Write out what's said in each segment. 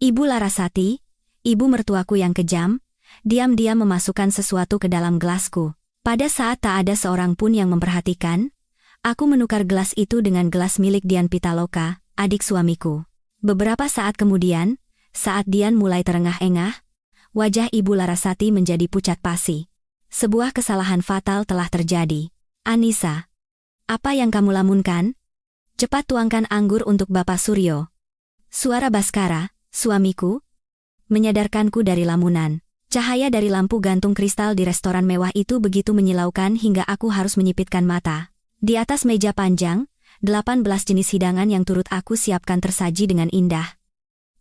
Ibu Larasati, ibu mertuaku yang kejam, diam-diam memasukkan sesuatu ke dalam gelasku. Pada saat tak ada seorang pun yang memperhatikan, aku menukar gelas itu dengan gelas milik Dian Pitaloka, adik suamiku. Beberapa saat kemudian, saat Dian mulai terengah-engah, wajah Ibu Larasati menjadi pucat pasi. Sebuah kesalahan fatal telah terjadi. Anissa, apa yang kamu lamunkan? Cepat tuangkan anggur untuk Bapak Suryo. Suara Baskara, suamiku, menyadarkanku dari lamunan. Cahaya dari lampu gantung kristal di restoran mewah itu begitu menyilaukan hingga aku harus menyipitkan mata. Di atas meja panjang, 18 jenis hidangan yang turut aku siapkan tersaji dengan indah.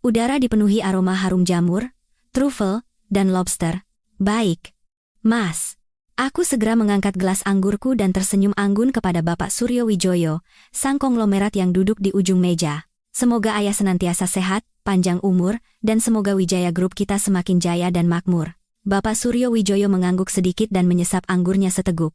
Udara dipenuhi aroma harum jamur, truffle, dan lobster. Baik, Mas. Aku segera mengangkat gelas anggurku dan tersenyum anggun kepada Bapak Suryo Wijoyo, sang konglomerat yang duduk di ujung meja. Semoga ayah senantiasa sehat, panjang umur, dan semoga Wijaya Group kita semakin jaya dan makmur. Bapak Suryo Wijoyo mengangguk sedikit dan menyesap anggurnya seteguk.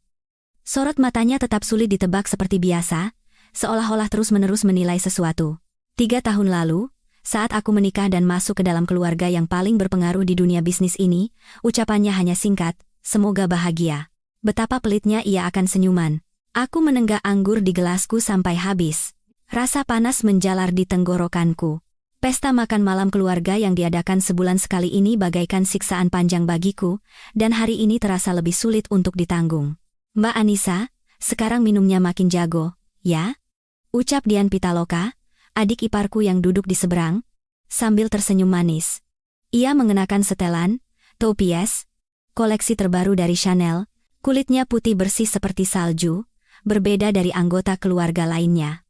Sorot matanya tetap sulit ditebak seperti biasa, seolah-olah terus-menerus menilai sesuatu. 3 tahun lalu, saat aku menikah dan masuk ke dalam keluarga yang paling berpengaruh di dunia bisnis ini, ucapannya hanya singkat, semoga bahagia. Betapa pelitnya ia akan senyuman. Aku menenggak anggur di gelasku sampai habis. Rasa panas menjalar di tenggorokanku. Pesta makan malam keluarga yang diadakan sebulan sekali ini bagaikan siksaan panjang bagiku, dan hari ini terasa lebih sulit untuk ditanggung. Mbak Anissa, sekarang minumnya makin jago, ya? Ucap Dian Pitaloka, adik iparku yang duduk di seberang, sambil tersenyum manis. Ia mengenakan setelan, topi es, koleksi terbaru dari Chanel, kulitnya putih bersih seperti salju, berbeda dari anggota keluarga lainnya.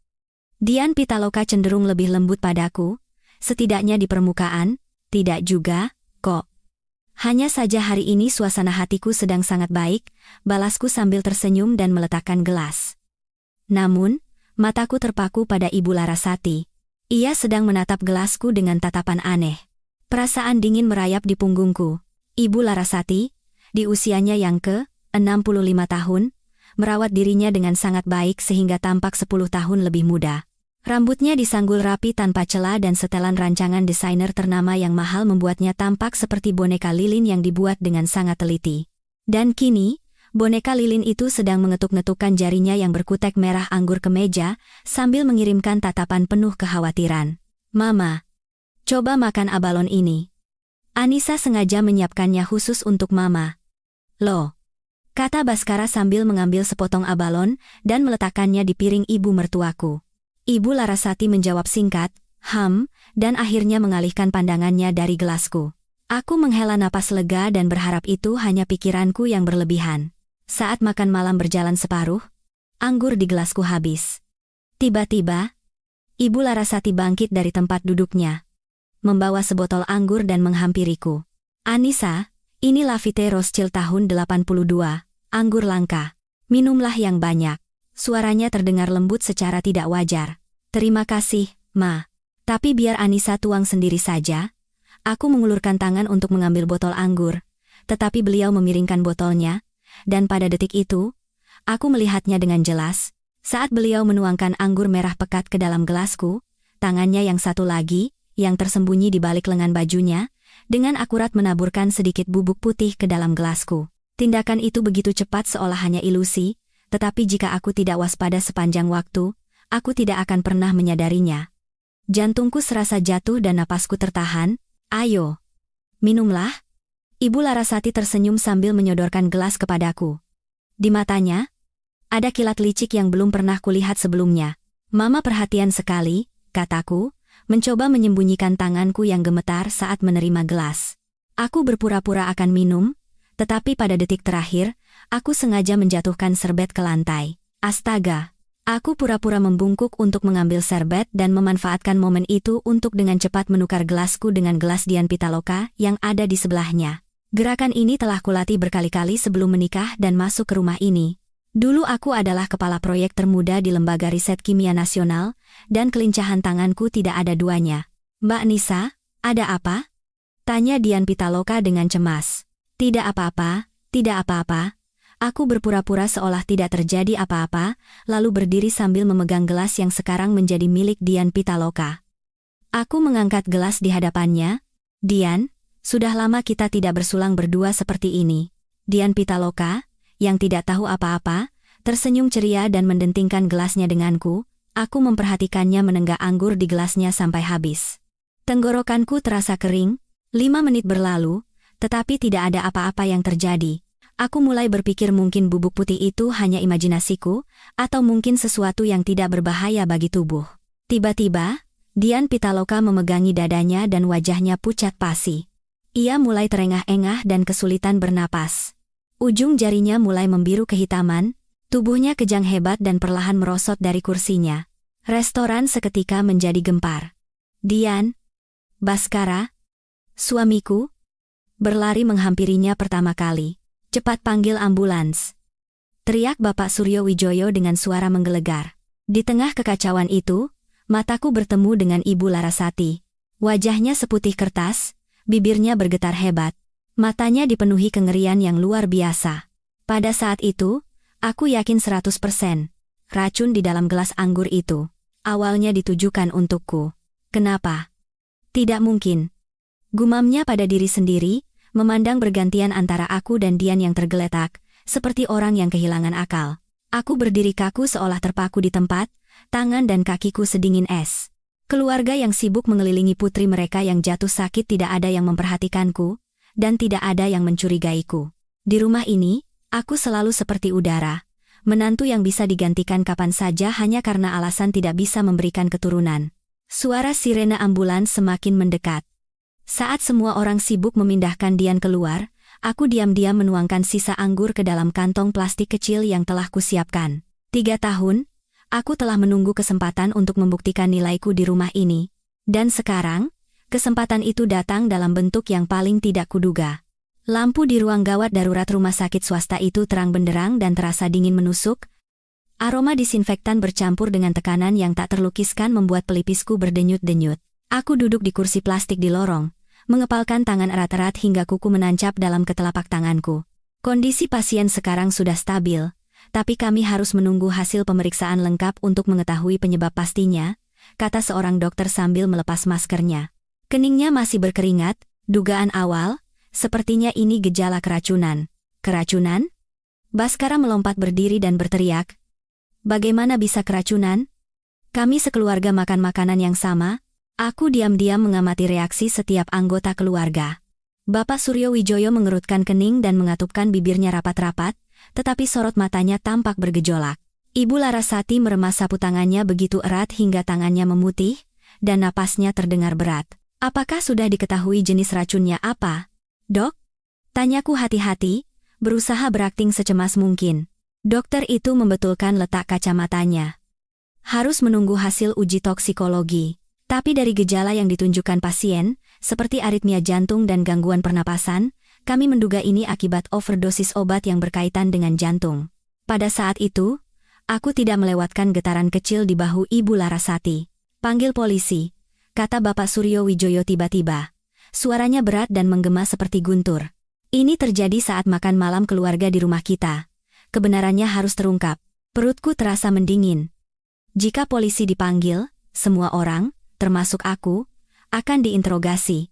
Dian Pitaloka cenderung lebih lembut padaku, setidaknya di permukaan, tidak juga, kok. Hanya saja hari ini suasana hatiku sedang sangat baik, balasku sambil tersenyum dan meletakkan gelas. Namun, mataku terpaku pada Ibu Larasati. Ia sedang menatap gelasku dengan tatapan aneh. Perasaan dingin merayap di punggungku. Ibu Larasati, di usianya yang ke-65 tahun, merawat dirinya dengan sangat baik sehingga tampak 10 tahun lebih muda. Rambutnya disanggul rapi tanpa celah dan setelan rancangan desainer ternama yang mahal membuatnya tampak seperti boneka lilin yang dibuat dengan sangat teliti. Dan kini, boneka lilin itu sedang mengetuk-ngetukkan jarinya yang berkutek merah anggur ke meja, sambil mengirimkan tatapan penuh kekhawatiran. Mama, coba makan abalon ini. Anissa sengaja menyiapkannya khusus untuk Mama. Loh, kata Baskara sambil mengambil sepotong abalon dan meletakkannya di piring ibu mertuaku. Ibu Larasati menjawab singkat, dan akhirnya mengalihkan pandangannya dari gelasku. Aku menghela napas lega dan berharap itu hanya pikiranku yang berlebihan. Saat makan malam berjalan separuh, anggur di gelasku habis. Tiba-tiba, Ibu Larasati bangkit dari tempat duduknya, membawa sebotol anggur dan menghampiriku. Anissa, ini Lafite Rothschild tahun 82, anggur langka. Minumlah yang banyak. Suaranya terdengar lembut secara tidak wajar. Terima kasih, Ma. Tapi biar Anissa tuang sendiri saja. Aku mengulurkan tangan untuk mengambil botol anggur, tetapi beliau memiringkan botolnya, dan pada detik itu, aku melihatnya dengan jelas. Saat beliau menuangkan anggur merah pekat ke dalam gelasku, tangannya yang satu lagi, yang tersembunyi di balik lengan bajunya, dengan akurat menaburkan sedikit bubuk putih ke dalam gelasku. Tindakan itu begitu cepat seolah hanya ilusi, tetapi jika aku tidak waspada sepanjang waktu, aku tidak akan pernah menyadarinya. Jantungku serasa jatuh dan napasku tertahan. Ayo, minumlah. Ibu Larasati tersenyum sambil menyodorkan gelas kepadaku. Di matanya, ada kilat licik yang belum pernah kulihat sebelumnya. Mama perhatian sekali, kataku, mencoba menyembunyikan tanganku yang gemetar saat menerima gelas. Aku berpura-pura akan minum, tetapi pada detik terakhir, aku sengaja menjatuhkan serbet ke lantai. Astaga! Aku pura-pura membungkuk untuk mengambil serbet dan memanfaatkan momen itu untuk dengan cepat menukar gelasku dengan gelas Dian Pitaloka yang ada di sebelahnya. Gerakan ini telah kulatih berkali-kali sebelum menikah dan masuk ke rumah ini. Dulu aku adalah kepala proyek termuda di Lembaga Riset Kimia Nasional, dan kelincahan tanganku tidak ada duanya. Mbak Nisa, ada apa? Tanya Dian Pitaloka dengan cemas. Tidak apa-apa, tidak apa-apa. Aku berpura-pura seolah tidak terjadi apa-apa, lalu berdiri sambil memegang gelas yang sekarang menjadi milik Dian Pitaloka. Aku mengangkat gelas di hadapannya. Dian, sudah lama kita tidak bersulang berdua seperti ini. Dian Pitaloka, yang tidak tahu apa-apa, tersenyum ceria dan mendentingkan gelasnya denganku. Aku memperhatikannya menenggak anggur di gelasnya sampai habis. Tenggorokanku terasa kering. 5 menit berlalu, tetapi tidak ada apa-apa yang terjadi. Aku mulai berpikir mungkin bubuk putih itu hanya imajinasiku, atau mungkin sesuatu yang tidak berbahaya bagi tubuh. Tiba-tiba, Dian Pitaloka memegangi dadanya dan wajahnya pucat pasi. Ia mulai terengah-engah dan kesulitan bernapas. Ujung jarinya mulai membiru kehitaman, tubuhnya kejang hebat dan perlahan merosot dari kursinya. Restoran seketika menjadi gempar. Dian, Baskara, suamiku, berlari menghampirinya pertama kali. Cepat panggil ambulans, teriak Bapak Suryo Wijoyo dengan suara menggelegar. Di tengah kekacauan itu, mataku bertemu dengan Ibu Larasati. Wajahnya seputih kertas, bibirnya bergetar hebat. Matanya dipenuhi kengerian yang luar biasa. Pada saat itu, aku yakin 100%. Racun di dalam gelas anggur itu awalnya ditujukan untukku. Kenapa? Tidak mungkin. Gumamnya pada diri sendiri, memandang bergantian antara aku dan Dian yang tergeletak, seperti orang yang kehilangan akal. Aku berdiri kaku seolah terpaku di tempat, tangan dan kakiku sedingin es. Keluarga yang sibuk mengelilingi putri mereka yang jatuh sakit tidak ada yang memperhatikanku, dan tidak ada yang mencurigaiku. Di rumah ini, aku selalu seperti udara, menantu yang bisa digantikan kapan saja hanya karena alasan tidak bisa memberikan keturunan. Suara sirene ambulans semakin mendekat. Saat semua orang sibuk memindahkan Dian keluar, aku diam-diam menuangkan sisa anggur ke dalam kantong plastik kecil yang telah kusiapkan. 3 tahun, aku telah menunggu kesempatan untuk membuktikan nilaiku di rumah ini. Dan sekarang, kesempatan itu datang dalam bentuk yang paling tidak kuduga. Lampu di ruang gawat darurat rumah sakit swasta itu terang benderang dan terasa dingin menusuk. Aroma disinfektan bercampur dengan tekanan yang tak terlukiskan membuat pelipisku berdenyut-denyut. Aku duduk di kursi plastik di lorong, mengepalkan tangan erat-erat hingga kuku menancap dalam ketelapak tanganku. Kondisi pasien sekarang sudah stabil, tapi kami harus menunggu hasil pemeriksaan lengkap untuk mengetahui penyebab pastinya, kata seorang dokter sambil melepas maskernya. Keningnya masih berkeringat, dugaan awal, sepertinya ini gejala keracunan. Keracunan? Baskara melompat berdiri dan berteriak. Bagaimana bisa keracunan? Kami sekeluarga makan makanan yang sama. Aku diam-diam mengamati reaksi setiap anggota keluarga. Bapak Suryo Wijoyo mengerutkan kening dan mengatupkan bibirnya rapat-rapat, tetapi sorot matanya tampak bergejolak. Ibu Larasati meremas sapu tangannya begitu erat hingga tangannya memutih, dan napasnya terdengar berat. Apakah sudah diketahui jenis racunnya apa? Dok? Tanyaku hati-hati, berusaha berakting secemas mungkin. Dokter itu membetulkan letak kacamatanya. Harus menunggu hasil uji toksikologi. Tapi dari gejala yang ditunjukkan pasien, seperti aritmia jantung dan gangguan pernapasan, kami menduga ini akibat overdosis obat yang berkaitan dengan jantung. Pada saat itu, aku tidak melewatkan getaran kecil di bahu Ibu Larasati. Panggil polisi, kata Bapak Suryo Wijoyo tiba-tiba. Suaranya berat dan menggema seperti guntur. Ini terjadi saat makan malam keluarga di rumah kita. Kebenarannya harus terungkap. Perutku terasa mendingin. Jika polisi dipanggil, semua orang, termasuk aku, akan diinterogasi.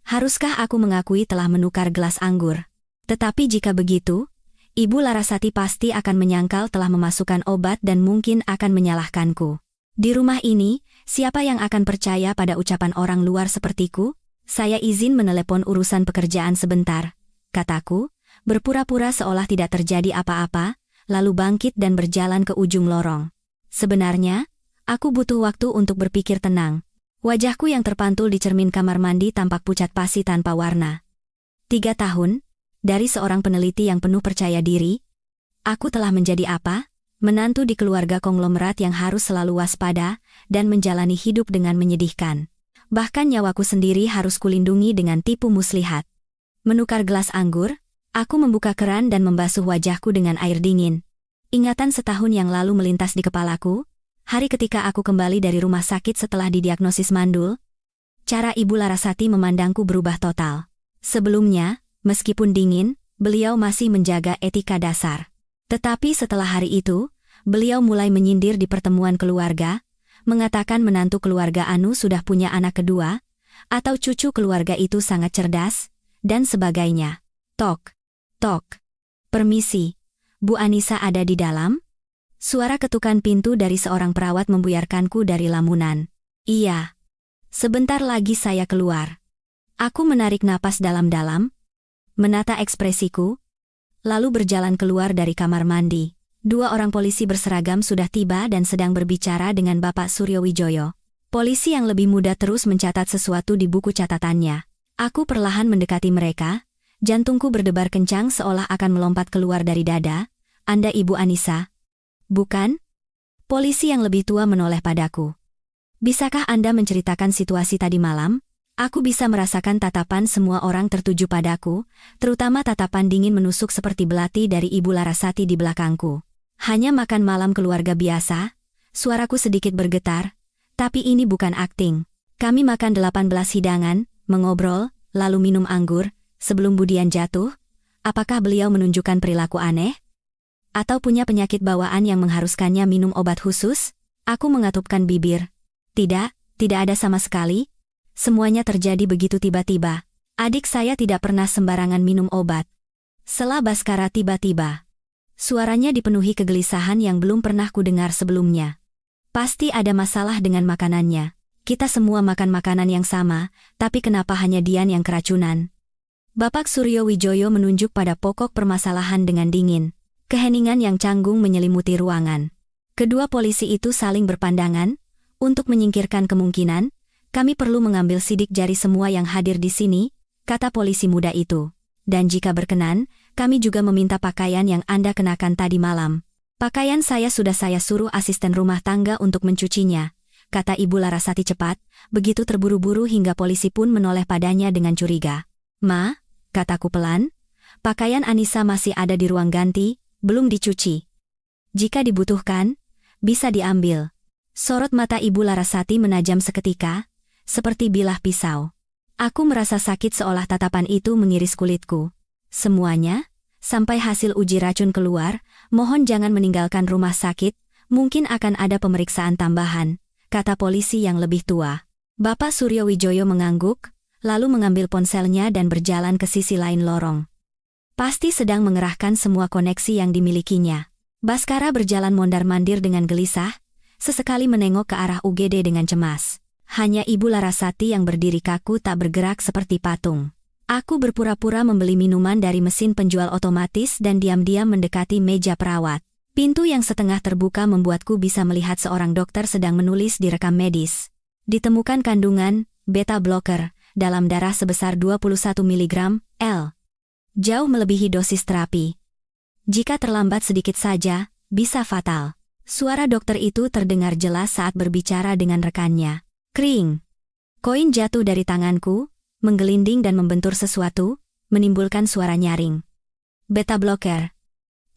Haruskah aku mengakui telah menukar gelas anggur? Tetapi jika begitu, Ibu Larasati pasti akan menyangkal telah memasukkan obat dan mungkin akan menyalahkanku. Di rumah ini, siapa yang akan percaya pada ucapan orang luar sepertiku? Saya izin menelepon urusan pekerjaan sebentar, kataku, berpura-pura seolah tidak terjadi apa-apa, lalu bangkit dan berjalan ke ujung lorong. Sebenarnya, aku butuh waktu untuk berpikir tenang. Wajahku yang terpantul di cermin kamar mandi tampak pucat pasi tanpa warna. 3 tahun, dari seorang peneliti yang penuh percaya diri, aku telah menjadi apa? Menantu di keluarga konglomerat yang harus selalu waspada dan menjalani hidup dengan menyedihkan. Bahkan nyawaku sendiri harus kulindungi dengan tipu muslihat. Menukar gelas anggur, aku membuka keran dan membasuh wajahku dengan air dingin. Ingatan setahun yang lalu melintas di kepalaku, hari ketika aku kembali dari rumah sakit setelah didiagnosis mandul. Cara Ibu Larasati memandangku berubah total. Sebelumnya, meskipun dingin, beliau masih menjaga etika dasar. Tetapi setelah hari itu, beliau mulai menyindir di pertemuan keluarga, mengatakan menantu keluarga Anu sudah punya anak kedua, atau cucu keluarga itu sangat cerdas, dan sebagainya. Tok, tok. Permisi, Bu Anissa ada di dalam? Suara ketukan pintu dari seorang perawat membuyarkanku dari lamunan. Iya. Sebentar lagi saya keluar. Aku menarik napas dalam-dalam, menata ekspresiku, lalu berjalan keluar dari kamar mandi. 2 orang polisi berseragam sudah tiba dan sedang berbicara dengan Bapak Suryowijoyo. Polisi yang lebih muda terus mencatat sesuatu di buku catatannya. Aku perlahan mendekati mereka, jantungku berdebar kencang seolah akan melompat keluar dari dada. Anda Ibu Anissa? Bukan? Polisi yang lebih tua menoleh padaku. Bisakah Anda menceritakan situasi tadi malam? Aku bisa merasakan tatapan semua orang tertuju padaku, terutama tatapan dingin menusuk seperti belati dari Ibu Larasati di belakangku. Hanya makan malam keluarga biasa, suaraku sedikit bergetar, tapi ini bukan akting. Kami makan 18 hidangan, mengobrol, lalu minum anggur, sebelum Budian jatuh. Apakah beliau menunjukkan perilaku aneh? Atau punya penyakit bawaan yang mengharuskannya minum obat khusus? Aku mengatupkan bibir. Tidak ada sama sekali. Semuanya terjadi begitu tiba-tiba. Adik saya tidak pernah sembarangan minum obat. Sela Baskara tiba-tiba. Suaranya dipenuhi kegelisahan yang belum pernah kudengar sebelumnya. Pasti ada masalah dengan makanannya. Kita semua makan makanan yang sama, tapi kenapa hanya Dian yang keracunan? Bapak Suryowijoyo menunjuk pada pokok permasalahan dengan dingin. Keheningan yang canggung menyelimuti ruangan. Kedua polisi itu saling berpandangan. Untuk menyingkirkan kemungkinan, kami perlu mengambil sidik jari semua yang hadir di sini, kata polisi muda itu. Dan jika berkenan, kami juga meminta pakaian yang Anda kenakan tadi malam. Pakaian saya sudah saya suruh asisten rumah tangga untuk mencucinya, kata Ibu Larasati cepat, begitu terburu-buru hingga polisi pun menoleh padanya dengan curiga. Ma, kataku pelan, pakaian Anissa masih ada di ruang ganti, belum dicuci. Jika dibutuhkan, bisa diambil. Sorot mata Ibu Larasati menajam seketika, seperti bilah pisau. Aku merasa sakit seolah tatapan itu mengiris kulitku. Semuanya, sampai hasil uji racun keluar, mohon jangan meninggalkan rumah sakit, mungkin akan ada pemeriksaan tambahan, kata polisi yang lebih tua. Bapak Suryowijoyo mengangguk, lalu mengambil ponselnya dan berjalan ke sisi lain lorong. Pasti sedang mengerahkan semua koneksi yang dimilikinya. Baskara berjalan mondar-mandir dengan gelisah, sesekali menengok ke arah UGD dengan cemas. Hanya Ibu Larasati yang berdiri kaku tak bergerak seperti patung. Aku berpura-pura membeli minuman dari mesin penjual otomatis dan diam-diam mendekati meja perawat. Pintu yang setengah terbuka membuatku bisa melihat seorang dokter sedang menulis di rekam medis. Ditemukan kandungan beta blocker dalam darah sebesar 21 mg L. Jauh melebihi dosis terapi. Jika terlambat sedikit saja, bisa fatal. Suara dokter itu terdengar jelas saat berbicara dengan rekannya. Kring. Koin jatuh dari tanganku, menggelinding dan membentur sesuatu, menimbulkan suara nyaring. Beta blocker.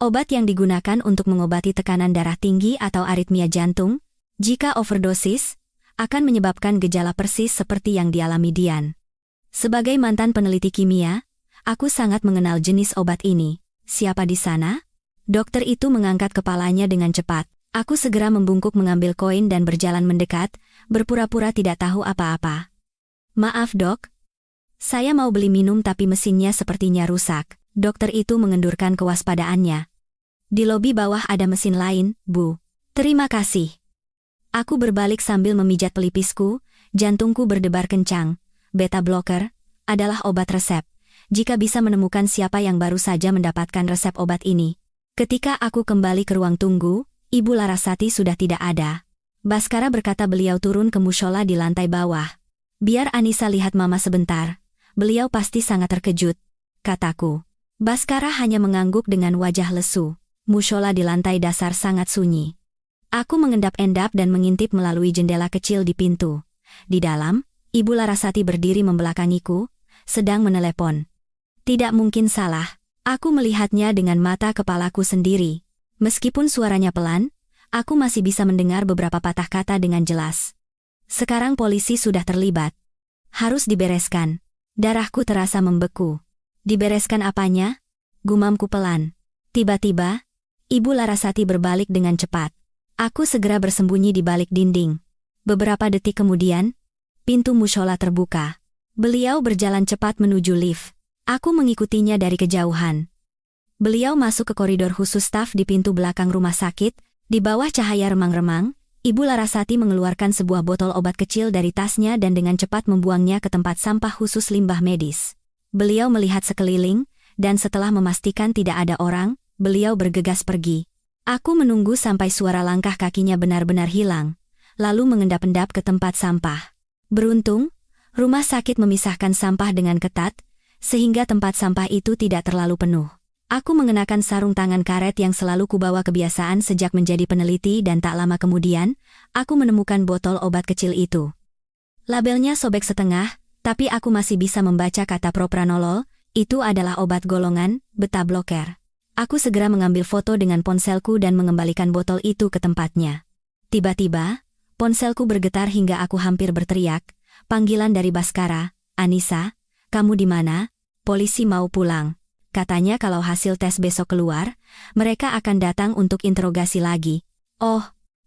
Obat yang digunakan untuk mengobati tekanan darah tinggi atau aritmia jantung, jika overdosis, akan menyebabkan gejala persis seperti yang dialami Dian. Sebagai mantan peneliti kimia, aku sangat mengenal jenis obat ini. Siapa di sana? Dokter itu mengangkat kepalanya dengan cepat. Aku segera membungkuk mengambil koin dan berjalan mendekat, berpura-pura tidak tahu apa-apa. Maaf dok. Saya mau beli minum tapi mesinnya sepertinya rusak. Dokter itu mengendurkan kewaspadaannya. Di lobi bawah ada mesin lain, Bu. Terima kasih. Aku berbalik sambil memijat pelipisku, jantungku berdebar kencang. Beta blocker adalah obat resep. Jika bisa menemukan siapa yang baru saja mendapatkan resep obat ini. Ketika aku kembali ke ruang tunggu, Ibu Larasati sudah tidak ada. Baskara berkata beliau turun ke mushola di lantai bawah. Biar Anissa lihat mama sebentar. Beliau pasti sangat terkejut, kataku. Baskara hanya mengangguk dengan wajah lesu. Mushola di lantai dasar sangat sunyi. Aku mengendap-endap dan mengintip melalui jendela kecil di pintu. Di dalam, Ibu Larasati berdiri membelakangiku, sedang menelepon. Tidak mungkin salah, aku melihatnya dengan mata kepalaku sendiri. Meskipun suaranya pelan, aku masih bisa mendengar beberapa patah kata dengan jelas. Sekarang polisi sudah terlibat. Harus dibereskan. Darahku terasa membeku. Dibereskan apanya? Gumamku pelan. Tiba-tiba, Ibu Larasati berbalik dengan cepat. Aku segera bersembunyi di balik dinding. Beberapa detik kemudian, pintu mushola terbuka. Beliau berjalan cepat menuju lift. Aku mengikutinya dari kejauhan. Beliau masuk ke koridor khusus staf di pintu belakang rumah sakit. Di bawah cahaya remang-remang, Ibu Larasati mengeluarkan sebuah botol obat kecil dari tasnya dan dengan cepat membuangnya ke tempat sampah khusus limbah medis. Beliau melihat sekeliling, dan setelah memastikan tidak ada orang, beliau bergegas pergi. Aku menunggu sampai suara langkah kakinya benar-benar hilang, lalu mengendap-endap ke tempat sampah. Beruntung, rumah sakit memisahkan sampah dengan ketat, sehingga tempat sampah itu tidak terlalu penuh. Aku mengenakan sarung tangan karet yang selalu kubawa kebiasaan sejak menjadi peneliti dan tak lama kemudian, aku menemukan botol obat kecil itu. Labelnya sobek setengah, tapi aku masih bisa membaca kata propranolol, itu adalah obat golongan, beta bloker. Aku segera mengambil foto dengan ponselku dan mengembalikan botol itu ke tempatnya. Tiba-tiba, ponselku bergetar hingga aku hampir berteriak, panggilan dari Baskara, "Anissa, kamu di mana? Polisi mau pulang." Katanya kalau hasil tes besok keluar, mereka akan datang untuk interogasi lagi. Oh,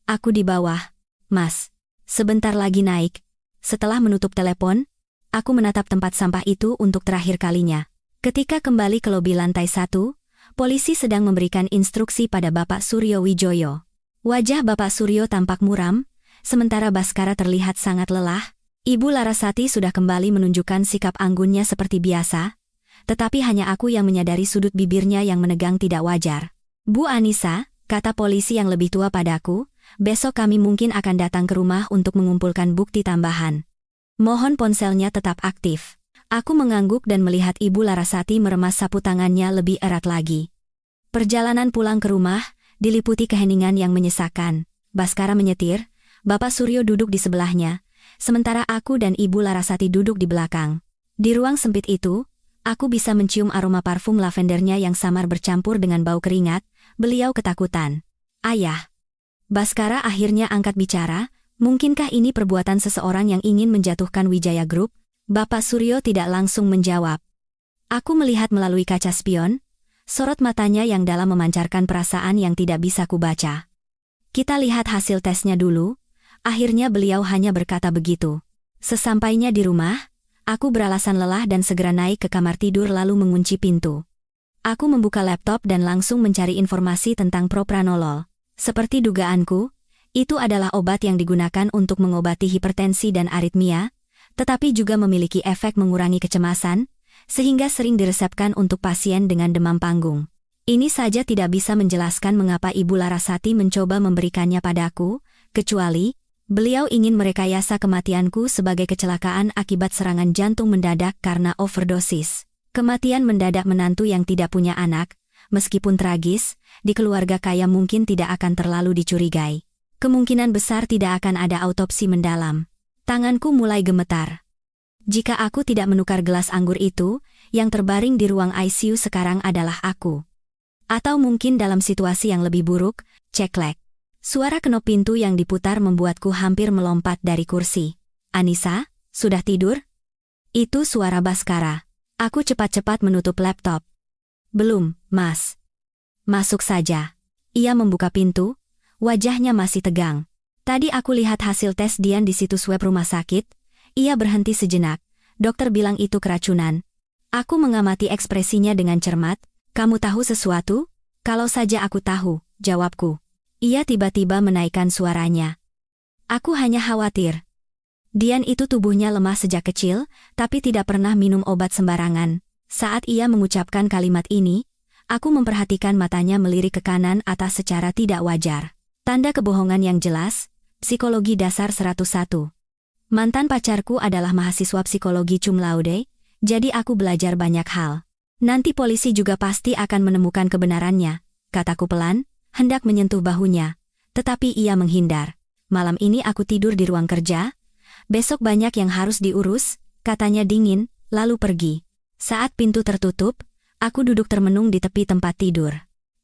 aku di bawah. Mas, sebentar lagi naik. Setelah menutup telepon, aku menatap tempat sampah itu untuk terakhir kalinya. Ketika kembali ke lobi lantai 1, polisi sedang memberikan instruksi pada Bapak Suryo Wijoyo. Wajah Bapak Suryo tampak muram, sementara Baskara terlihat sangat lelah. Ibu Larasati sudah kembali menunjukkan sikap anggunnya seperti biasa, tetapi hanya aku yang menyadari sudut bibirnya yang menegang tidak wajar. "Bu Anissa," kata polisi yang lebih tua padaku, "besok kami mungkin akan datang ke rumah untuk mengumpulkan bukti tambahan. Mohon ponselnya tetap aktif." Aku mengangguk dan melihat Ibu Larasati meremas sapu tangannya lebih erat lagi. Perjalanan pulang ke rumah diliputi keheningan yang menyesakan. Baskara menyetir, Bapak Suryo duduk di sebelahnya, sementara aku dan Ibu Larasati duduk di belakang. Di ruang sempit itu, aku bisa mencium aroma parfum lavendernya yang samar bercampur dengan bau keringat. Beliau ketakutan. "Ayah." Baskara akhirnya angkat bicara, "Mungkinkah ini perbuatan seseorang yang ingin menjatuhkan Wijaya Group?" Bapak Suryo tidak langsung menjawab. Aku melihat melalui kaca spion, sorot matanya yang dalam memancarkan perasaan yang tidak bisa kubaca. "Kita lihat hasil tesnya dulu." Akhirnya beliau hanya berkata begitu. Sesampainya di rumah, aku beralasan lelah dan segera naik ke kamar tidur lalu mengunci pintu. Aku membuka laptop dan langsung mencari informasi tentang propranolol. Seperti dugaanku, itu adalah obat yang digunakan untuk mengobati hipertensi dan aritmia, tetapi juga memiliki efek mengurangi kecemasan, sehingga sering diresepkan untuk pasien dengan demam panggung. Ini saja tidak bisa menjelaskan mengapa Ibu Larasati mencoba memberikannya padaku, kecuali beliau ingin merekayasa kematianku sebagai kecelakaan akibat serangan jantung mendadak karena overdosis. Kematian mendadak menantu yang tidak punya anak, meskipun tragis, di keluarga kaya mungkin tidak akan terlalu dicurigai. Kemungkinan besar tidak akan ada autopsi mendalam. Tanganku mulai gemetar. Jika aku tidak menukar gelas anggur itu, yang terbaring di ruang ICU sekarang adalah aku. Atau mungkin dalam situasi yang lebih buruk, ceklek. Suara kenop pintu yang diputar membuatku hampir melompat dari kursi. "Anissa, sudah tidur?" Itu suara Baskara. Aku cepat-cepat menutup laptop. "Belum, Mas." "Masuk saja." Ia membuka pintu, wajahnya masih tegang. "Tadi aku lihat hasil tes Dian di situs web rumah sakit." Ia berhenti sejenak. "Dokter bilang itu keracunan." Aku mengamati ekspresinya dengan cermat. "Kamu tahu sesuatu?" "Kalau saja aku tahu," jawabku. Ia tiba-tiba menaikkan suaranya. "Aku hanya khawatir. Dian itu tubuhnya lemah sejak kecil, tapi tidak pernah minum obat sembarangan." Saat ia mengucapkan kalimat ini, aku memperhatikan matanya melirik ke kanan atas secara tidak wajar. Tanda kebohongan yang jelas. Psikologi dasar 101. Mantan pacarku adalah mahasiswa psikologi cum laude, jadi aku belajar banyak hal. "Nanti polisi juga pasti akan menemukan kebenarannya," kataku pelan, hendak menyentuh bahunya. Tetapi ia menghindar. "Malam ini aku tidur di ruang kerja. Besok banyak yang harus diurus," katanya dingin, lalu pergi. Saat pintu tertutup, aku duduk termenung di tepi tempat tidur.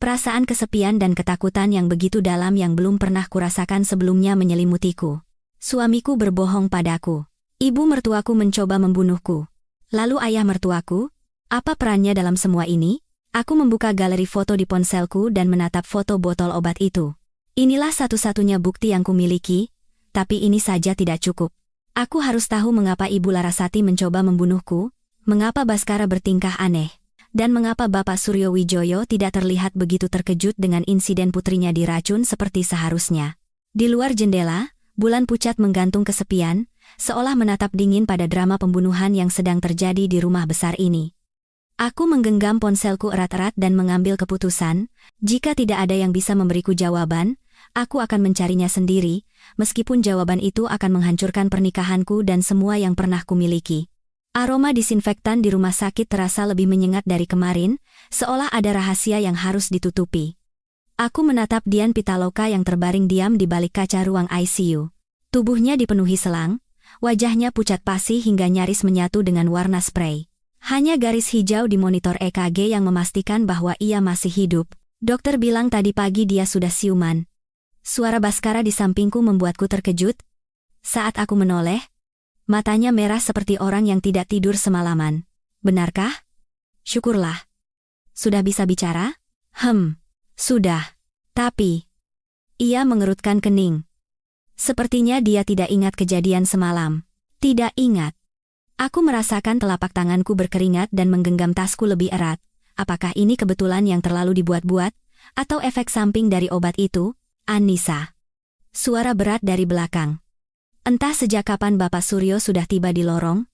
Perasaan kesepian dan ketakutan yang begitu dalam yang belum pernah kurasakan sebelumnya menyelimutiku. Suamiku berbohong padaku. Ibu mertuaku mencoba membunuhku. Lalu ayah mertuaku? Apa perannya dalam semua ini? Aku membuka galeri foto di ponselku dan menatap foto botol obat itu. Inilah satu-satunya bukti yang kumiliki, tapi ini saja tidak cukup. Aku harus tahu mengapa Ibu Larasati mencoba membunuhku, mengapa Baskara bertingkah aneh, dan mengapa Bapak Suryo Wijoyo tidak terlihat begitu terkejut dengan insiden putrinya diracun seperti seharusnya. Di luar jendela, bulan pucat menggantung kesepian, seolah menatap dingin pada drama pembunuhan yang sedang terjadi di rumah besar ini. Aku menggenggam ponselku erat-erat dan mengambil keputusan, jika tidak ada yang bisa memberiku jawaban, aku akan mencarinya sendiri, meskipun jawaban itu akan menghancurkan pernikahanku dan semua yang pernah kumiliki. Aroma disinfektan di rumah sakit terasa lebih menyengat dari kemarin, seolah ada rahasia yang harus ditutupi. Aku menatap Dian Pitaloka yang terbaring diam di balik kaca ruang ICU. Tubuhnya dipenuhi selang, wajahnya pucat pasi hingga nyaris menyatu dengan warna spray. Hanya garis hijau di monitor EKG yang memastikan bahwa ia masih hidup. Dokter bilang tadi pagi dia sudah siuman. Suara Baskara di sampingku membuatku terkejut. Saat aku menoleh, matanya merah seperti orang yang tidak tidur semalaman. Benarkah? Syukurlah. Sudah bisa bicara? Sudah. Tapi, ia mengerutkan kening. Sepertinya dia tidak ingat kejadian semalam. Tidak ingat. Aku merasakan telapak tanganku berkeringat dan menggenggam tasku lebih erat. Apakah ini kebetulan yang terlalu dibuat-buat, atau efek samping dari obat itu? Anissa. Suara berat dari belakang. Entah sejak kapan Bapak Suryo sudah tiba di lorong.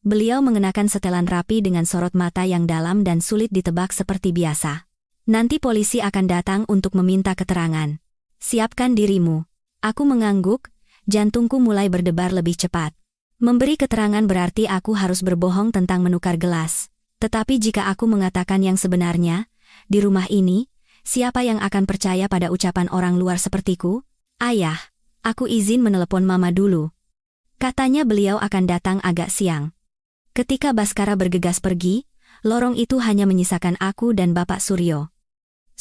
Beliau mengenakan setelan rapi dengan sorot mata yang dalam dan sulit ditebak seperti biasa. Nanti polisi akan datang untuk meminta keterangan. Siapkan dirimu. Aku mengangguk, jantungku mulai berdebar lebih cepat. Memberi keterangan berarti aku harus berbohong tentang menukar gelas. Tetapi jika aku mengatakan yang sebenarnya, di rumah ini, siapa yang akan percaya pada ucapan orang luar sepertiku? Ayah, aku izin menelepon Mama dulu. Katanya beliau akan datang agak siang. Ketika Baskara bergegas pergi, lorong itu hanya menyisakan aku dan Bapak Suryo.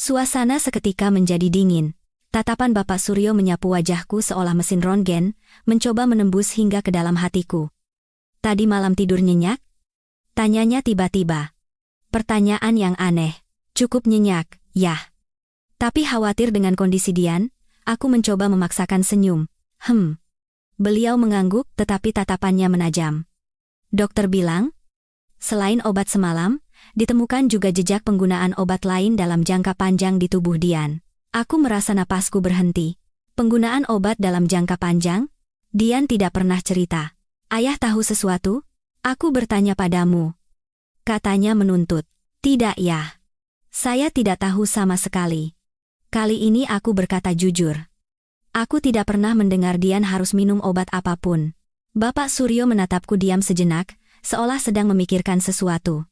Suasana seketika menjadi dingin. Tatapan Bapak Suryo menyapu wajahku seolah mesin röntgen, mencoba menembus hingga ke dalam hatiku. Tadi malam tidur nyenyak? Tanyanya tiba-tiba. Pertanyaan yang aneh. Cukup nyenyak, ya. Tapi khawatir dengan kondisi Dian, aku mencoba memaksakan senyum. Beliau mengangguk tetapi tatapannya menajam. Dokter bilang, selain obat semalam, ditemukan juga jejak penggunaan obat lain dalam jangka panjang di tubuh Dian. Aku merasa napasku berhenti. Penggunaan obat dalam jangka panjang? Dian tidak pernah cerita. Ayah tahu sesuatu? Aku bertanya padamu. Katanya menuntut. Tidak ya. Saya tidak tahu sama sekali. Kali ini aku berkata jujur. Aku tidak pernah mendengar Dian harus minum obat apapun. Bapak Suryo menatapku diam sejenak, seolah sedang memikirkan sesuatu.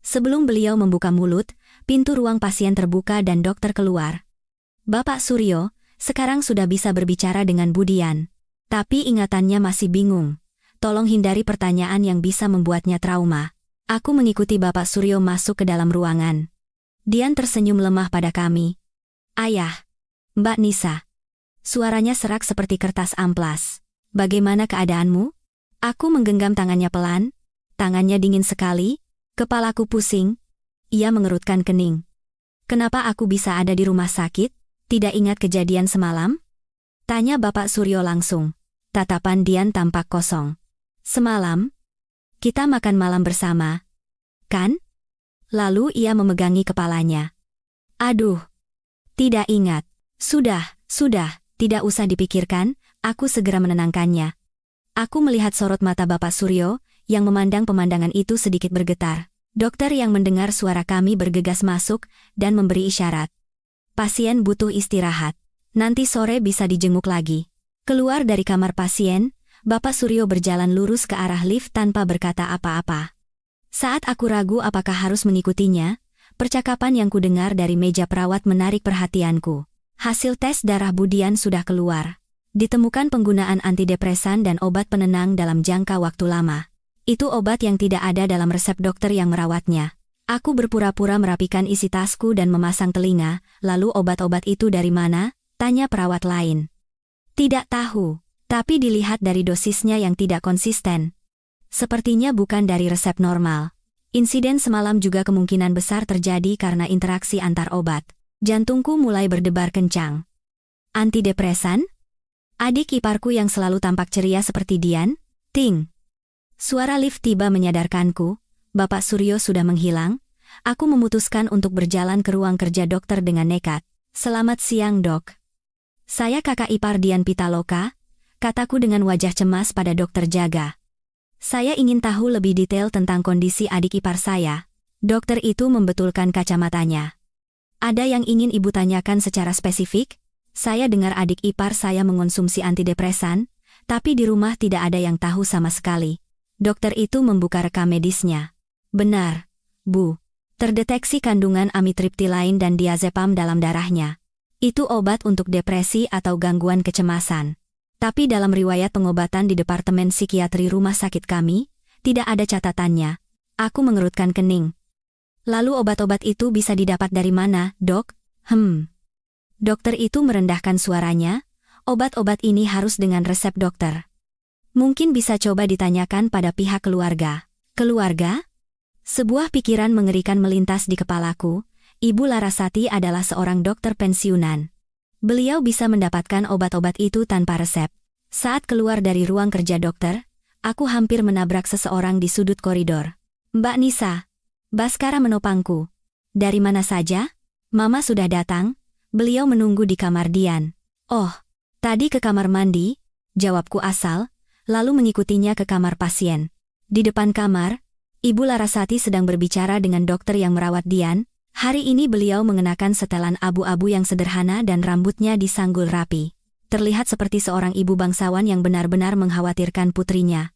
Sebelum beliau membuka mulut, pintu ruang pasien terbuka dan dokter keluar. Bapak Suryo, sekarang sudah bisa berbicara dengan Bu Dian. Tapi ingatannya masih bingung. Tolong hindari pertanyaan yang bisa membuatnya trauma. Aku mengikuti Bapak Suryo masuk ke dalam ruangan. Dian tersenyum lemah pada kami. Ayah. Mbak Nisa. Suaranya serak seperti kertas amplas. Bagaimana keadaanmu? Aku menggenggam tangannya pelan. Tangannya dingin sekali. Kepalaku pusing. Ia mengerutkan kening. Kenapa aku bisa ada di rumah sakit? Tidak ingat kejadian semalam? Tanya Bapak Suryo langsung. Tatapan Dian tampak kosong. Semalam? Kita makan malam bersama. Kan? Lalu ia memegangi kepalanya. Aduh. Tidak ingat. Sudah, tidak usah dipikirkan, aku segera menenangkannya. Aku melihat sorot mata Bapak Suryo, yang memandang pemandangan itu sedikit bergetar. Dokter yang mendengar suara kami bergegas masuk dan memberi isyarat. Pasien butuh istirahat. Nanti sore bisa dijenguk lagi. Keluar dari kamar pasien, Bapak Suryo berjalan lurus ke arah lift tanpa berkata apa-apa. Saat aku ragu apakah harus mengikutinya, percakapan yang kudengar dari meja perawat menarik perhatianku. Hasil tes darah Bu Dian sudah keluar. Ditemukan penggunaan antidepresan dan obat penenang dalam jangka waktu lama. Itu obat yang tidak ada dalam resep dokter yang merawatnya. Aku berpura-pura merapikan isi tasku dan memasang telinga, lalu obat-obat itu dari mana? Tanya perawat lain. Tidak tahu, tapi dilihat dari dosisnya yang tidak konsisten. Sepertinya bukan dari resep normal. Insiden semalam juga kemungkinan besar terjadi karena interaksi antar obat. Jantungku mulai berdebar kencang. Antidepresan? Adik iparku yang selalu tampak ceria seperti Dian. Ting. Suara lift tiba menyadarkanku, Bapak Suryo sudah menghilang. Aku memutuskan untuk berjalan ke ruang kerja dokter dengan nekat. Selamat siang, Dok. Saya kakak ipar Dian Pitaloka, kataku dengan wajah cemas pada dokter jaga. Saya ingin tahu lebih detail tentang kondisi adik ipar saya. Dokter itu membetulkan kacamatanya. Ada yang ingin Ibu tanyakan secara spesifik? Saya dengar adik ipar saya mengonsumsi antidepresan, tapi di rumah tidak ada yang tahu sama sekali. Dokter itu membuka rekam medisnya. Benar, Bu. Terdeteksi kandungan amitriptilain dan diazepam dalam darahnya. Itu obat untuk depresi atau gangguan kecemasan. Tapi dalam riwayat pengobatan di Departemen Psikiatri rumah sakit kami, tidak ada catatannya. Aku mengerutkan kening. Lalu obat-obat itu bisa didapat dari mana, Dok? Dokter itu merendahkan suaranya, obat-obat ini harus dengan resep dokter. Mungkin bisa coba ditanyakan pada pihak keluarga. Keluarga? Sebuah pikiran mengerikan melintas di kepalaku. Ibu Larasati adalah seorang dokter pensiunan. Beliau bisa mendapatkan obat-obat itu tanpa resep. Saat keluar dari ruang kerja dokter, aku hampir menabrak seseorang di sudut koridor. Mbak Nisa. Baskara menopangku. Dari mana saja? Mama sudah datang. Beliau menunggu di kamar Dian. Oh, tadi ke kamar mandi, jawabku asal, lalu mengikutinya ke kamar pasien. Di depan kamar, Ibu Larasati sedang berbicara dengan dokter yang merawat Dian. Hari ini beliau mengenakan setelan abu-abu yang sederhana dan rambutnya disanggul rapi. Terlihat seperti seorang ibu bangsawan yang benar-benar mengkhawatirkan putrinya.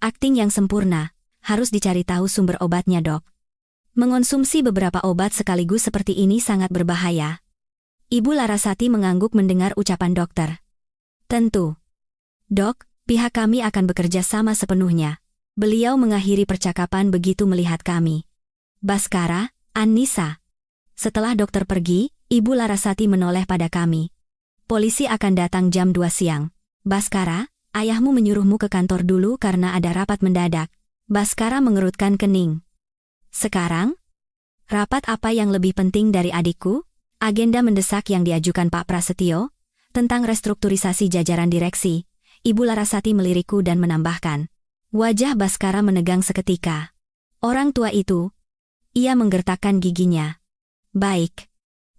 Akting yang sempurna, harus dicari tahu sumber obatnya, Dok. Mengonsumsi beberapa obat sekaligus seperti ini sangat berbahaya. Ibu Larasati mengangguk mendengar ucapan dokter. Tentu. Dok, pihak kami akan bekerja sama sepenuhnya. Beliau mengakhiri percakapan begitu melihat kami. Baskara, Anissa. Setelah dokter pergi, Ibu Larasati menoleh pada kami. Polisi akan datang jam 2 siang. Baskara, ayahmu menyuruhmu ke kantor dulu karena ada rapat mendadak. Baskara mengerutkan kening. Sekarang? Rapat apa yang lebih penting dari adikku? Agenda mendesak yang diajukan Pak Prasetyo, tentang restrukturisasi jajaran direksi. Ibu Larasati melirikku dan menambahkan. Wajah Baskara menegang seketika. Orang tua itu, ia menggertakkan giginya. Baik.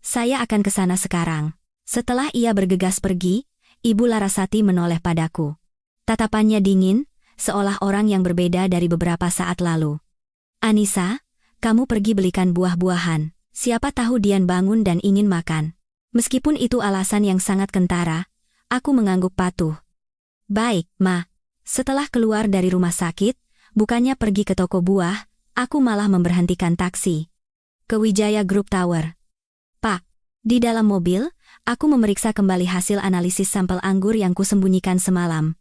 Saya akan ke sana sekarang. Setelah ia bergegas pergi, Ibu Larasati menoleh padaku. Tatapannya dingin, seolah orang yang berbeda dari beberapa saat lalu. Anissa, kamu pergi belikan buah-buahan. Siapa tahu Dian bangun dan ingin makan. Meskipun itu alasan yang sangat kentara, aku mengangguk patuh. Baik, Ma. Setelah keluar dari rumah sakit, bukannya pergi ke toko buah, aku malah memberhentikan taksi. Ke Wijaya Group Tower. Pak, di dalam mobil, aku memeriksa kembali hasil analisis sampel anggur yang kusembunyikan semalam.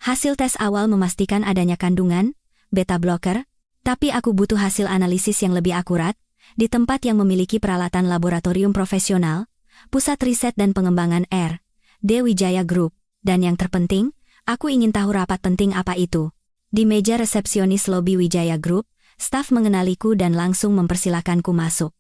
Hasil tes awal memastikan adanya kandungan beta blocker, tapi aku butuh hasil analisis yang lebih akurat, di tempat yang memiliki peralatan laboratorium profesional, pusat riset dan pengembangan R&D Wijaya Group, dan yang terpenting, aku ingin tahu rapat penting apa itu. Di meja resepsionis lobi Wijaya Group, staf mengenaliku dan langsung mempersilakanku masuk.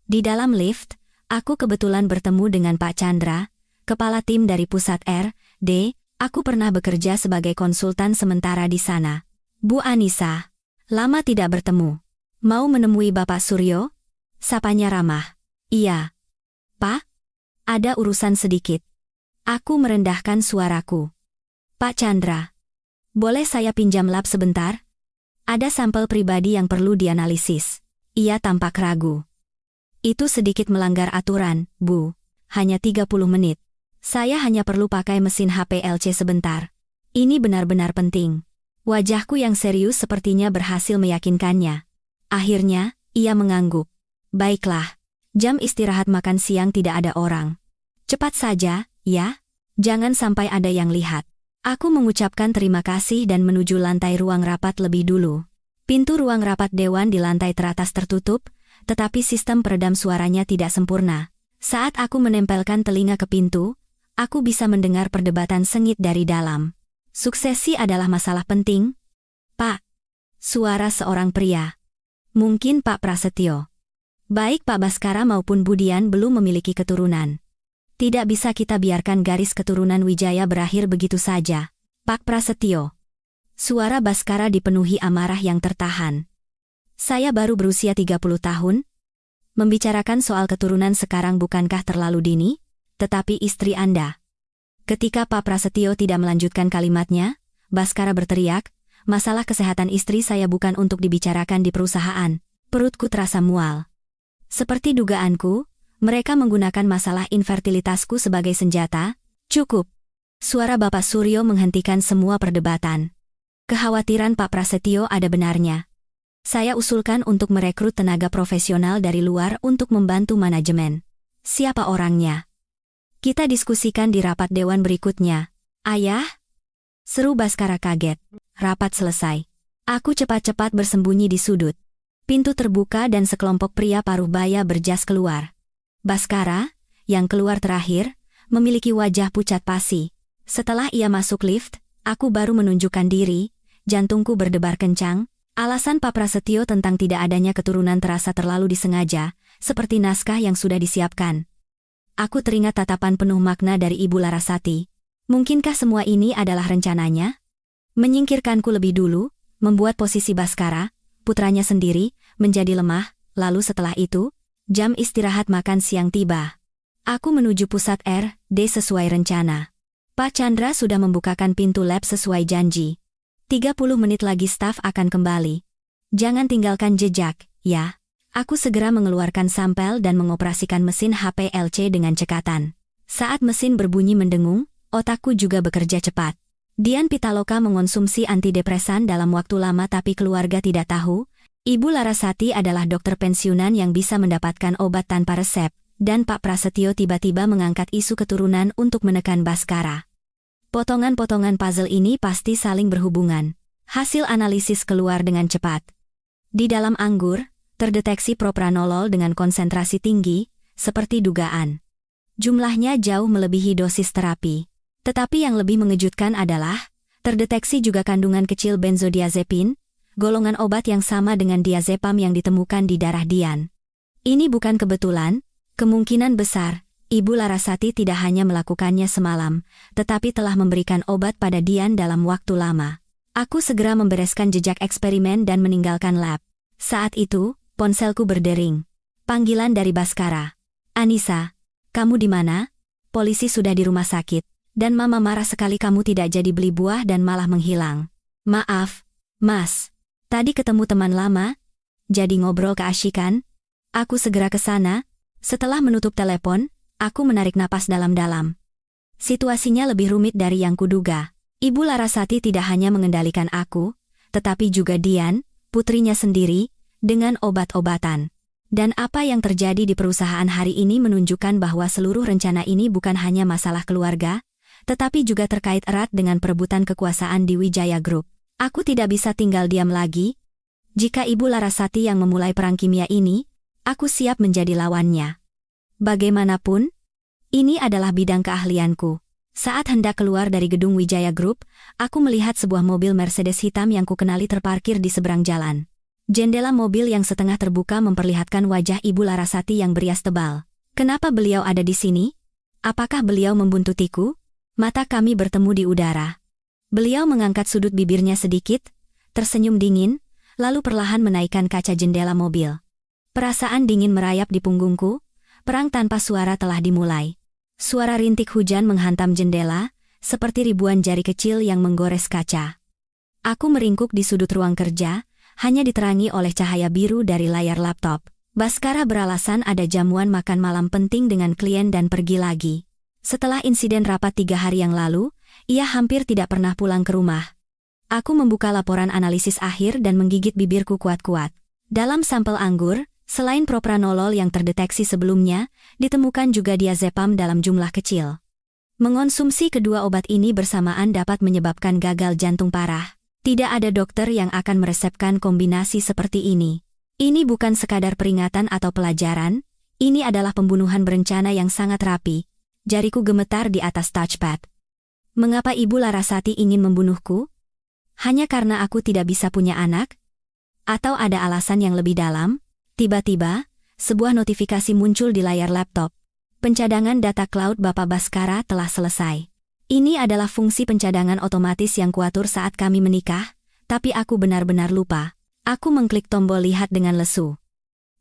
Di dalam lift, aku kebetulan bertemu dengan Pak Chandra, kepala tim dari pusat R&D. Aku pernah bekerja sebagai konsultan sementara di sana. Bu Anissa, lama tidak bertemu. Mau menemui Bapak Suryo? Sapanya ramah. Iya. Pak? Ada urusan sedikit. Aku merendahkan suaraku. Pak Chandra. Boleh saya pinjam lab sebentar? Ada sampel pribadi yang perlu dianalisis. Ia tampak ragu. Itu sedikit melanggar aturan, Bu. Hanya 30 menit. Saya hanya perlu pakai mesin HPLC sebentar. Ini benar-benar penting. Wajahku yang serius sepertinya berhasil meyakinkannya. Akhirnya, ia mengangguk. Baiklah, jam istirahat makan siang tidak ada orang. Cepat saja, ya? Jangan sampai ada yang lihat. Aku mengucapkan terima kasih dan menuju lantai ruang rapat lebih dulu. Pintu ruang rapat dewan di lantai teratas tertutup, tetapi sistem peredam suaranya tidak sempurna. Saat aku menempelkan telinga ke pintu, aku bisa mendengar perdebatan sengit dari dalam. Suksesi adalah masalah penting. Pak. Suara seorang pria. Mungkin Pak Prasetyo. Baik Pak Baskara maupun Bu Dian belum memiliki keturunan. Tidak bisa kita biarkan garis keturunan Wijaya berakhir begitu saja. Pak Prasetyo. Suara Baskara dipenuhi amarah yang tertahan. Saya baru berusia 30 tahun. Membicarakan soal keturunan sekarang bukankah terlalu dini? Tetapi istri Anda. Ketika Pak Prasetyo tidak melanjutkan kalimatnya, Baskara berteriak, masalah kesehatan istri saya bukan untuk dibicarakan di perusahaan. Perutku terasa mual. Seperti dugaanku, mereka menggunakan masalah infertilitasku sebagai senjata. Cukup. Suara Bapak Suryo menghentikan semua perdebatan. Kekhawatiran Pak Prasetyo ada benarnya. Saya usulkan untuk merekrut tenaga profesional dari luar untuk membantu manajemen. Siapa orangnya? Kita diskusikan di rapat dewan berikutnya. Ayah? Seru Baskara kaget. Rapat selesai. Aku cepat-cepat bersembunyi di sudut. Pintu terbuka dan sekelompok pria paruh baya berjas keluar. Baskara, yang keluar terakhir, memiliki wajah pucat pasi. Setelah ia masuk lift, aku baru menunjukkan diri, jantungku berdebar kencang. Alasan Pak Prasetyo tentang tidak adanya keturunan terasa terlalu disengaja, seperti naskah yang sudah disiapkan. Aku teringat tatapan penuh makna dari Ibu Larasati. Mungkinkah semua ini adalah rencananya? Menyingkirkanku lebih dulu, membuat posisi Baskara, putranya sendiri, menjadi lemah, lalu setelah itu, jam istirahat makan siang tiba. Aku menuju pusat R&D sesuai rencana. Pak Chandra sudah membukakan pintu lab sesuai janji. 30 menit lagi staf akan kembali. Jangan tinggalkan jejak, ya. Aku segera mengeluarkan sampel dan mengoperasikan mesin HPLC dengan cekatan. Saat mesin berbunyi mendengung, otakku juga bekerja cepat. Dian Pitaloka mengonsumsi antidepresan dalam waktu lama tapi keluarga tidak tahu. Ibu Larasati adalah dokter pensiunan yang bisa mendapatkan obat tanpa resep, dan Pak Prasetyo tiba-tiba mengangkat isu keturunan untuk menekan Baskara. Potongan-potongan puzzle ini pasti saling berhubungan. Hasil analisis keluar dengan cepat. Di dalam anggur, terdeteksi propranolol dengan konsentrasi tinggi, seperti dugaan. Jumlahnya jauh melebihi dosis terapi. Tetapi yang lebih mengejutkan adalah, terdeteksi juga kandungan kecil benzodiazepin, golongan obat yang sama dengan diazepam yang ditemukan di darah Dian. Ini bukan kebetulan, kemungkinan besar. Ibu Larasati tidak hanya melakukannya semalam, tetapi telah memberikan obat pada Dian dalam waktu lama. Aku segera membereskan jejak eksperimen dan meninggalkan lab. Saat itu, ponselku berdering. Panggilan dari Baskara. Anissa, kamu di mana? Polisi sudah di rumah sakit, dan Mama marah sekali kamu tidak jadi beli buah dan malah menghilang. Maaf, Mas. Tadi ketemu teman lama, jadi ngobrol keasyikan. Aku segera ke sana. Setelah menutup telepon, aku menarik napas dalam-dalam. Situasinya lebih rumit dari yang kuduga. Ibu Larasati tidak hanya mengendalikan aku, tetapi juga Dian, putrinya sendiri, dengan obat-obatan. Dan apa yang terjadi di perusahaan hari ini menunjukkan bahwa seluruh rencana ini bukan hanya masalah keluarga, tetapi juga terkait erat dengan perebutan kekuasaan di Wijaya Group. Aku tidak bisa tinggal diam lagi. Jika Ibu Larasati yang memulai perang kimia ini, aku siap menjadi lawannya. Bagaimanapun, ini adalah bidang keahlianku. Saat hendak keluar dari gedung Wijaya Group, aku melihat sebuah mobil Mercedes hitam yang kukenali terparkir di seberang jalan. Jendela mobil yang setengah terbuka memperlihatkan wajah Ibu Larasati yang berias tebal. Kenapa beliau ada di sini? Apakah beliau membuntutiku? Mata kami bertemu di udara. Beliau mengangkat sudut bibirnya sedikit, tersenyum dingin, lalu perlahan menaikkan kaca jendela mobil. Perasaan dingin merayap di punggungku. Perang tanpa suara telah dimulai. Suara rintik hujan menghantam jendela, seperti ribuan jari kecil yang menggores kaca. Aku meringkuk di sudut ruang kerja, hanya diterangi oleh cahaya biru dari layar laptop. Baskara beralasan ada jamuan makan malam penting dengan klien dan pergi lagi. Setelah insiden rapat 3 hari yang lalu, ia hampir tidak pernah pulang ke rumah. Aku membuka laporan analisis akhir dan menggigit bibirku kuat-kuat. Dalam sampel anggur, selain propranolol yang terdeteksi sebelumnya, ditemukan juga diazepam dalam jumlah kecil. Mengonsumsi kedua obat ini bersamaan dapat menyebabkan gagal jantung parah. Tidak ada dokter yang akan meresepkan kombinasi seperti ini. Ini bukan sekadar peringatan atau pelajaran, ini adalah pembunuhan berencana yang sangat rapi. Jariku gemetar di atas touchpad. Mengapa Ibu Larasati ingin membunuhku? Hanya karena aku tidak bisa punya anak? Atau ada alasan yang lebih dalam? Tiba-tiba, sebuah notifikasi muncul di layar laptop. Pencadangan data cloud Bapak Baskara telah selesai. Ini adalah fungsi pencadangan otomatis yang kuatur saat kami menikah, tapi aku benar-benar lupa. Aku mengklik tombol lihat dengan lesu.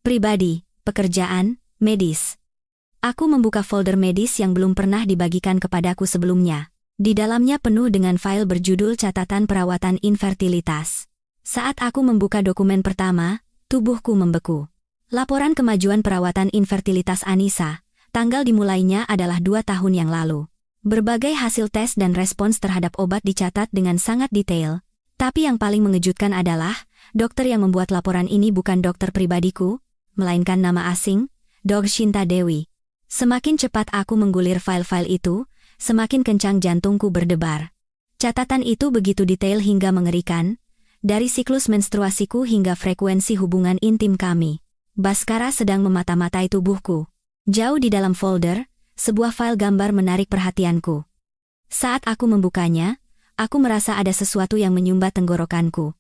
Pribadi, pekerjaan, medis. Aku membuka folder medis yang belum pernah dibagikan kepadaku sebelumnya. Di dalamnya penuh dengan file berjudul catatan perawatan infertilitas. Saat aku membuka dokumen pertama, tubuhku membeku. Laporan kemajuan perawatan infertilitas Anissa, tanggal dimulainya adalah 2 tahun yang lalu. Berbagai hasil tes dan respons terhadap obat dicatat dengan sangat detail, tapi yang paling mengejutkan adalah, dokter yang membuat laporan ini bukan dokter pribadiku, melainkan nama asing, Dr. Shinta Dewi. Semakin cepat aku menggulir file-file itu, semakin kencang jantungku berdebar. Catatan itu begitu detail hingga mengerikan, dari siklus menstruasiku hingga frekuensi hubungan intim kami. Baskara sedang memata-matai tubuhku. Jauh di dalam folder, sebuah file gambar menarik perhatianku. Saat aku membukanya, aku merasa ada sesuatu yang menyumbat tenggorokanku.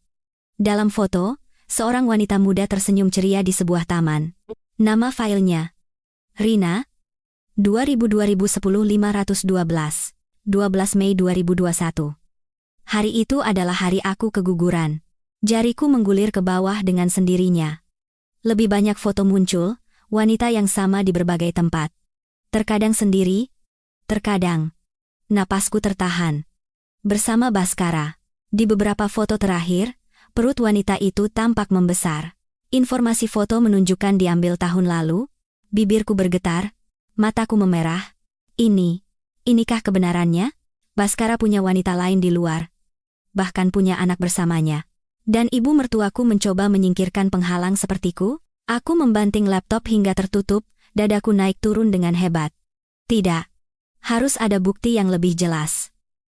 Dalam foto, seorang wanita muda tersenyum ceria di sebuah taman. Nama filenya Rina 2000-2010-512 12 Mei 2021. Hari itu adalah hari aku keguguran. Jariku menggulir ke bawah dengan sendirinya. Lebih banyak foto muncul, wanita yang sama di berbagai tempat. Terkadang sendiri, terkadang napasku tertahan. Bersama Baskara. Di beberapa foto terakhir, perut wanita itu tampak membesar. Informasi foto menunjukkan diambil tahun lalu. Bibirku bergetar, mataku memerah. Inikah kebenarannya? Baskara punya wanita lain di luar. Bahkan punya anak bersamanya. Dan ibu mertuaku mencoba menyingkirkan penghalang sepertiku? Aku membanting laptop hingga tertutup, dadaku naik turun dengan hebat. Tidak. Harus ada bukti yang lebih jelas.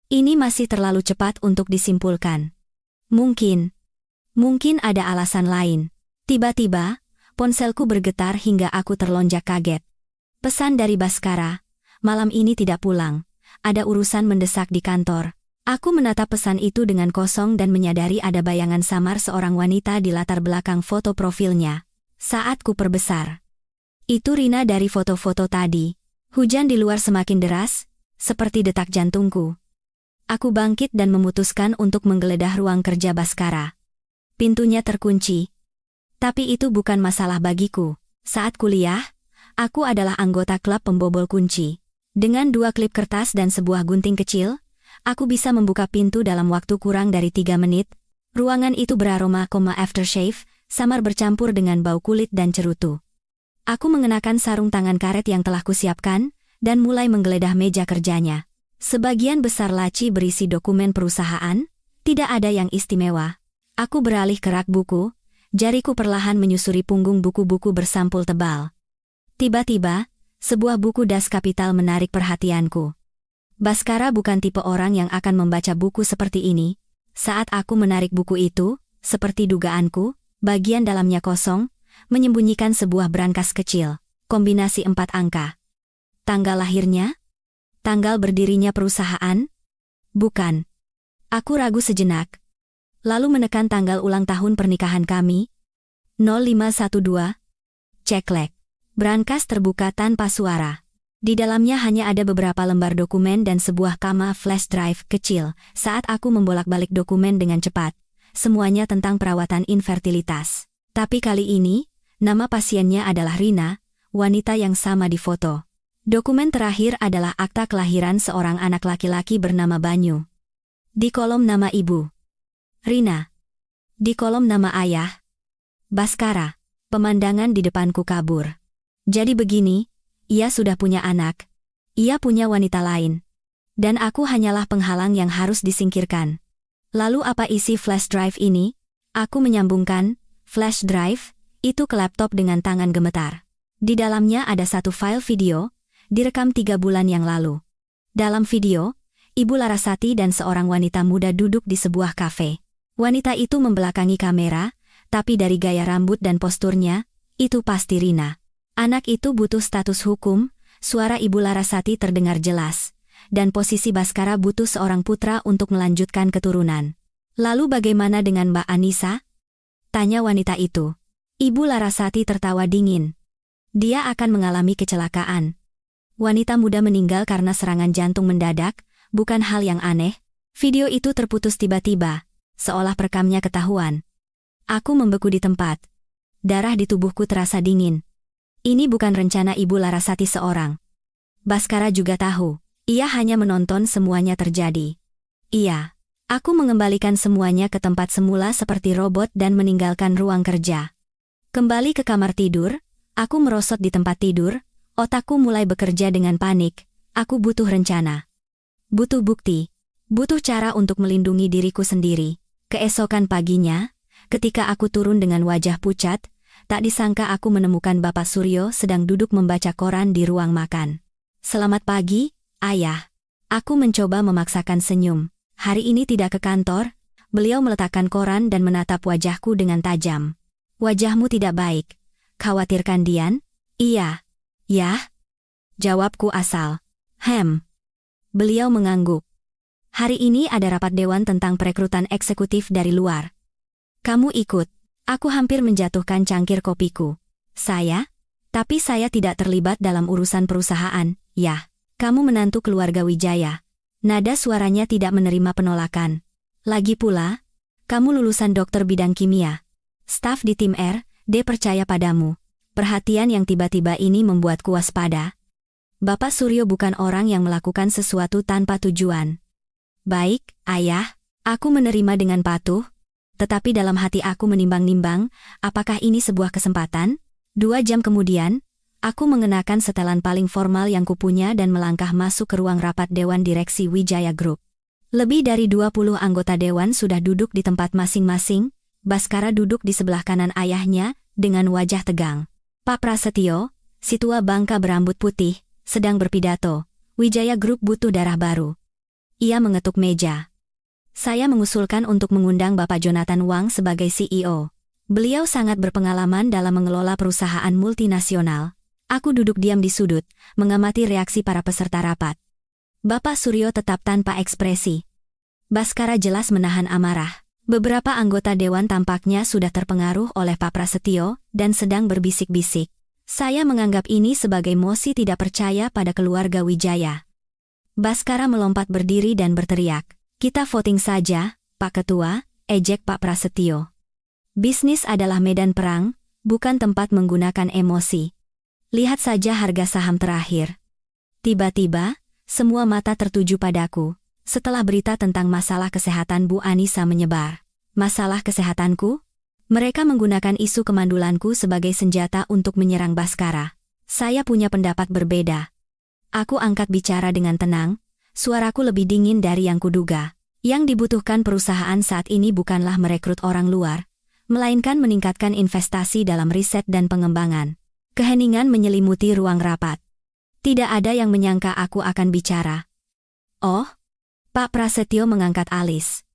Ini masih terlalu cepat untuk disimpulkan. Mungkin ada alasan lain. Tiba-tiba, ponselku bergetar hingga aku terlonjak kaget. Pesan dari Baskara, malam ini tidak pulang. Ada urusan mendesak di kantor. Aku menatap pesan itu dengan kosong dan menyadari ada bayangan samar seorang wanita di latar belakang foto profilnya. Saat ku perbesar. Itu Rina dari foto-foto tadi. Hujan di luar semakin deras, seperti detak jantungku. Aku bangkit dan memutuskan untuk menggeledah ruang kerja Baskara. Pintunya terkunci. Tapi itu bukan masalah bagiku. Saat kuliah, aku adalah anggota klub pembobol kunci. Dengan 2 klip kertas dan sebuah gunting kecil, aku bisa membuka pintu dalam waktu kurang dari 3 menit. Ruangan itu beraroma aftershave, samar bercampur dengan bau kulit dan cerutu. Aku mengenakan sarung tangan karet yang telah kusiapkan, dan mulai menggeledah meja kerjanya. Sebagian besar laci berisi dokumen perusahaan, tidak ada yang istimewa. Aku beralih ke rak buku, jariku perlahan menyusuri punggung buku-buku bersampul tebal. Tiba-tiba, sebuah buku Das Kapital menarik perhatianku. Baskara bukan tipe orang yang akan membaca buku seperti ini. Saat aku menarik buku itu, seperti dugaanku, bagian dalamnya kosong, menyembunyikan sebuah brankas kecil, kombinasi 4 angka. Tanggal lahirnya? Tanggal berdirinya perusahaan? Bukan. Aku ragu sejenak. Lalu menekan tanggal ulang tahun pernikahan kami. 0512. Ceklek. Brankas terbuka tanpa suara. Di dalamnya hanya ada beberapa lembar dokumen dan sebuah kama flash drive kecil. Saat aku membolak-balik dokumen dengan cepat, semuanya tentang perawatan infertilitas. Tapi kali ini, nama pasiennya adalah Rina, wanita yang sama di foto. Dokumen terakhir adalah akta kelahiran seorang anak laki-laki bernama Banyu. Di kolom nama ibu, Rina. Di kolom nama ayah, Baskara. Pemandangan di depanku kabur. Jadi begini, ia sudah punya anak. Ia punya wanita lain. Dan aku hanyalah penghalang yang harus disingkirkan. Lalu apa isi flash drive ini? Aku menyambungkan flash drive itu ke laptop dengan tangan gemetar. Di dalamnya ada satu file video, direkam 3 bulan yang lalu. Dalam video, Ibu Larasati dan seorang wanita muda duduk di sebuah kafe. Wanita itu membelakangi kamera, tapi dari gaya rambut dan posturnya, itu pasti Rina. Anak itu butuh status hukum, suara Ibu Larasati terdengar jelas, dan posisi Baskara butuh seorang putra untuk melanjutkan keturunan. Lalu bagaimana dengan Mbak Anissa? Tanya wanita itu. Ibu Larasati tertawa dingin. Dia akan mengalami kecelakaan. Wanita muda meninggal karena serangan jantung mendadak, bukan hal yang aneh. Video itu terputus tiba-tiba, seolah perekamnya ketahuan. Aku membeku di tempat. Darah di tubuhku terasa dingin. Ini bukan rencana Ibu Larasati seorang. Baskara juga tahu. Ia hanya menonton semuanya terjadi. Iya. Aku mengembalikan semuanya ke tempat semula seperti robot dan meninggalkan ruang kerja. Kembali ke kamar tidur, aku merosot di tempat tidur, otakku mulai bekerja dengan panik. Aku butuh rencana. Butuh bukti. Butuh cara untuk melindungi diriku sendiri. Keesokan paginya, ketika aku turun dengan wajah pucat, tak disangka aku menemukan Bapak Suryo sedang duduk membaca koran di ruang makan. Selamat pagi, Ayah. Aku mencoba memaksakan senyum. Hari ini tidak ke kantor. Beliau meletakkan koran dan menatap wajahku dengan tajam. Wajahmu tidak baik. Khawatirkan Dian? Iya. Yah? Jawabku asal. Beliau mengangguk. Hari ini ada rapat dewan tentang perekrutan eksekutif dari luar. Kamu ikut. Aku hampir menjatuhkan cangkir kopiku. Saya? Tapi saya tidak terlibat dalam urusan perusahaan, Yah. Kamu menantu keluarga Wijaya. Nada suaranya tidak menerima penolakan. Lagi pula, kamu lulusan dokter bidang kimia. Staf di tim R&D percaya padamu. Perhatian yang tiba-tiba ini membuatku waspada. Bapak Suryo bukan orang yang melakukan sesuatu tanpa tujuan. Baik, Ayah, aku menerima dengan patuh. Tetapi dalam hati aku menimbang-nimbang, apakah ini sebuah kesempatan? 2 jam kemudian, aku mengenakan setelan paling formal yang kupunya dan melangkah masuk ke ruang rapat Dewan Direksi Wijaya Group. Lebih dari 20 anggota Dewan sudah duduk di tempat masing-masing. Baskara duduk di sebelah kanan ayahnya, dengan wajah tegang. Pak Prasetyo, si tua bangka berambut putih, sedang berpidato. Wijaya Group butuh darah baru. Ia mengetuk meja. Saya mengusulkan untuk mengundang Bapak Jonathan Wang sebagai CEO. Beliau sangat berpengalaman dalam mengelola perusahaan multinasional. Aku duduk diam di sudut, mengamati reaksi para peserta rapat. Bapak Suryo tetap tanpa ekspresi. Baskara jelas menahan amarah. Beberapa anggota dewan tampaknya sudah terpengaruh oleh Pak Prasetyo dan sedang berbisik-bisik. Saya menganggap ini sebagai mosi tidak percaya pada keluarga Wijaya. Baskara melompat berdiri dan berteriak. Kita voting saja, Pak Ketua, ejek Pak Prasetyo. Bisnis adalah medan perang, bukan tempat menggunakan emosi. Lihat saja harga saham terakhir. Tiba-tiba, semua mata tertuju padaku. Setelah berita tentang masalah kesehatan Bu Anissa menyebar. Masalah kesehatanku? Mereka menggunakan isu kemandulanku sebagai senjata untuk menyerang Baskara. Saya punya pendapat berbeda. Aku angkat bicara dengan tenang, suaraku lebih dingin dari yang kuduga. Yang dibutuhkan perusahaan saat ini bukanlah merekrut orang luar, melainkan meningkatkan investasi dalam riset dan pengembangan. Keheningan menyelimuti ruang rapat. Tidak ada yang menyangka aku akan bicara. Oh? Pak Prasetyo mengangkat alis.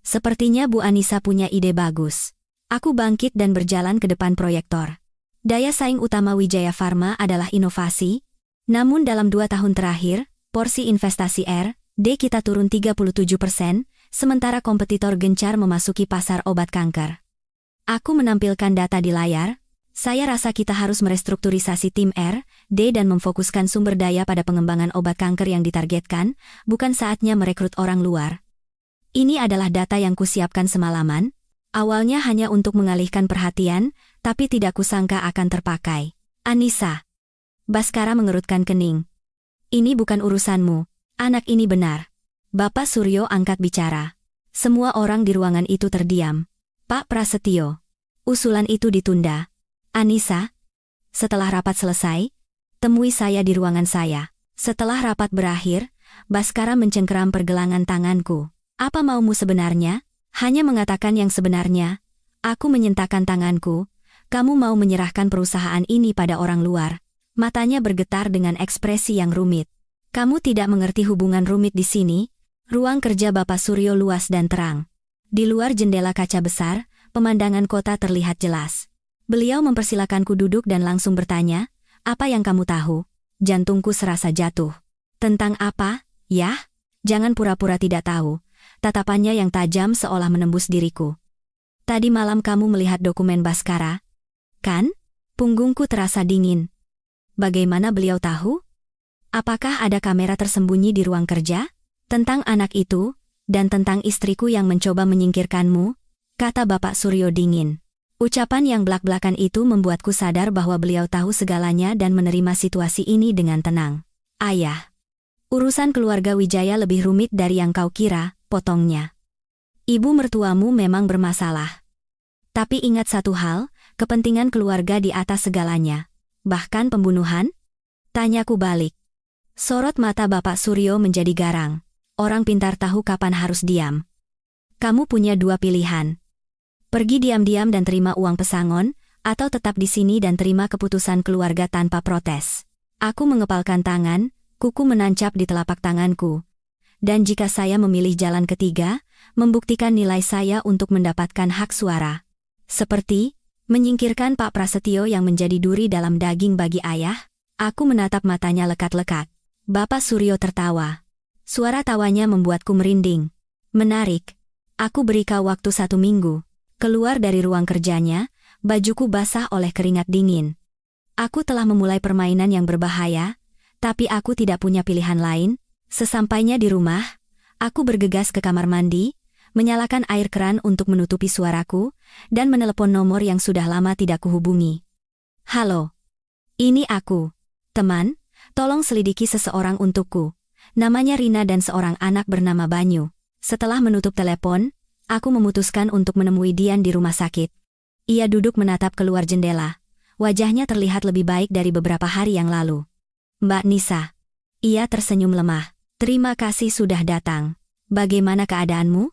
Sepertinya Bu Anissa punya ide bagus. Aku bangkit dan berjalan ke depan proyektor. Daya saing utama Wijaya Pharma adalah inovasi, namun dalam 2 tahun terakhir, porsi investasi R&D kita turun 37%, sementara kompetitor gencar memasuki pasar obat kanker. Aku menampilkan data di layar. Saya rasa kita harus merestrukturisasi tim R&D dan memfokuskan sumber daya pada pengembangan obat kanker yang ditargetkan, bukan saatnya merekrut orang luar. Ini adalah data yang kusiapkan semalaman, awalnya hanya untuk mengalihkan perhatian, tapi tidak kusangka akan terpakai. Anissa. Baskara mengerutkan kening. Ini bukan urusanmu, anak ini benar. Bapak Suryo angkat bicara. Semua orang di ruangan itu terdiam. Pak Prasetyo. Usulan itu ditunda. Anissa, setelah rapat selesai, temui saya di ruangan saya. Setelah rapat berakhir, Baskara mencengkeram pergelangan tanganku. Apa maumu sebenarnya? Hanya mengatakan yang sebenarnya. Aku menyentakkan tanganku. Kamu mau menyerahkan perusahaan ini pada orang luar. Matanya bergetar dengan ekspresi yang rumit. Kamu tidak mengerti hubungan rumit di sini. Ruang kerja Bapak Suryo luas dan terang. Di luar jendela kaca besar, pemandangan kota terlihat jelas. Beliau mempersilakanku duduk dan langsung bertanya, apa yang kamu tahu? Jantungku serasa jatuh. Tentang apa? Yah? Jangan pura-pura tidak tahu. Tatapannya yang tajam seolah menembus diriku. Tadi malam kamu melihat dokumen Baskara? Kan? Punggungku terasa dingin. Bagaimana beliau tahu? Apakah ada kamera tersembunyi di ruang kerja? Tentang anak itu, dan tentang istriku yang mencoba menyingkirkanmu, kata Bapak Suryo dingin. Ucapan yang belak-belakan itu membuatku sadar bahwa beliau tahu segalanya dan menerima situasi ini dengan tenang. Ayah, urusan keluarga Wijaya lebih rumit dari yang kau kira, potongnya. Ibu mertuamu memang bermasalah. Tapi ingat satu hal, kepentingan keluarga di atas segalanya. Bahkan pembunuhan? Tanyaku balik. Sorot mata Bapak Suryo menjadi garang. Orang pintar tahu kapan harus diam. Kamu punya dua pilihan. Pergi diam-diam dan terima uang pesangon, atau tetap di sini dan terima keputusan keluarga tanpa protes. Aku mengepalkan tangan, kuku menancap di telapak tanganku. Dan jika saya memilih jalan ketiga, membuktikan nilai saya untuk mendapatkan hak suara. Seperti, menyingkirkan Pak Prasetyo yang menjadi duri dalam daging bagi ayah, aku menatap matanya lekat-lekat. Bapak Suryo tertawa. Suara tawanya membuatku merinding. Menarik. Aku beri kau waktu 1 minggu. Keluar dari ruang kerjanya, bajuku basah oleh keringat dingin. Aku telah memulai permainan yang berbahaya, tapi aku tidak punya pilihan lain. Sesampainya di rumah, aku bergegas ke kamar mandi, menyalakan air keran untuk menutupi suaraku, dan menelepon nomor yang sudah lama tidak kuhubungi. Halo. Ini aku. Teman, tolong selidiki seseorang untukku. Namanya Rina dan seorang anak bernama Banyu. Setelah menutup telepon, aku memutuskan untuk menemui Dian di rumah sakit. Ia duduk menatap keluar jendela. Wajahnya terlihat lebih baik dari beberapa hari yang lalu. Mbak Nisa. Ia tersenyum lemah. Terima kasih sudah datang. Bagaimana keadaanmu?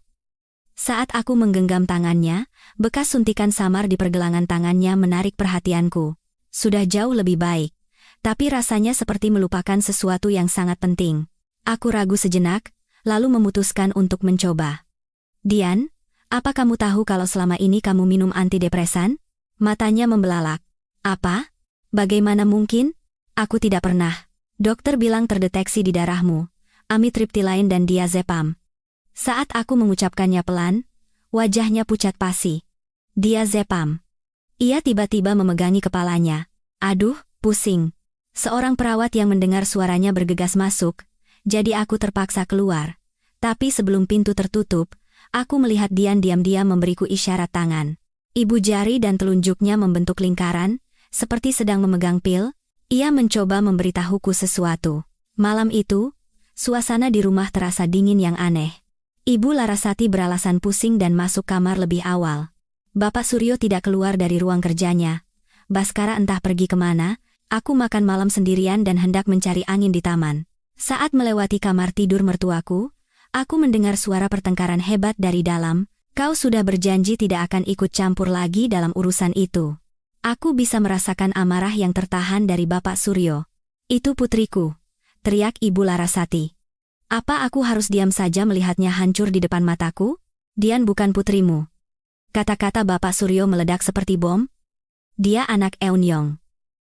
Saat aku menggenggam tangannya, bekas suntikan samar di pergelangan tangannya menarik perhatianku. Sudah jauh lebih baik. Tapi rasanya seperti melupakan sesuatu yang sangat penting. Aku ragu sejenak, lalu memutuskan untuk mencoba. Dian, apa kamu tahu kalau selama ini kamu minum antidepresan? Matanya membelalak. Apa? Bagaimana mungkin? Aku tidak pernah. Dokter bilang terdeteksi di darahmu, amitriptyline dan diazepam. Saat aku mengucapkannya pelan, wajahnya pucat pasi. Diazepam. Ia tiba-tiba memegangi kepalanya. Aduh, pusing. Seorang perawat yang mendengar suaranya bergegas masuk, jadi aku terpaksa keluar. Tapi sebelum pintu tertutup, aku melihat Dian diam-diam memberiku isyarat tangan. Ibu jari dan telunjuknya membentuk lingkaran, seperti sedang memegang pil. Ia mencoba memberitahuku sesuatu. Malam itu, suasana di rumah terasa dingin yang aneh. Ibu Larasati beralasan pusing dan masuk kamar lebih awal. Bapak Suryo tidak keluar dari ruang kerjanya. Baskara entah pergi kemana. Aku makan malam sendirian dan hendak mencari angin di taman. Saat melewati kamar tidur mertuaku, aku mendengar suara pertengkaran hebat dari dalam. Kau sudah berjanji tidak akan ikut campur lagi dalam urusan itu. Aku bisa merasakan amarah yang tertahan dari Bapak Suryo. Itu putriku, teriak Ibu Larasati. Apa aku harus diam saja melihatnya hancur di depan mataku? Dian bukan putrimu. Kata-kata Bapak Suryo meledak seperti bom. Dia anak Eun-yong.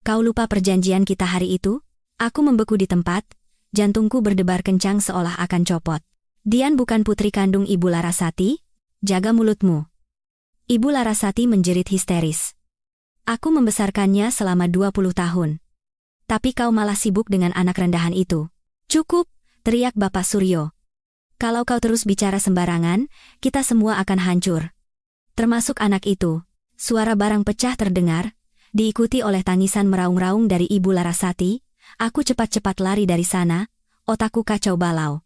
Kau lupa perjanjian kita hari itu? Aku membeku di tempat, jantungku berdebar kencang seolah akan copot. Dian bukan putri kandung Ibu Larasati? Jaga mulutmu. Ibu Larasati menjerit histeris. Aku membesarkannya selama 20 tahun. Tapi kau malah sibuk dengan anak rendahan itu. Cukup, teriak Bapak Suryo. Kalau kau terus bicara sembarangan, kita semua akan hancur. Termasuk anak itu. Suara barang pecah terdengar, diikuti oleh tangisan meraung-raung dari Ibu Larasati. Aku cepat-cepat lari dari sana, otakku kacau balau.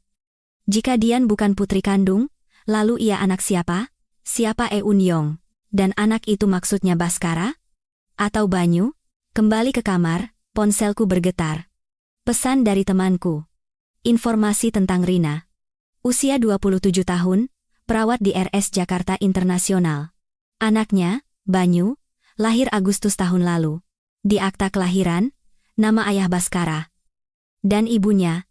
Jika Dian bukan putri kandung, lalu ia anak siapa? Siapa Eun-yong? Dan anak itu maksudnya Baskara? Atau Banyu? Kembali ke kamar, ponselku bergetar. Pesan dari temanku. Informasi tentang Rina. Usia 27 tahun, perawat di RS Jakarta Internasional. Anaknya, Banyu, lahir Agustus tahun lalu. Di akta kelahiran, nama ayah Baskara. Dan ibunya,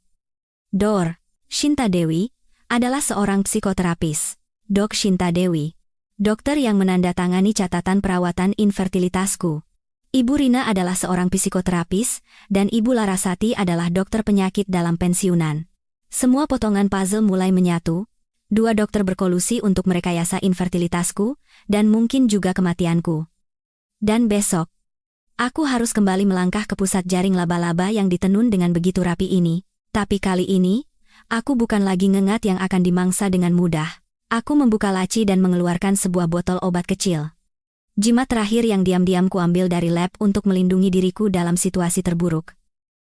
Dor, Shinta Dewi, adalah seorang psikoterapis. Dok Shinta Dewi. Dokter yang menandatangani catatan perawatan infertilitasku. Ibu Rina adalah seorang psikoterapis, dan Ibu Larasati adalah dokter penyakit dalam pensiunan. Semua potongan puzzle mulai menyatu. 2 dokter berkolusi untuk merekayasa infertilitasku, dan mungkin juga kematianku. Dan besok, Aku harus kembali melangkah ke pusat jaring laba-laba yang ditenun dengan begitu rapi ini. Tapi kali ini, aku bukan lagi ngengat yang akan dimangsa dengan mudah. Aku membuka laci dan mengeluarkan sebuah botol obat kecil. Jimat terakhir yang diam-diam kuambil dari lab untuk melindungi diriku dalam situasi terburuk.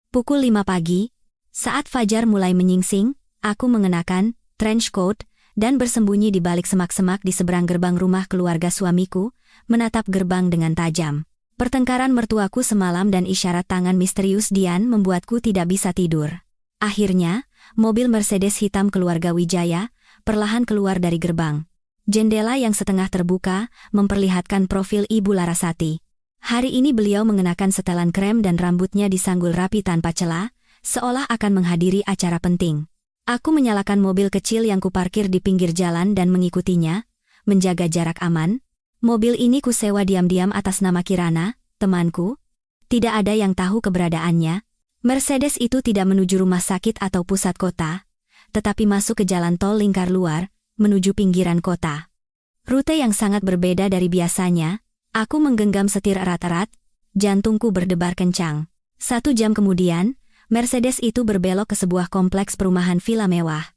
Pukul 5 pagi, saat fajar mulai menyingsing, aku mengenakan trench coat dan bersembunyi di balik semak-semak di seberang gerbang rumah keluarga suamiku, menatap gerbang dengan tajam. Pertengkaran mertuaku semalam dan isyarat tangan misterius Dian membuatku tidak bisa tidur. Akhirnya, mobil Mercedes hitam keluarga Wijaya perlahan keluar dari gerbang. Jendela yang setengah terbuka memperlihatkan profil Ibu Larasati. Hari ini beliau mengenakan setelan krem dan rambutnya disanggul rapi tanpa celah, seolah akan menghadiri acara penting. Aku menyalakan mobil kecil yang kuparkir di pinggir jalan dan mengikutinya, menjaga jarak aman. Mobil ini kusewa diam-diam atas nama Kirana, temanku. Tidak ada yang tahu keberadaannya. Mercedes itu tidak menuju rumah sakit atau pusat kota, tetapi masuk ke jalan tol lingkar luar, menuju pinggiran kota. Rute yang sangat berbeda dari biasanya. Aku menggenggam setir erat-erat, jantungku berdebar kencang. 1 jam kemudian, Mercedes itu berbelok ke sebuah kompleks perumahan villa mewah.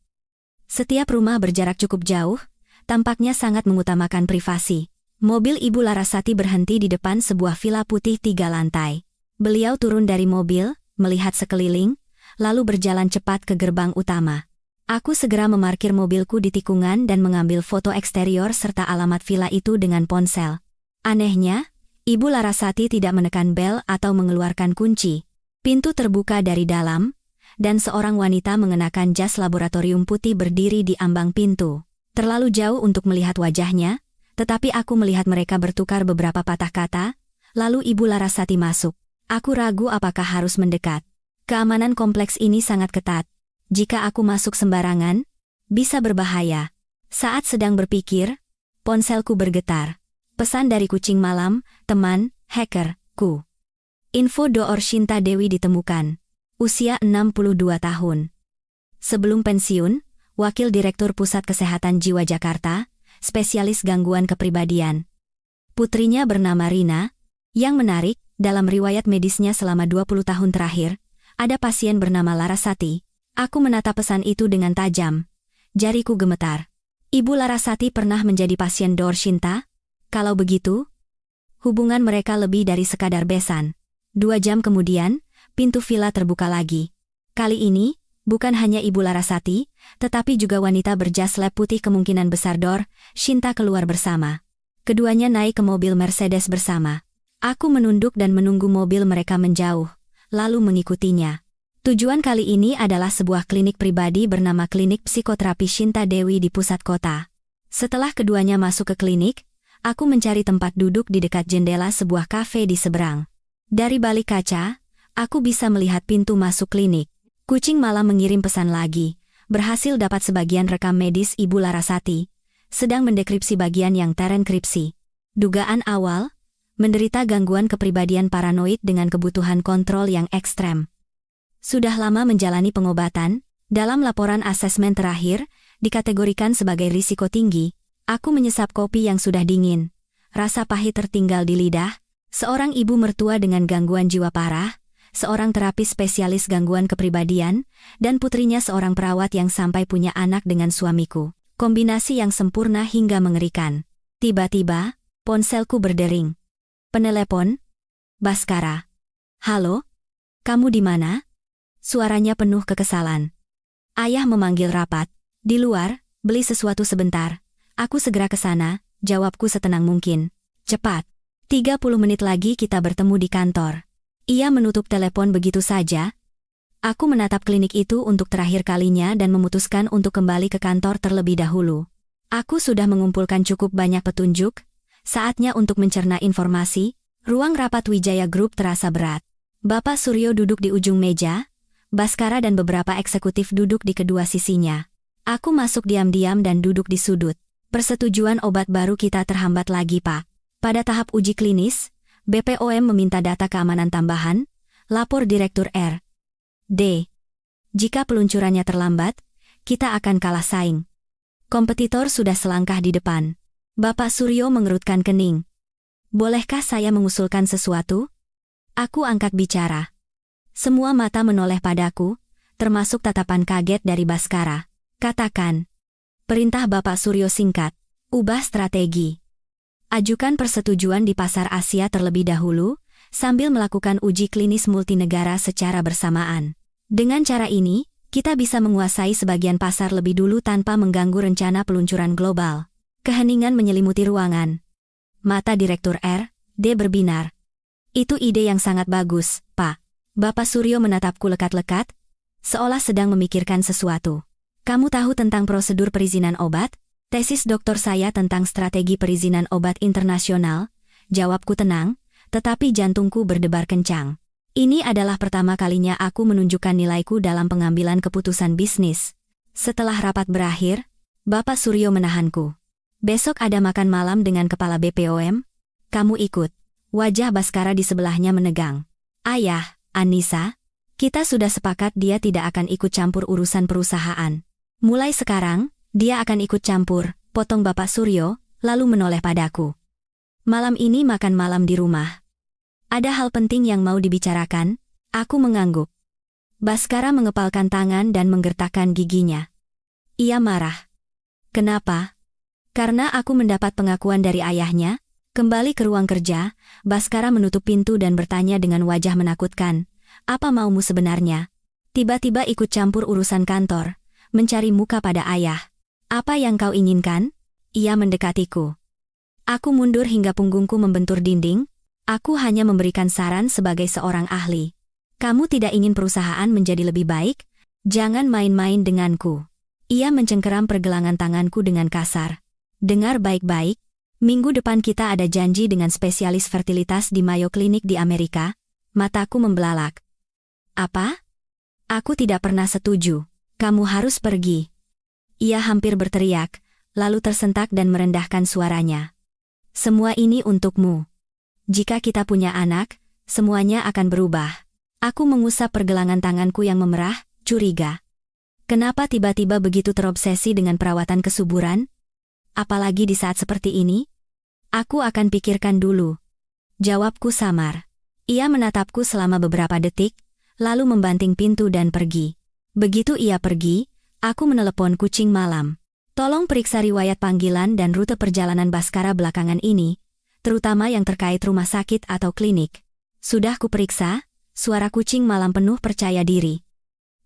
Setiap rumah berjarak cukup jauh, tampaknya sangat mengutamakan privasi. Mobil Ibu Larasati berhenti di depan sebuah villa putih 3 lantai. Beliau turun dari mobil, melihat sekeliling, lalu berjalan cepat ke gerbang utama. Aku segera memarkir mobilku di tikungan dan mengambil foto eksterior serta alamat villa itu dengan ponsel. Anehnya, Ibu Larasati tidak menekan bel atau mengeluarkan kunci. Pintu terbuka dari dalam, dan seorang wanita mengenakan jas laboratorium putih berdiri di ambang pintu. Terlalu jauh untuk melihat wajahnya, tetapi aku melihat mereka bertukar beberapa patah kata, lalu Ibu Larasati masuk. Aku ragu apakah harus mendekat. Keamanan kompleks ini sangat ketat. Jika aku masuk sembarangan, bisa berbahaya. Saat sedang berpikir, ponselku bergetar. Pesan dari kucing malam, teman, hacker, ku. Info Door Shinta Dewi ditemukan. Usia 62 tahun. Sebelum pensiun, Wakil Direktur Pusat Kesehatan Jiwa Jakarta, spesialis gangguan kepribadian. Putrinya bernama Rina. Yang menarik, dalam riwayat medisnya selama 20 tahun terakhir, ada pasien bernama Larasati. Aku menatap pesan itu dengan tajam. Jariku gemetar. Ibu Larasati pernah menjadi pasien Door Shinta? Kalau begitu, hubungan mereka lebih dari sekadar besan. 2 jam kemudian, pintu villa terbuka lagi. Kali ini, bukan hanya Ibu Larasati, tetapi juga wanita berjas lab putih kemungkinan besar Door Shinta keluar bersama. Keduanya naik ke mobil Mercedes bersama. Aku menunduk dan menunggu mobil mereka menjauh, lalu mengikutinya. Tujuan kali ini adalah sebuah klinik pribadi bernama Klinik Psikoterapi Shinta Dewi di pusat kota. Setelah keduanya masuk ke klinik, aku mencari tempat duduk di dekat jendela sebuah kafe di seberang. Dari balik kaca, aku bisa melihat pintu masuk klinik. Kucing malam mengirim pesan lagi. Berhasil dapat sebagian rekam medis Ibu Larasati. Sedang mendekripsi bagian yang terenkripsi. Dugaan awal, menderita gangguan kepribadian paranoid dengan kebutuhan kontrol yang ekstrem. Sudah lama menjalani pengobatan, dalam laporan asesmen terakhir, dikategorikan sebagai risiko tinggi. Aku menyesap kopi yang sudah dingin. Rasa pahit tertinggal di lidah. Seorang ibu mertua dengan gangguan jiwa parah, seorang terapis spesialis gangguan kepribadian, dan putrinya seorang perawat yang sampai punya anak dengan suamiku. Kombinasi yang sempurna hingga mengerikan. Tiba-tiba, ponselku berdering. Penelepon? Baskara. Halo? Kamu di mana? Suaranya penuh kekesalan. Ayah memanggil rapat. Di luar, beli sesuatu sebentar. Aku segera ke sana, jawabku setenang mungkin. Cepat. 30 menit lagi kita bertemu di kantor. Ia menutup telepon begitu saja. Aku menatap klinik itu untuk terakhir kalinya dan memutuskan untuk kembali ke kantor terlebih dahulu. Aku sudah mengumpulkan cukup banyak petunjuk. Saatnya untuk mencerna informasi. Ruang rapat Wijaya Group terasa berat. Bapak Suryo duduk di ujung meja. Baskara dan beberapa eksekutif duduk di kedua sisinya. Aku masuk diam-diam dan duduk di sudut. Persetujuan obat baru kita terhambat lagi, Pak. Pada tahap uji klinis, BPOM meminta data keamanan tambahan, lapor Direktur R. D. Jika peluncurannya terlambat, kita akan kalah saing. Kompetitor sudah selangkah di depan. Bapak Suryo mengerutkan kening. Bolehkah saya mengusulkan sesuatu? Aku angkat bicara. Semua mata menoleh padaku, termasuk tatapan kaget dari Baskara. Katakan. Perintah Bapak Suryo singkat. Ubah strategi. Ajukan persetujuan di pasar Asia terlebih dahulu, sambil melakukan uji klinis multinegara secara bersamaan. Dengan cara ini, kita bisa menguasai sebagian pasar lebih dulu tanpa mengganggu rencana peluncuran global. Keheningan menyelimuti ruangan. Mata Direktur R.D. berbinar. Itu ide yang sangat bagus, Pak. Bapak Suryo menatapku lekat-lekat, seolah sedang memikirkan sesuatu. Kamu tahu tentang prosedur perizinan obat? Tesis doktor saya tentang strategi perizinan obat internasional. Jawabku tenang, tetapi jantungku berdebar kencang. Ini adalah pertama kalinya aku menunjukkan nilaiku dalam pengambilan keputusan bisnis. Setelah rapat berakhir, Bapak Suryo menahanku. Besok ada makan malam dengan kepala BPOM? Kamu ikut. Wajah Baskara di sebelahnya menegang. Ayah, Anissa, kita sudah sepakat dia tidak akan ikut campur urusan perusahaan. Mulai sekarang, dia akan ikut campur, potong Bapak Suryo, lalu menoleh padaku. Malam ini makan malam di rumah. Ada hal penting yang mau dibicarakan? Aku mengangguk. Baskara mengepalkan tangan dan menggertakkan giginya. Ia marah. Kenapa? Karena aku mendapat pengakuan dari ayahnya. Kembali ke ruang kerja, Baskara menutup pintu dan bertanya dengan wajah menakutkan. Apa maumu sebenarnya? Tiba-tiba ikut campur urusan kantor, mencari muka pada ayah. Apa yang kau inginkan? Ia mendekatiku. Aku mundur hingga punggungku membentur dinding. Aku hanya memberikan saran sebagai seorang ahli. Kamu tidak ingin perusahaan menjadi lebih baik? Jangan main-main denganku. Ia mencengkeram pergelangan tanganku dengan kasar. Dengar baik-baik. Minggu depan kita ada janji dengan spesialis fertilitas di Mayo Clinic di Amerika. Mataku membelalak. Apa? Aku tidak pernah setuju. Kamu harus pergi. Ia hampir berteriak, lalu tersentak dan merendahkan suaranya. Semua ini untukmu. Jika kita punya anak, semuanya akan berubah. Aku mengusap pergelangan tanganku yang memerah, curiga. Kenapa tiba-tiba begitu terobsesi dengan perawatan kesuburan? Apalagi di saat seperti ini? Aku akan pikirkan dulu. Jawabku samar. Ia menatapku selama beberapa detik, lalu membanting pintu dan pergi. Begitu ia pergi, aku menelepon kucing malam. Tolong periksa riwayat panggilan dan rute perjalanan Baskara belakangan ini, terutama yang terkait rumah sakit atau klinik. Sudah kuperiksa, suara kucing malam penuh percaya diri.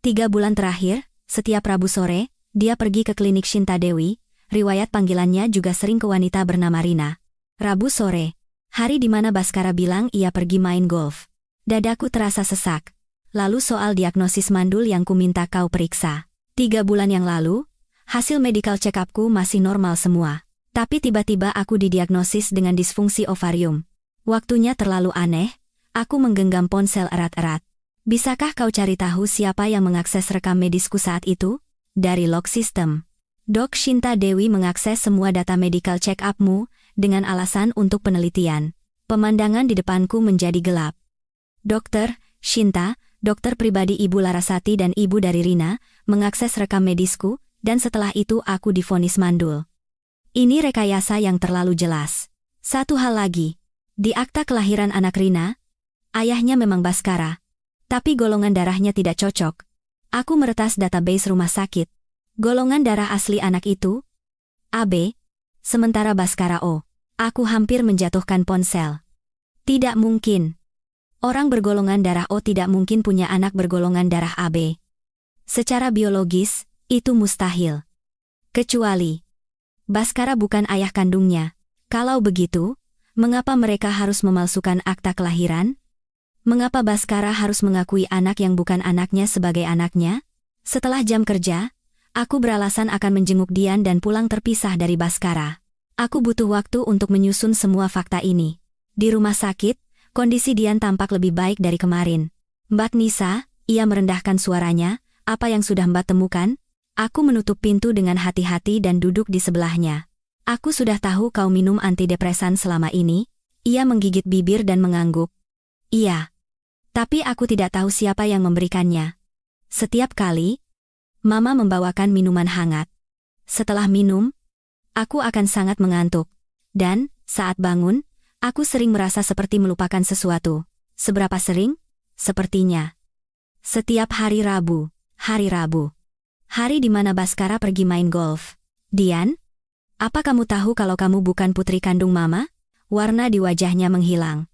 3 bulan terakhir, setiap Rabu sore, dia pergi ke klinik Shinta Dewi. Riwayat panggilannya juga sering ke wanita bernama Rina. Rabu sore, hari di mana Baskara bilang ia pergi main golf. Dadaku terasa sesak. Lalu soal diagnosis mandul yang kuminta kau periksa. 3 bulan yang lalu, hasil medical check-upku masih normal semua. Tapi tiba-tiba aku didiagnosis dengan disfungsi ovarium. Waktunya terlalu aneh, aku menggenggam ponsel erat-erat. Bisakah kau cari tahu siapa yang mengakses rekam medisku saat itu? Dari log system. Dok Shinta Dewi mengakses semua data medical check-up-mu dengan alasan untuk penelitian. Pemandangan di depanku menjadi gelap. Dokter, Shinta, dokter pribadi Ibu Larasati dan ibu dari Rina, mengakses rekam medisku, dan setelah itu aku divonis mandul. Ini rekayasa yang terlalu jelas. Satu hal lagi. Di akta kelahiran anak Rina, ayahnya memang Baskara. Tapi golongan darahnya tidak cocok. Aku meretas database rumah sakit. Golongan darah asli anak itu AB, sementara Baskara O. Aku hampir menjatuhkan ponsel. Tidak mungkin. Orang bergolongan darah O tidak mungkin punya anak bergolongan darah AB. Secara biologis, itu mustahil. Kecuali Baskara bukan ayah kandungnya. Kalau begitu, mengapa mereka harus memalsukan akta kelahiran? Mengapa Baskara harus mengakui anak yang bukan anaknya sebagai anaknya? Setelah jam kerja, aku beralasan akan menjenguk Dian dan pulang terpisah dari Baskara. Aku butuh waktu untuk menyusun semua fakta ini. Di rumah sakit, kondisi Dian tampak lebih baik dari kemarin. Mbak Nisa, ia merendahkan suaranya, apa yang sudah Mbak temukan? Aku menutup pintu dengan hati-hati dan duduk di sebelahnya. Aku sudah tahu kau minum antidepresan selama ini. Ia menggigit bibir dan mengangguk. Iya. Tapi aku tidak tahu siapa yang memberikannya. Setiap kali Mama membawakan minuman hangat. Setelah minum, aku akan sangat mengantuk. Dan, saat bangun, aku sering merasa seperti melupakan sesuatu. Seberapa sering? Sepertinya. Setiap hari Rabu. Hari Rabu. Hari di mana Baskara pergi main golf. Dian? Apa kamu tahu kalau kamu bukan putri kandung Mama? Warna di wajahnya menghilang.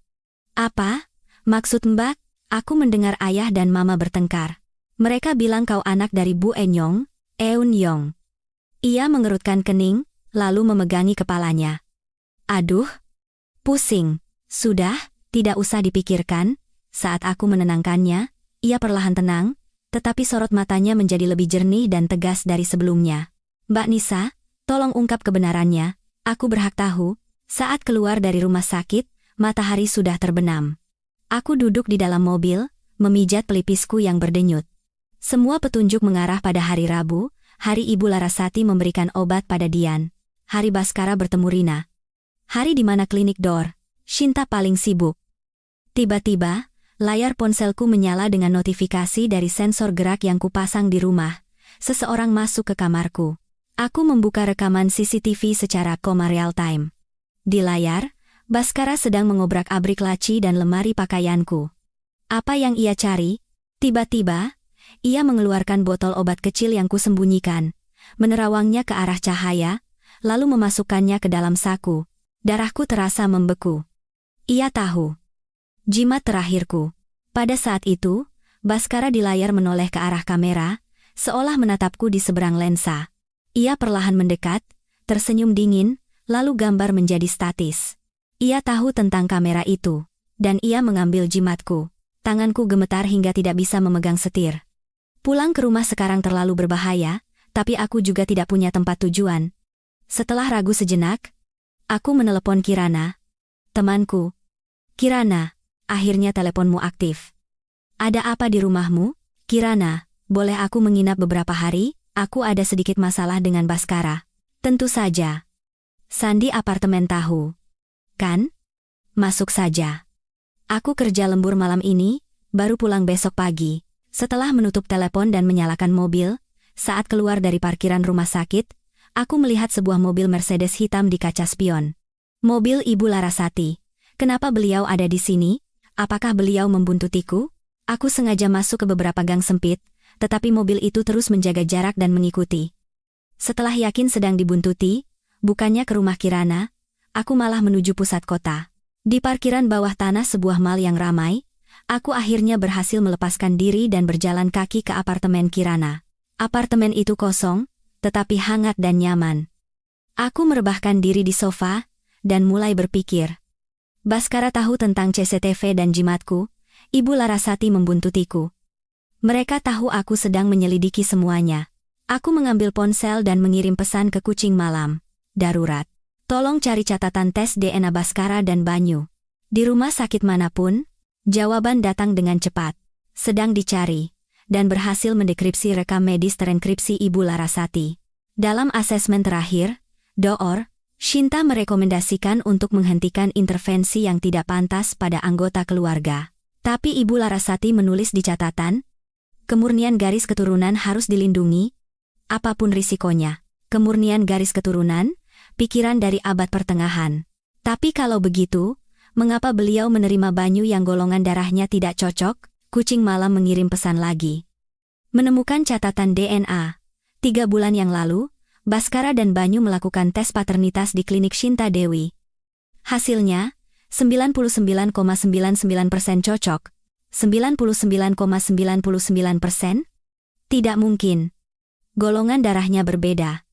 Apa? Maksud Mbak? Aku mendengar ayah dan Mama bertengkar. Mereka bilang kau anak dari Bu Enyong, Eun Yong. Ia mengerutkan kening, lalu memegangi kepalanya. Aduh, pusing. Sudah, tidak usah dipikirkan. Saat aku menenangkannya, ia perlahan tenang, tetapi sorot matanya menjadi lebih jernih dan tegas dari sebelumnya. Mbak Nisa, tolong ungkap kebenarannya. Aku berhak tahu. Saat keluar dari rumah sakit, matahari sudah terbenam. Aku duduk di dalam mobil, memijat pelipisku yang berdenyut. Semua petunjuk mengarah pada hari Rabu, hari Ibu Larasati memberikan obat pada Dian. Hari Baskara bertemu Rina. Hari di mana klinik Dor, Shinta paling sibuk. Tiba-tiba, layar ponselku menyala dengan notifikasi dari sensor gerak yang kupasang di rumah. Seseorang masuk ke kamarku. Aku membuka rekaman CCTV secara real time. Di layar, Baskara sedang mengobrak-abrik laci dan lemari pakaianku. Apa yang ia cari? Tiba-tiba, ia mengeluarkan botol obat kecil yang kusembunyikan, menerawangnya ke arah cahaya, lalu memasukkannya ke dalam saku. Darahku terasa membeku. Ia tahu. Jimat terakhirku. Pada saat itu, Baskara di layar menoleh ke arah kamera, seolah menatapku di seberang lensa. Ia perlahan mendekat, tersenyum dingin, lalu gambar menjadi statis. Ia tahu tentang kamera itu, dan ia mengambil jimatku. Tanganku gemetar hingga tidak bisa memegang setir. Pulang ke rumah sekarang terlalu berbahaya, tapi aku juga tidak punya tempat tujuan. Setelah ragu sejenak, aku menelepon Kirana. Temanku. Kirana, akhirnya teleponmu aktif. Ada apa di rumahmu? Kirana, boleh aku menginap beberapa hari? Aku ada sedikit masalah dengan Baskara. Tentu saja. Sandi apartemen tahu. Kan? Masuk saja. Aku kerja lembur malam ini, baru pulang besok pagi. Setelah menutup telepon dan menyalakan mobil, saat keluar dari parkiran rumah sakit, aku melihat sebuah mobil Mercedes hitam di kaca spion. Mobil Ibu Larasati. Kenapa beliau ada di sini? Apakah beliau membuntutiku? Aku sengaja masuk ke beberapa gang sempit, tetapi mobil itu terus menjaga jarak dan mengikuti. Setelah yakin sedang dibuntuti, bukannya ke rumah Kirana, aku malah menuju pusat kota. Di parkiran bawah tanah sebuah mal yang ramai, aku akhirnya berhasil melepaskan diri dan berjalan kaki ke apartemen Kirana. Apartemen itu kosong, tetapi hangat dan nyaman. Aku merebahkan diri di sofa, dan mulai berpikir. Baskara tahu tentang CCTV dan jimatku. Ibu Larasati membuntutiku. Mereka tahu aku sedang menyelidiki semuanya. Aku mengambil ponsel dan mengirim pesan ke kucing malam. Darurat. Tolong cari catatan tes DNA Baskara dan Banyu. Di rumah sakit manapun, jawaban datang dengan cepat. Sedang dicari, dan berhasil mendekripsi rekam medis terenkripsi Ibu Larasati. Dalam asesmen terakhir, Dor, Shinta merekomendasikan untuk menghentikan intervensi yang tidak pantas pada anggota keluarga. Tapi Ibu Larasati menulis di catatan, kemurnian garis keturunan harus dilindungi, apapun risikonya. Kemurnian garis keturunan, pikiran dari abad pertengahan. Tapi kalau begitu, mengapa beliau menerima Banyu yang golongan darahnya tidak cocok? Kucing malam mengirim pesan lagi. Menemukan catatan DNA. 3 bulan yang lalu, Baskara dan Banyu melakukan tes paternitas di klinik Shinta Dewi. Hasilnya, 99,99% cocok. 99,99%? Tidak mungkin. Golongan darahnya berbeda.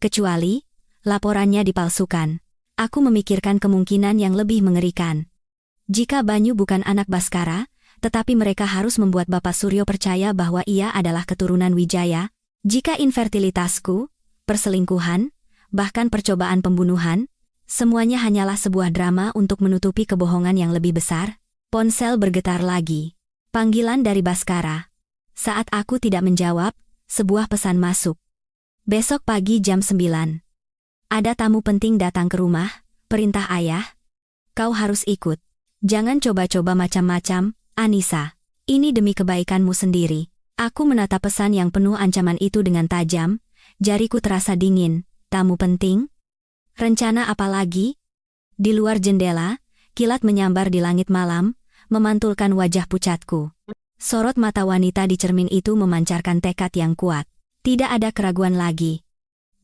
Kecuali, laporannya dipalsukan. Aku memikirkan kemungkinan yang lebih mengerikan. Jika Banyu bukan anak Baskara, tetapi mereka harus membuat Bapak Suryo percaya bahwa ia adalah keturunan Wijaya. Jika infertilitasku, perselingkuhan, bahkan percobaan pembunuhan, semuanya hanyalah sebuah drama untuk menutupi kebohongan yang lebih besar. Ponsel bergetar lagi. Panggilan dari Baskara. Saat aku tidak menjawab, sebuah pesan masuk. Besok pagi jam 9. Ada tamu penting datang ke rumah, perintah ayah. Kau harus ikut. Jangan coba-coba macam-macam, Anissa. Ini demi kebaikanmu sendiri. Aku menatap pesan yang penuh ancaman itu dengan tajam, jariku terasa dingin. Tamu penting? Rencana apa lagi? Di luar jendela, kilat menyambar di langit malam, memantulkan wajah pucatku. Sorot mata wanita di cermin itu memancarkan tekad yang kuat. Tidak ada keraguan lagi.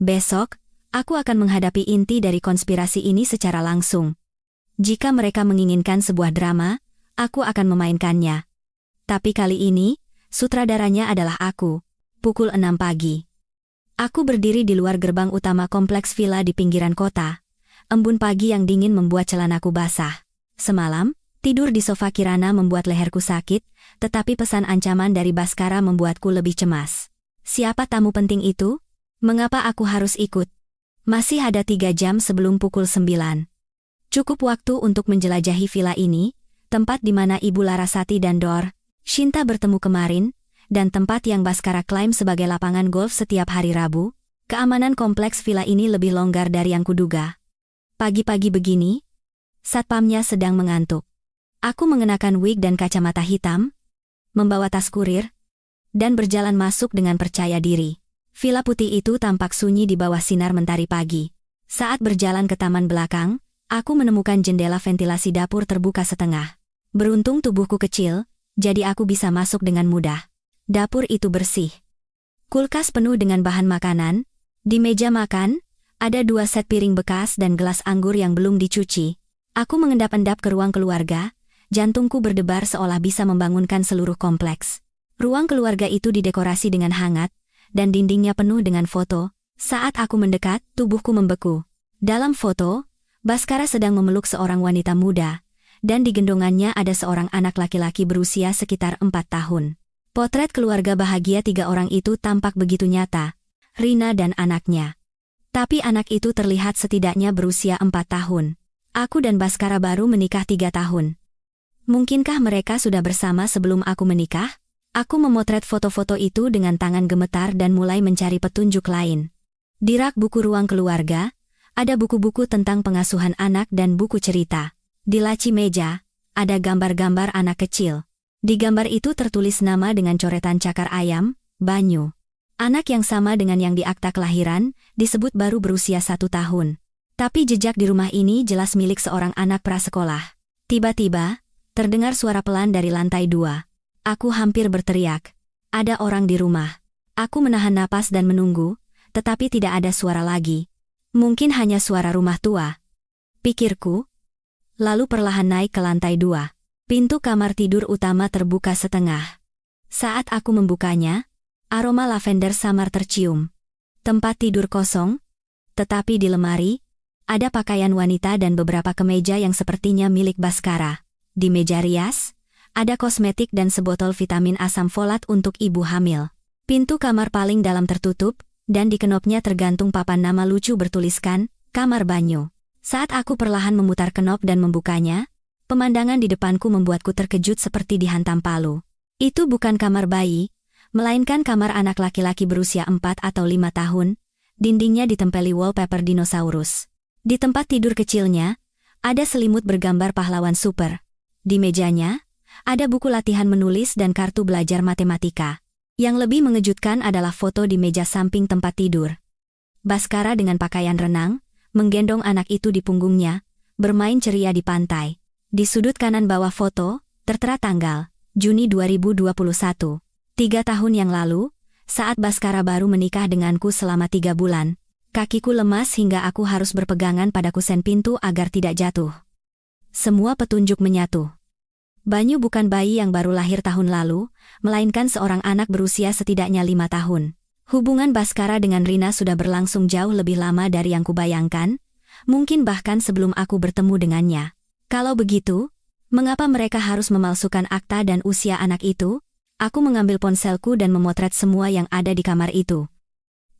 Besok, aku akan menghadapi inti dari konspirasi ini secara langsung. Jika mereka menginginkan sebuah drama, aku akan memainkannya. Tapi kali ini, sutradaranya adalah aku. Pukul 6 pagi. Aku berdiri di luar gerbang utama kompleks villa di pinggiran kota. Embun pagi yang dingin membuat celanaku basah. Semalam, tidur di sofa Kirana membuat leherku sakit, tetapi pesan ancaman dari Bhaskara membuatku lebih cemas. Siapa tamu penting itu? Mengapa aku harus ikut? Masih ada 3 jam sebelum pukul 9. Cukup waktu untuk menjelajahi villa ini, tempat di mana Ibu Larasati dan Dor Shinta bertemu kemarin, dan tempat yang Bhaskara klaim sebagai lapangan golf setiap hari Rabu. Keamanan kompleks villa ini lebih longgar dari yang kuduga. Pagi-pagi begini, satpamnya sedang mengantuk. Aku mengenakan wig dan kacamata hitam, membawa tas kurir, dan berjalan masuk dengan percaya diri. Villa putih itu tampak sunyi di bawah sinar mentari pagi. Saat berjalan ke taman belakang, aku menemukan jendela ventilasi dapur terbuka setengah. Beruntung tubuhku kecil, jadi aku bisa masuk dengan mudah. Dapur itu bersih. Kulkas penuh dengan bahan makanan. Di meja makan, ada 2 set piring bekas dan gelas anggur yang belum dicuci. Aku mengendap-endap ke ruang keluarga, jantungku berdebar seolah bisa membangunkan seluruh kompleks. Ruang keluarga itu didekorasi dengan hangat, dan dindingnya penuh dengan foto. Saat aku mendekat, tubuhku membeku. Dalam foto, Bhaskara sedang memeluk seorang wanita muda, dan di gendongannya ada seorang anak laki-laki berusia sekitar 4 tahun. Potret keluarga bahagia 3 orang itu tampak begitu nyata, Rina dan anaknya. Tapi anak itu terlihat setidaknya berusia 4 tahun. Aku dan Bhaskara baru menikah 3 tahun. Mungkinkah mereka sudah bersama sebelum aku menikah? Aku memotret foto-foto itu dengan tangan gemetar dan mulai mencari petunjuk lain. Di rak buku ruang keluarga, ada buku-buku tentang pengasuhan anak dan buku cerita. Di laci meja, ada gambar-gambar anak kecil. Di gambar itu tertulis nama dengan coretan cakar ayam, Banyu. Anak yang sama dengan yang di akta kelahiran, disebut baru berusia 1 tahun. Tapi jejak di rumah ini jelas milik seorang anak prasekolah. Tiba-tiba, terdengar suara pelan dari lantai 2. Aku hampir berteriak. Ada orang di rumah. Aku menahan napas dan menunggu, tetapi tidak ada suara lagi. Mungkin hanya suara rumah tua, pikirku. Lalu perlahan naik ke lantai 2. Pintu kamar tidur utama terbuka setengah. Saat aku membukanya, aroma lavender samar tercium. Tempat tidur kosong, tetapi di lemari, ada pakaian wanita dan beberapa kemeja yang sepertinya milik Bhaskara. Di meja rias, ada kosmetik dan sebotol vitamin asam folat untuk ibu hamil. Pintu kamar paling dalam tertutup, dan di kenopnya tergantung papan nama lucu bertuliskan, Kamar Banyu. Saat aku perlahan memutar kenop dan membukanya, pemandangan di depanku membuatku terkejut seperti dihantam palu. Itu bukan kamar bayi, melainkan kamar anak laki-laki berusia 4 atau 5 tahun, dindingnya ditempeli wallpaper dinosaurus. Di tempat tidur kecilnya, ada selimut bergambar pahlawan super. Di mejanya, ada buku latihan menulis dan kartu belajar matematika. Yang lebih mengejutkan adalah foto di meja samping tempat tidur. Bhaskara dengan pakaian renang, menggendong anak itu di punggungnya, bermain ceria di pantai. Di sudut kanan bawah foto, tertera tanggal, Juni 2021. 3 tahun yang lalu, saat Bhaskara baru menikah denganku selama 3 bulan, kakiku lemas hingga aku harus berpegangan pada kusen pintu agar tidak jatuh. Semua petunjuk menyatu. Banyu bukan bayi yang baru lahir tahun lalu, melainkan seorang anak berusia setidaknya 5 tahun. Hubungan Bhaskara dengan Rina sudah berlangsung jauh lebih lama dari yang kubayangkan, mungkin bahkan sebelum aku bertemu dengannya. Kalau begitu, mengapa mereka harus memalsukan akta dan usia anak itu? Aku mengambil ponselku dan memotret semua yang ada di kamar itu.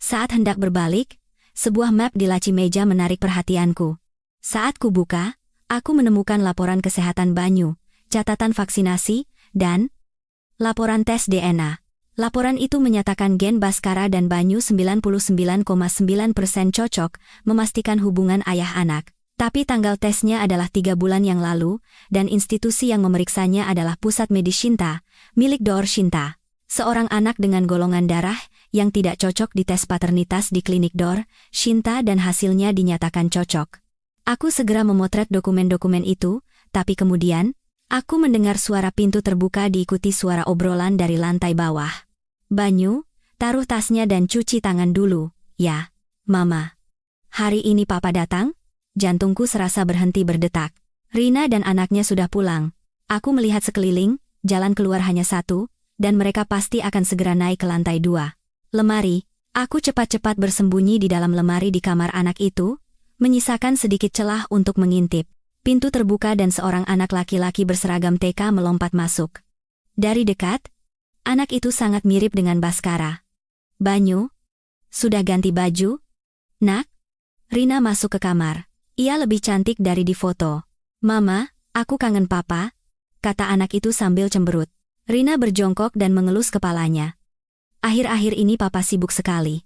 Saat hendak berbalik, sebuah map di laci meja menarik perhatianku. Saat kubuka, aku menemukan laporan kesehatan Banyu, catatan vaksinasi, dan laporan tes DNA. Laporan itu menyatakan gen Bhaskara dan Banyu 99,9% cocok, memastikan hubungan ayah-anak. Tapi tanggal tesnya adalah 3 bulan yang lalu, dan institusi yang memeriksanya adalah Pusat Medis Shinta, milik Dor Shinta. Seorang anak dengan golongan darah yang tidak cocok dites paternitas di klinik Dor Shinta dan hasilnya dinyatakan cocok. Aku segera memotret dokumen-dokumen itu, tapi kemudian, Aku mendengar suara pintu terbuka diikuti suara obrolan dari lantai bawah. Banyu, taruh tasnya dan cuci tangan dulu, ya, Mama. Hari ini Papa datang? Jantungku serasa berhenti berdetak. Rina dan anaknya sudah pulang. Aku melihat sekeliling, jalan keluar hanya satu, dan mereka pasti akan segera naik ke lantai 2. Lemari, aku cepat-cepat bersembunyi di dalam lemari di kamar anak itu, menyisakan sedikit celah untuk mengintip. Pintu terbuka dan seorang anak laki-laki berseragam TK melompat masuk. Dari dekat, anak itu sangat mirip dengan Baskara. Banyu, sudah ganti baju? Nak? Rina masuk ke kamar. Ia lebih cantik dari di foto. Mama, aku kangen Papa, kata anak itu sambil cemberut. Rina berjongkok dan mengelus kepalanya. Akhir-akhir ini Papa sibuk sekali.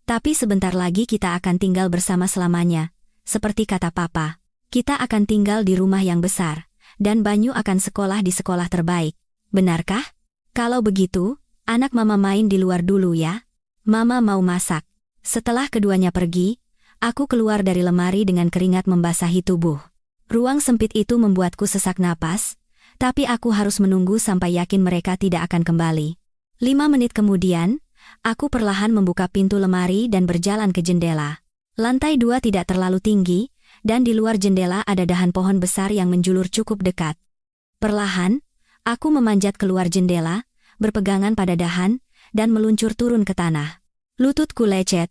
Tapi sebentar lagi kita akan tinggal bersama selamanya, seperti kata Papa. Kita akan tinggal di rumah yang besar, dan Banyu akan sekolah di sekolah terbaik. Benarkah? Kalau begitu, anak Mama main di luar dulu ya. Mama mau masak. Setelah keduanya pergi, aku keluar dari lemari dengan keringat membasahi tubuh. Ruang sempit itu membuatku sesak napas, tapi aku harus menunggu sampai yakin mereka tidak akan kembali. 5 menit kemudian, aku perlahan membuka pintu lemari dan berjalan ke jendela. Lantai 2 tidak terlalu tinggi, dan di luar jendela ada dahan pohon besar yang menjulur cukup dekat. Perlahan, aku memanjat keluar jendela, berpegangan pada dahan, dan meluncur turun ke tanah. Lututku lecet.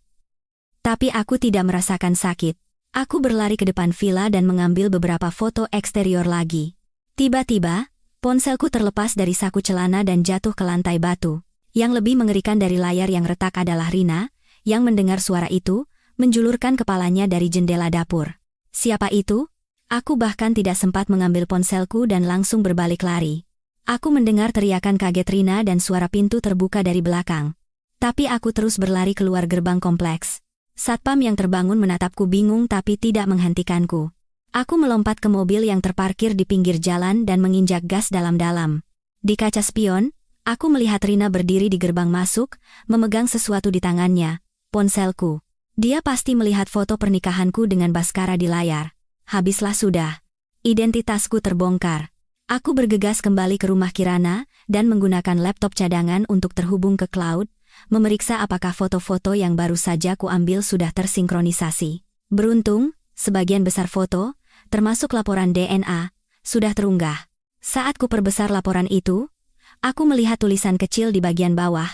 Tapi aku tidak merasakan sakit. Aku berlari ke depan villa dan mengambil beberapa foto eksterior lagi. Tiba-tiba, ponselku terlepas dari saku celana dan jatuh ke lantai batu. Yang lebih mengerikan dari layar yang retak adalah Rina, yang mendengar suara itu, menjulurkan kepalanya dari jendela dapur. Siapa itu? Aku bahkan tidak sempat mengambil ponselku dan langsung berbalik lari. Aku mendengar teriakan kaget Rina dan suara pintu terbuka dari belakang. Tapi aku terus berlari keluar gerbang kompleks. Satpam yang terbangun menatapku bingung tapi tidak menghentikanku. Aku melompat ke mobil yang terparkir di pinggir jalan dan menginjak gas dalam-dalam. Di kaca spion, aku melihat Rina berdiri di gerbang masuk, memegang sesuatu di tangannya, ponselku. Dia pasti melihat foto pernikahanku dengan Baskara di layar. Habislah sudah. Identitasku terbongkar. Aku bergegas kembali ke rumah Kirana dan menggunakan laptop cadangan untuk terhubung ke cloud, memeriksa apakah foto-foto yang baru saja kuambil sudah tersinkronisasi. Beruntung, sebagian besar foto, termasuk laporan DNA, sudah terunggah. Saat ku perbesar laporan itu, aku melihat tulisan kecil di bagian bawah.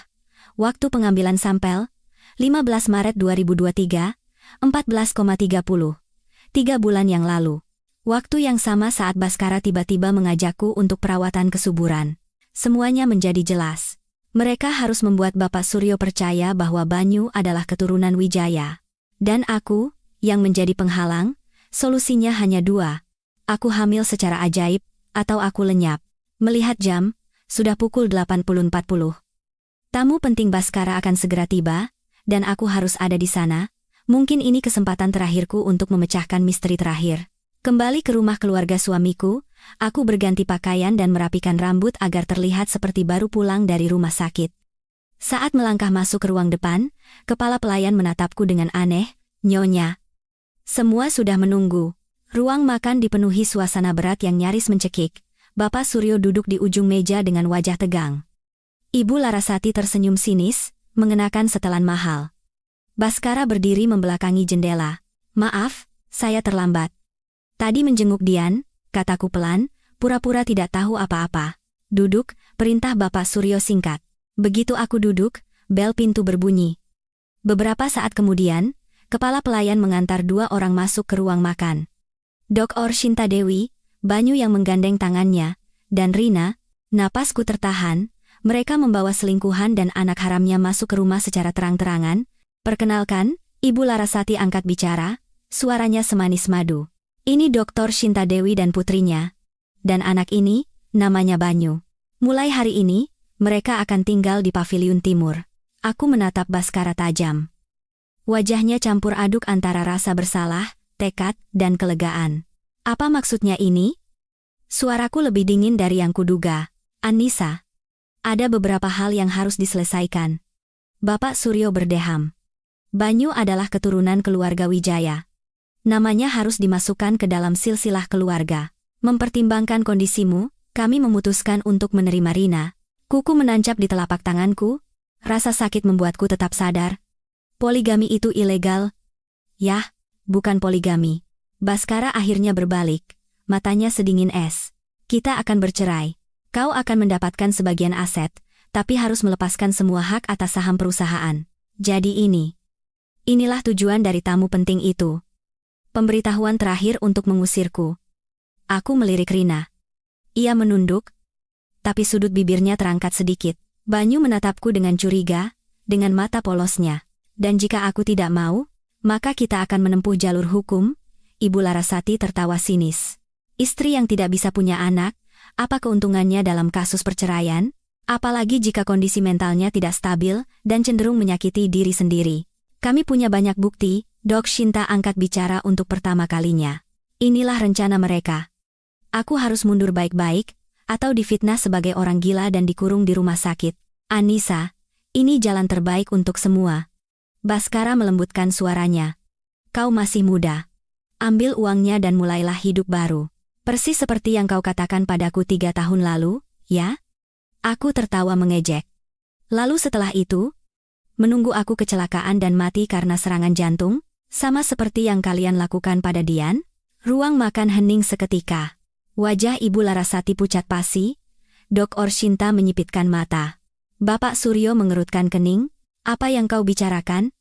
Waktu pengambilan sampel, 15 Maret 2023, 14,30. 3 bulan yang lalu. Waktu yang sama saat Baskara tiba-tiba mengajakku untuk perawatan kesuburan. Semuanya menjadi jelas. Mereka harus membuat Bapak Suryo percaya bahwa Banyu adalah keturunan Wijaya. Dan aku, yang menjadi penghalang, solusinya hanya 2. Aku hamil secara ajaib, atau aku lenyap. Melihat jam, sudah pukul 8.40. Tamu penting Baskara akan segera tiba, dan aku harus ada di sana. Mungkin ini kesempatan terakhirku untuk memecahkan misteri terakhir. Kembali ke rumah keluarga suamiku, aku berganti pakaian dan merapikan rambut agar terlihat seperti baru pulang dari rumah sakit. Saat melangkah masuk ke ruang depan, kepala pelayan menatapku dengan aneh, "Nyonya." Semua sudah menunggu. Ruang makan dipenuhi suasana berat yang nyaris mencekik. Bapak Suryo duduk di ujung meja dengan wajah tegang. Ibu Larasati tersenyum sinis, mengenakan setelan mahal. Baskara berdiri membelakangi jendela. "Maaf, saya terlambat." "Tadi menjenguk Dian," kataku pelan, pura-pura tidak tahu apa-apa. "Duduk," perintah Bapak Suryo singkat. Begitu aku duduk, bel pintu berbunyi. Beberapa saat kemudian, kepala pelayan mengantar 2 orang masuk ke ruang makan. Dr. Shinta Dewi, Banyu yang menggandeng tangannya, dan Rina. Napasku tertahan. Mereka membawa selingkuhan dan anak haramnya masuk ke rumah secara terang-terangan. "Perkenalkan, Ibu Larasati," angkat bicara, suaranya semanis madu. "Ini Dr. Shinta Dewi dan putrinya. Dan anak ini, namanya Banyu. Mulai hari ini, mereka akan tinggal di Paviliun Timur." Aku menatap Baskara tajam. Wajahnya campur aduk antara rasa bersalah, tekad, dan kelegaan. "Apa maksudnya ini?" Suaraku lebih dingin dari yang kuduga. "Anissa, ada beberapa hal yang harus diselesaikan." Bapak Suryo berdeham. "Banyu adalah keturunan keluarga Wijaya. Namanya harus dimasukkan ke dalam silsilah keluarga. Mempertimbangkan kondisimu, kami memutuskan untuk menerima Rina. Kuku menancap di telapak tanganku. Rasa sakit membuatku tetap sadar. Poligami itu ilegal. Yah, bukan poligami. Baskara akhirnya berbalik. Matanya sedingin es. Kita akan bercerai. Kau akan mendapatkan sebagian aset, tapi harus melepaskan semua hak atas saham perusahaan. Jadi inilah tujuan dari tamu penting itu. Pemberitahuan terakhir untuk mengusirku. Aku melirik Rina. Ia menunduk, tapi sudut bibirnya terangkat sedikit. Banyu menatapku dengan curiga, dengan mata polosnya. Dan jika aku tidak mau, maka kita akan menempuh jalur hukum. Ibu Larasati tertawa sinis. Istri yang tidak bisa punya anak, apa keuntungannya dalam kasus perceraian? Apalagi jika kondisi mentalnya tidak stabil dan cenderung menyakiti diri sendiri. Kami punya banyak bukti. Dok Shinta angkat bicara untuk pertama kalinya. Inilah rencana mereka. Aku harus mundur baik-baik, atau difitnah sebagai orang gila dan dikurung di rumah sakit. Anissa, ini jalan terbaik untuk semua. Baskara melembutkan suaranya. Kau masih muda. Ambil uangnya dan mulailah hidup baru. Persis seperti yang kau katakan padaku 3 tahun lalu, ya? Aku tertawa mengejek. Lalu setelah itu, menunggu aku kecelakaan dan mati karena serangan jantung, sama seperti yang kalian lakukan pada Dian? Ruang makan hening seketika. Wajah Ibu Larasati pucat pasi. Dok Shinta menyipitkan mata. Bapak Suryo mengerutkan kening. Apa yang kau bicarakan?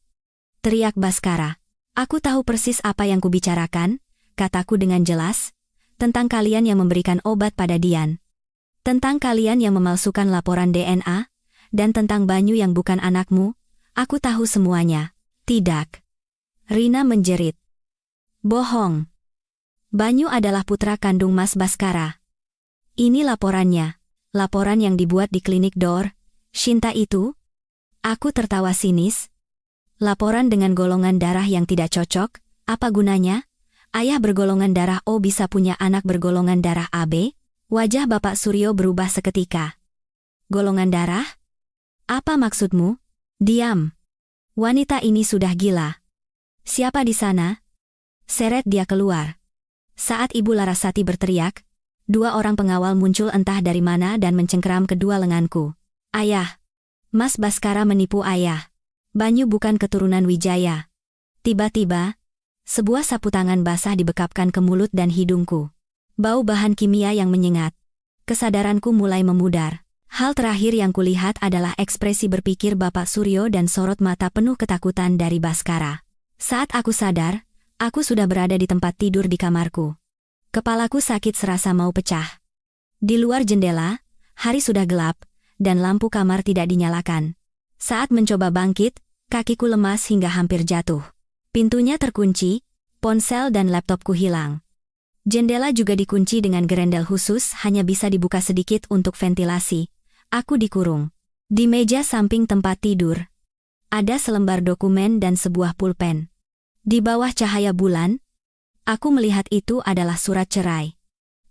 Teriak Baskara. Aku tahu persis apa yang kubicarakan, kataku dengan jelas. Tentang kalian yang memberikan obat pada Dian. Tentang kalian yang memalsukan laporan DNA. Dan tentang Banyu yang bukan anakmu. Aku tahu semuanya. Tidak. Rina menjerit. Bohong. Banyu adalah putra kandung Mas Baskara. Ini laporannya. Laporan yang dibuat di klinik Dor Shinta itu. Aku tertawa sinis. Laporan dengan golongan darah yang tidak cocok, apa gunanya? Ayah bergolongan darah O bisa punya anak bergolongan darah AB? Wajah Bapak Suryo berubah seketika. Golongan darah? Apa maksudmu? Diam. Wanita ini sudah gila. Siapa di sana? Seret dia keluar. Saat Ibu Larasati berteriak, 2 orang pengawal muncul entah dari mana dan mencengkeram kedua lenganku. Ayah. Mas Baskara menipu ayah. Banyu bukan keturunan Wijaya. Tiba-tiba, sebuah sapu tangan basah dibekapkan ke mulut dan hidungku. Bau bahan kimia yang menyengat. Kesadaranku mulai memudar. Hal terakhir yang kulihat adalah ekspresi berpikir Bapak Suryo dan sorot mata penuh ketakutan dari Baskara. Saat aku sadar, aku sudah berada di tempat tidur di kamarku. Kepalaku sakit serasa mau pecah. Di luar jendela, hari sudah gelap, dan lampu kamar tidak dinyalakan. Saat mencoba bangkit, kakiku lemas hingga hampir jatuh. Pintunya terkunci, ponsel dan laptopku hilang. Jendela juga dikunci dengan gerendel khusus, hanya bisa dibuka sedikit untuk ventilasi. Aku dikurung. Di meja samping tempat tidur, ada selembar dokumen dan sebuah pulpen. Di bawah cahaya bulan, aku melihat itu adalah surat cerai.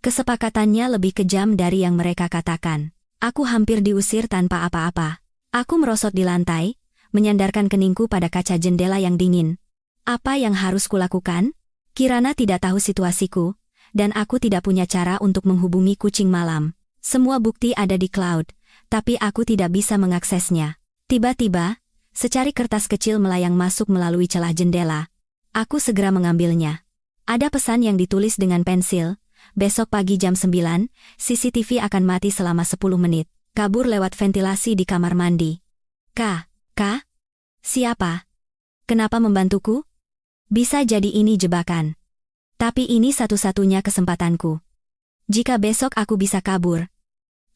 Kesepakatannya lebih kejam dari yang mereka katakan. Aku hampir diusir tanpa apa-apa. Aku merosot di lantai, menyandarkan keningku pada kaca jendela yang dingin. Apa yang harus kulakukan? Kirana tidak tahu situasiku, dan aku tidak punya cara untuk menghubungi kucing malam. Semua bukti ada di cloud, tapi aku tidak bisa mengaksesnya. Tiba-tiba, secari kertas kecil melayang masuk melalui celah jendela. Aku segera mengambilnya. Ada pesan yang ditulis dengan pensil. Besok pagi jam 9, CCTV akan mati selama 10 menit. Kabur lewat ventilasi di kamar mandi. Kak? Siapa? Kenapa membantuku? Bisa jadi ini jebakan. Tapi ini satu-satunya kesempatanku. Jika besok aku bisa kabur,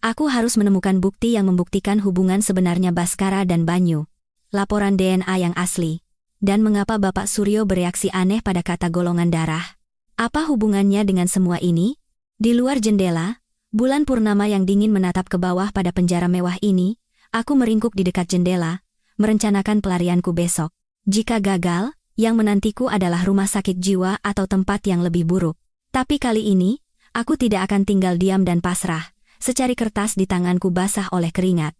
aku harus menemukan bukti yang membuktikan hubungan sebenarnya Baskara dan Banyu. Laporan DNA yang asli. Dan mengapa Bapak Suryo bereaksi aneh pada kata golongan darah? Apa hubungannya dengan semua ini? Di luar jendela, bulan purnama yang dingin menatap ke bawah pada penjara mewah ini. Aku meringkuk di dekat jendela, merencanakan pelarianku besok. Jika gagal, yang menantiku adalah rumah sakit jiwa atau tempat yang lebih buruk. Tapi kali ini, aku tidak akan tinggal diam dan pasrah. Secari kertas di tanganku basah oleh keringat.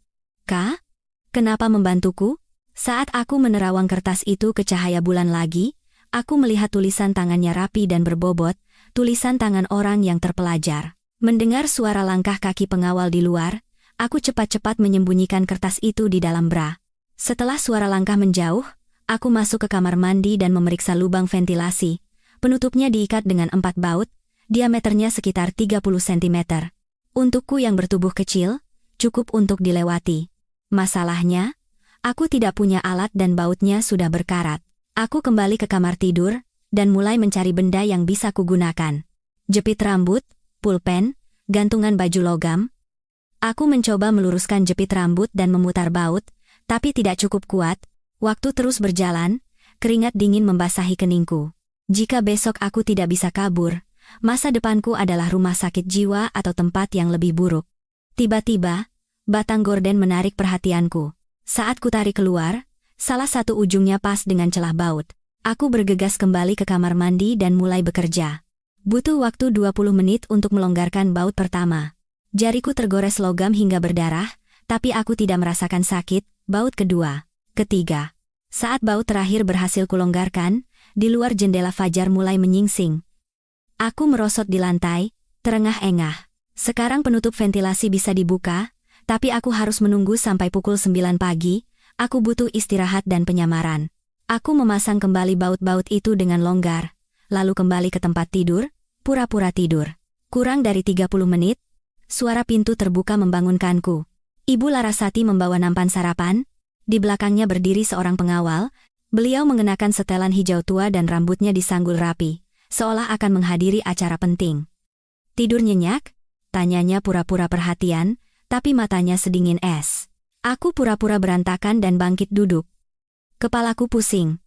Kak? Kenapa membantuku? Saat aku menerawang kertas itu ke cahaya bulan lagi, aku melihat tulisan tangannya rapi dan berbobot, tulisan tangan orang yang terpelajar. Mendengar suara langkah kaki pengawal di luar, aku cepat-cepat menyembunyikan kertas itu di dalam bra. Setelah suara langkah menjauh, aku masuk ke kamar mandi dan memeriksa lubang ventilasi. Penutupnya diikat dengan 4 baut, diameternya sekitar 30 cm. Untukku yang bertubuh kecil, cukup untuk dilewati. Masalahnya, aku tidak punya alat dan bautnya sudah berkarat. Aku kembali ke kamar tidur, dan mulai mencari benda yang bisa kugunakan. Jepit rambut, pulpen, gantungan baju logam. Aku mencoba meluruskan jepit rambut dan memutar baut, tapi tidak cukup kuat. Waktu terus berjalan, keringat dingin membasahi keningku. Jika besok aku tidak bisa kabur, masa depanku adalah rumah sakit jiwa atau tempat yang lebih buruk. Tiba-tiba, batang gorden menarik perhatianku. Saat kutarik keluar, salah satu ujungnya pas dengan celah baut. Aku bergegas kembali ke kamar mandi dan mulai bekerja. Butuh waktu 20 menit untuk melonggarkan baut pertama. Jariku tergores logam hingga berdarah, tapi aku tidak merasakan sakit. Baut kedua, ketiga. Saat baut terakhir berhasil kulonggarkan, di luar jendela fajar mulai menyingsing. Aku merosot di lantai, terengah-engah. Sekarang penutup ventilasi bisa dibuka, tapi aku harus menunggu sampai pukul 9 pagi. Aku butuh istirahat dan penyamaran. Aku memasang kembali baut-baut itu dengan longgar, lalu kembali ke tempat tidur, pura-pura tidur. Kurang dari 30 menit, suara pintu terbuka membangunkanku. Ibu Larasati membawa nampan sarapan, di belakangnya berdiri seorang pengawal. Beliau mengenakan setelan hijau tua dan rambutnya disanggul rapi, seolah akan menghadiri acara penting. "Tidur nyenyak?" tanyanya pura-pura perhatian, tapi matanya sedingin es. Aku pura-pura berantakan dan bangkit duduk. Kepalaku pusing.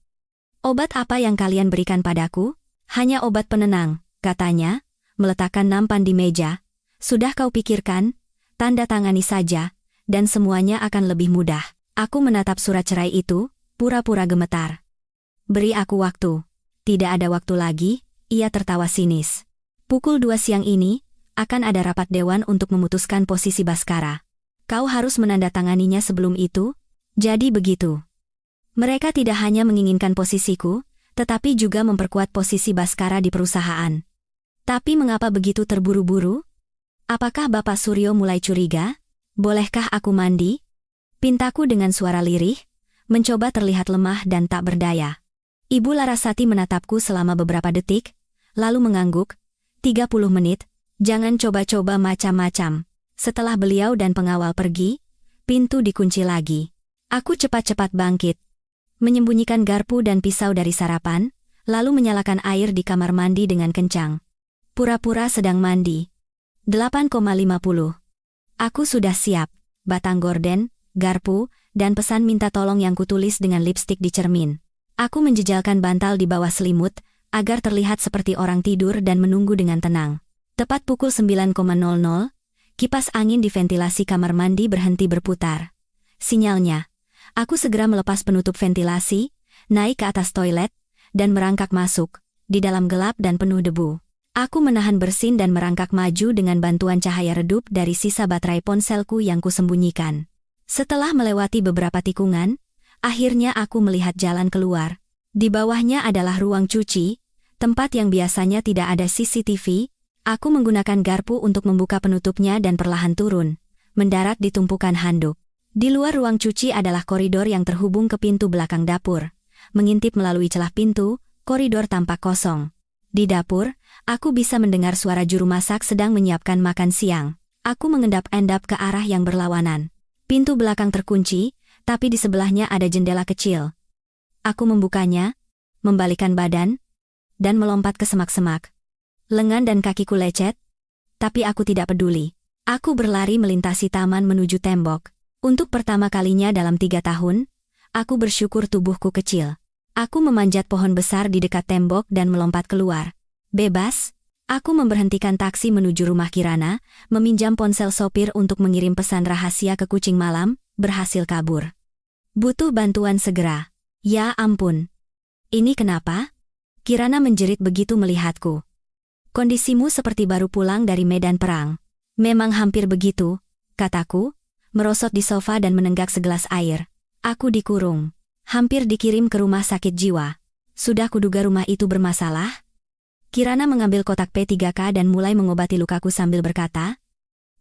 "Obat apa yang kalian berikan padaku?" "Hanya obat penenang," katanya, meletakkan nampan di meja. "Sudah kau pikirkan? Tanda tangani saja, dan semuanya akan lebih mudah." Aku menatap surat cerai itu, pura-pura gemetar. "Beri aku waktu." "Tidak ada waktu lagi," ia tertawa sinis. "Pukul 2 siang ini, akan ada rapat dewan untuk memutuskan posisi Baskara. Kau harus menandatanganinya sebelum itu, jadi begitu." Mereka tidak hanya menginginkan posisiku, tetapi juga memperkuat posisi Baskara di perusahaan. Tapi mengapa begitu terburu-buru? Apakah Bapak Suryo mulai curiga? "Bolehkah aku mandi?" Pintaku dengan suara lirih, mencoba terlihat lemah dan tak berdaya. Ibu Larasati menatapku selama beberapa detik, lalu mengangguk. 30 menit, jangan coba-coba macam-macam. Setelah beliau dan pengawal pergi, pintu dikunci lagi. Aku cepat-cepat bangkit, menyembunyikan garpu dan pisau dari sarapan, lalu menyalakan air di kamar mandi dengan kencang. Pura-pura sedang mandi. 8,50. Aku sudah siap, batang gorden, garpu, dan pesan minta tolong yang kutulis dengan lipstik di cermin. Aku menjejalkan bantal di bawah selimut, agar terlihat seperti orang tidur dan menunggu dengan tenang. Tepat pukul 9,00, kipas angin di ventilasi kamar mandi berhenti berputar. Sinyalnya. Aku segera melepas penutup ventilasi, naik ke atas toilet, dan merangkak masuk, di dalam gelap dan penuh debu. Aku menahan bersin dan merangkak maju dengan bantuan cahaya redup dari sisa baterai ponselku yang kusembunyikan. Setelah melewati beberapa tikungan, akhirnya aku melihat jalan keluar. Di bawahnya adalah ruang cuci, tempat yang biasanya tidak ada CCTV. Aku menggunakan garpu untuk membuka penutupnya dan perlahan turun, mendarat di tumpukan handuk. Di luar ruang cuci adalah koridor yang terhubung ke pintu belakang dapur. Mengintip melalui celah pintu, koridor tampak kosong. Di dapur, aku bisa mendengar suara juru masak sedang menyiapkan makan siang. Aku mengendap-endap ke arah yang berlawanan. Pintu belakang terkunci, tapi di sebelahnya ada jendela kecil. Aku membukanya, membalikkan badan, dan melompat ke semak-semak. Lengan dan kakiku lecet, tapi aku tidak peduli. Aku berlari melintasi taman menuju tembok. Untuk pertama kalinya dalam 3 tahun, aku bersyukur tubuhku kecil. Aku memanjat pohon besar di dekat tembok dan melompat keluar. Bebas, aku memberhentikan taksi menuju rumah Kirana, meminjam ponsel sopir untuk mengirim pesan rahasia ke kucing malam, berhasil kabur. Butuh bantuan segera. Ya ampun. Ini kenapa? Kirana menjerit begitu melihatku. Kondisimu seperti baru pulang dari medan perang. Memang hampir begitu, kataku, merosot di sofa dan menenggak segelas air. Aku dikurung. Hampir dikirim ke rumah sakit jiwa. Sudah kuduga rumah itu bermasalah? Kirana mengambil kotak P3K dan mulai mengobati lukaku sambil berkata,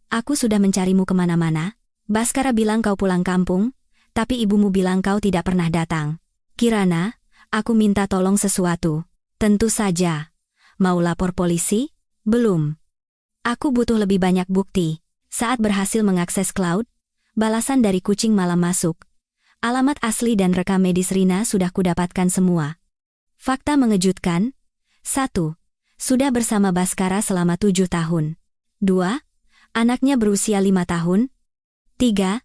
"Aku sudah mencarimu kemana-mana. Baskara bilang kau pulang kampung, tapi ibumu bilang kau tidak pernah datang. Kirana, aku minta tolong sesuatu." "Tentu saja. Mau lapor polisi?" "Belum. Aku butuh lebih banyak bukti." Saat berhasil mengakses cloud, balasan dari kucing malam masuk. Alamat asli dan rekam medis Rina sudah kudapatkan semua. Fakta mengejutkan. 1. Sudah bersama Baskara selama 7 tahun. 2. Anaknya berusia 5 tahun. 3.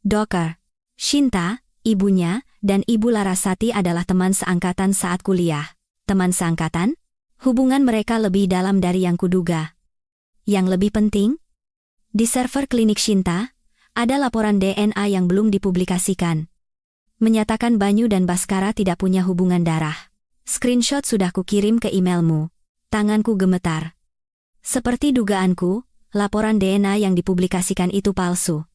Dr. Shinta, ibunya, dan Ibu Larasati adalah teman seangkatan saat kuliah. Teman seangkatan? Hubungan mereka lebih dalam dari yang kuduga. Yang lebih penting, di server klinik Shinta, ada laporan DNA yang belum dipublikasikan. Menyatakan Banyu dan Baskara tidak punya hubungan darah. Screenshot sudah kukirim ke emailmu. Tanganku gemetar. Seperti dugaanku, laporan DNA yang dipublikasikan itu palsu.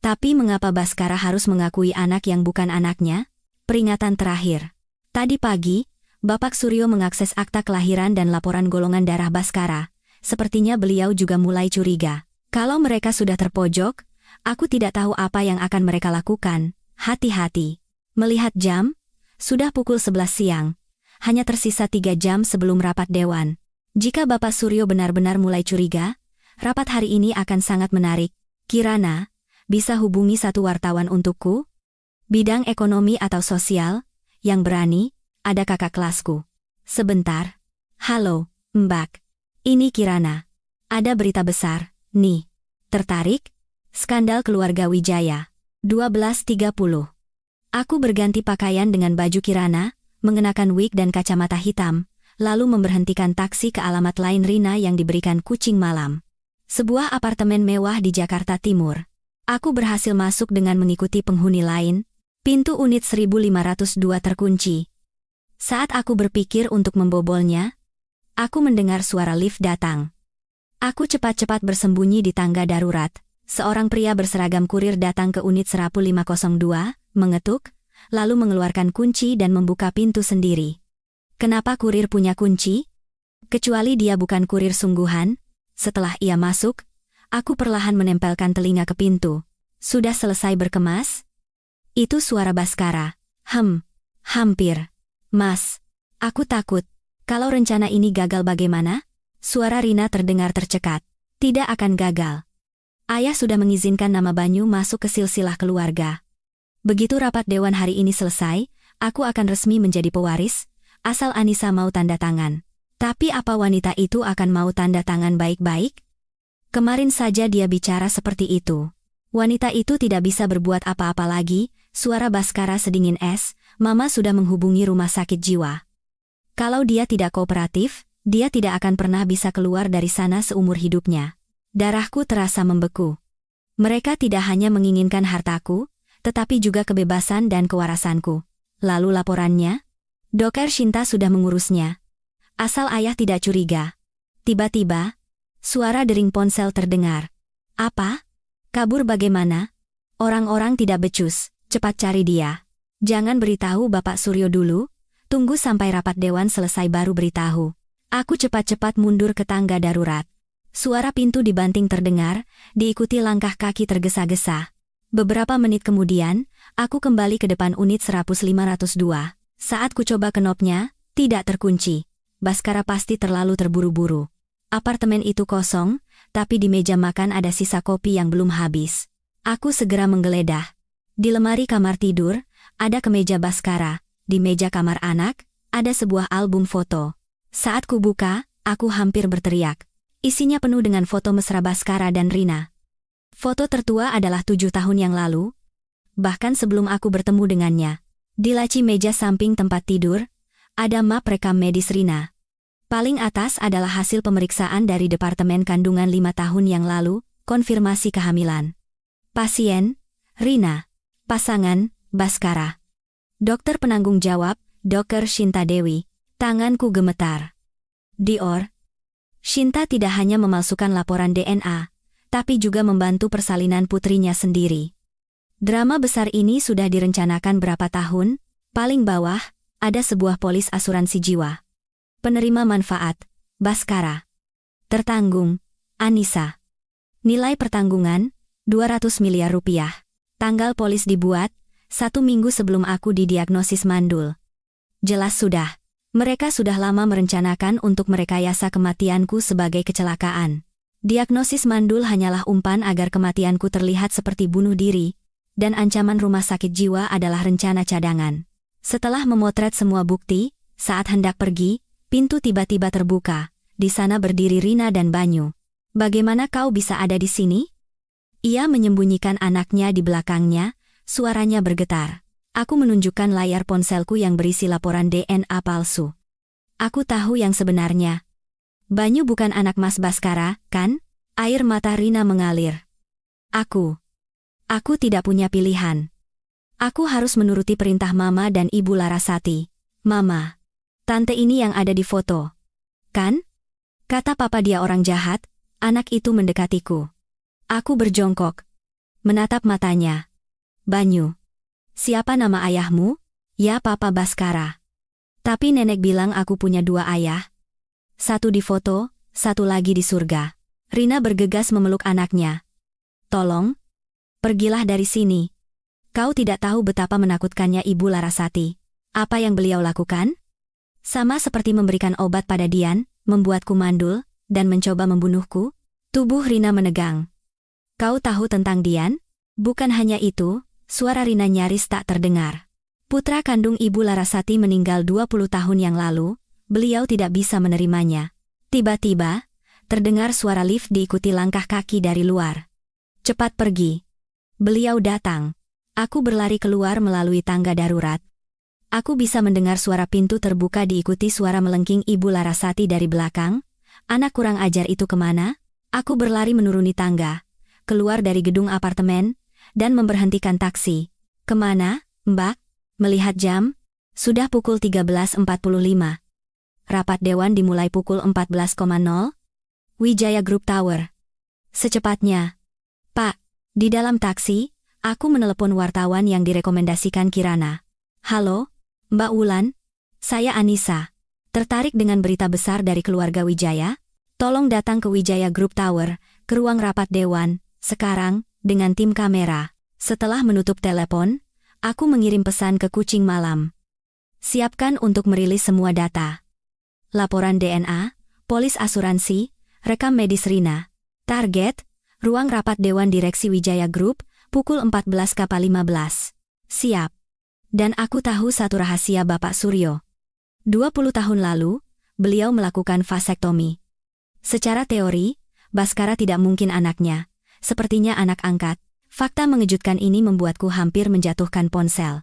Tapi mengapa Baskara harus mengakui anak yang bukan anaknya? Peringatan terakhir. Tadi pagi, Bapak Suryo mengakses akta kelahiran dan laporan golongan darah Baskara. Sepertinya beliau juga mulai curiga. Kalau mereka sudah terpojok, aku tidak tahu apa yang akan mereka lakukan. Hati-hati. Melihat jam, sudah pukul 11 siang. Hanya tersisa 3 jam sebelum rapat dewan. Jika Bapak Suryo benar-benar mulai curiga, rapat hari ini akan sangat menarik. Kirana, bisa hubungi satu wartawan untukku? Bidang ekonomi atau sosial? Yang berani, ada kakak kelasku. Sebentar. Halo, Mbak. Ini Kirana. Ada berita besar, nih. Tertarik? Skandal keluarga Wijaya. 12.30. Aku berganti pakaian dengan baju Kirana, mengenakan wig dan kacamata hitam, lalu memberhentikan taksi ke alamat lain Rina yang diberikan kucing malam. Sebuah apartemen mewah di Jakarta Timur. Aku berhasil masuk dengan mengikuti penghuni lain. Pintu unit 1502 terkunci. Saat aku berpikir untuk membobolnya, aku mendengar suara lift datang. Aku cepat-cepat bersembunyi di tangga darurat. Seorang pria berseragam kurir datang ke unit Serapu 502, mengetuk, lalu mengeluarkan kunci dan membuka pintu sendiri. Kenapa kurir punya kunci? Kecuali dia bukan kurir sungguhan. Setelah ia masuk, aku perlahan menempelkan telinga ke pintu. Sudah selesai berkemas? Itu suara Baskara. Hampir. Mas, aku takut. Kalau rencana ini gagal bagaimana? Suara Rina terdengar tercekat. Tidak akan gagal. Ayah sudah mengizinkan nama Banyu masuk ke silsilah keluarga. Begitu rapat dewan hari ini selesai, aku akan resmi menjadi pewaris, asal Anissa mau tanda tangan. Tapi apa wanita itu akan mau tanda tangan baik-baik? Kemarin saja dia bicara seperti itu. Wanita itu tidak bisa berbuat apa-apa lagi. Suara Baskara sedingin es. Mama sudah menghubungi rumah sakit jiwa. Kalau dia tidak kooperatif, dia tidak akan pernah bisa keluar dari sana seumur hidupnya. Darahku terasa membeku. Mereka tidak hanya menginginkan hartaku, tetapi juga kebebasan dan kewarasanku. Lalu laporannya? Dr. Shinta sudah mengurusnya. Asal ayah tidak curiga. Tiba-tiba, suara dering ponsel terdengar. Apa? Kabur bagaimana? Orang-orang tidak becus, cepat cari dia. Jangan beritahu Bapak Suryo dulu, tunggu sampai rapat dewan selesai baru beritahu. Aku cepat-cepat mundur ke tangga darurat. Suara pintu dibanting terdengar, diikuti langkah kaki tergesa-gesa. Beberapa menit kemudian, aku kembali ke depan unit Serapus 502. Saat ku coba knopnya, tidak terkunci. Baskara pasti terlalu terburu-buru. Apartemen itu kosong, tapi di meja makan ada sisa kopi yang belum habis. Aku segera menggeledah. Di lemari kamar tidur, ada kemeja Baskara. Di meja kamar anak, ada sebuah album foto. Saat ku buka, aku hampir berteriak. Isinya penuh dengan foto mesra Baskara dan Rina. Foto tertua adalah 7 tahun yang lalu, bahkan sebelum aku bertemu dengannya. Di laci meja samping tempat tidur, ada map rekam medis Rina. Paling atas adalah hasil pemeriksaan dari Departemen Kandungan 5 tahun yang lalu, konfirmasi kehamilan. Pasien, Rina. Pasangan, Baskara. Dokter penanggung jawab, Dr. Shinta Dewi. Tanganku gemetar. Dior. Shinta tidak hanya memalsukan laporan DNA, tapi juga membantu persalinan putrinya sendiri. Drama besar ini sudah direncanakan berapa tahun? Paling bawah, ada sebuah polis asuransi jiwa. Penerima manfaat, Baskara. Tertanggung, Anissa. Nilai pertanggungan, 200 miliar rupiah. Tanggal polis dibuat, 1 minggu sebelum aku didiagnosis mandul. Jelas sudah. Mereka sudah lama merencanakan untuk merekayasa kematianku sebagai kecelakaan. Diagnosis mandul hanyalah umpan agar kematianku terlihat seperti bunuh diri, dan ancaman rumah sakit jiwa adalah rencana cadangan. Setelah memotret semua bukti, saat hendak pergi, pintu tiba-tiba terbuka. Di sana berdiri Rina dan Banyu. Bagaimana kau bisa ada di sini? Ia menyembunyikan anaknya di belakangnya, suaranya bergetar. Aku menunjukkan layar ponselku yang berisi laporan DNA palsu. Aku tahu yang sebenarnya. Banyu bukan anak Mas Baskara, kan? Air mata Rina mengalir. Aku tidak punya pilihan. Aku harus menuruti perintah Mama dan Ibu Larasati. Mama, tante ini yang ada di foto. Kan? Kata Papa dia orang jahat. Anak itu mendekatiku. Aku berjongkok. Menatap matanya. Banyu. Siapa nama ayahmu? Ya Papa Baskara. Tapi nenek bilang aku punya 2 ayah. Satu di foto, satu lagi di surga. Rina bergegas memeluk anaknya. Tolong. Pergilah dari sini. Kau tidak tahu betapa menakutkannya Ibu Larasati. Apa yang beliau lakukan? Sama seperti memberikan obat pada Dian, membuatku mandul, dan mencoba membunuhku. Tubuh Rina menegang. Kau tahu tentang Dian? Bukan hanya itu, suara Rina nyaris tak terdengar. Putra kandung Ibu Larasati meninggal 20 tahun yang lalu, beliau tidak bisa menerimanya. Tiba-tiba, terdengar suara lift diikuti langkah kaki dari luar. Cepat pergi. Beliau datang. Aku berlari keluar melalui tangga darurat. Aku bisa mendengar suara pintu terbuka diikuti suara melengking Ibu Larasati dari belakang. Anak kurang ajar itu kemana? Aku berlari menuruni tangga, keluar dari gedung apartemen, dan memberhentikan taksi. Kemana, Mbak? Melihat jam, sudah pukul 13.45. Rapat dewan dimulai pukul 14.00. Wijaya Group Tower. Secepatnya. Pak, di dalam taksi, aku menelepon wartawan yang direkomendasikan Kirana. Halo, Mbak Wulan, saya Anissa. Tertarik dengan berita besar dari keluarga Wijaya? Tolong datang ke Wijaya Group Tower, ke ruang rapat dewan, sekarang, dengan tim kamera. Setelah menutup telepon, aku mengirim pesan ke kucing malam. Siapkan untuk merilis semua data. Laporan DNA, polis asuransi, rekam medis Rina. Target, ruang rapat dewan direksi Wijaya Group, pukul 14.15. Siap. Dan aku tahu satu rahasia Bapak Suryo. 20 tahun lalu, beliau melakukan vasektomi. Secara teori, Baskara tidak mungkin anaknya, sepertinya anak angkat. Fakta mengejutkan ini membuatku hampir menjatuhkan ponsel.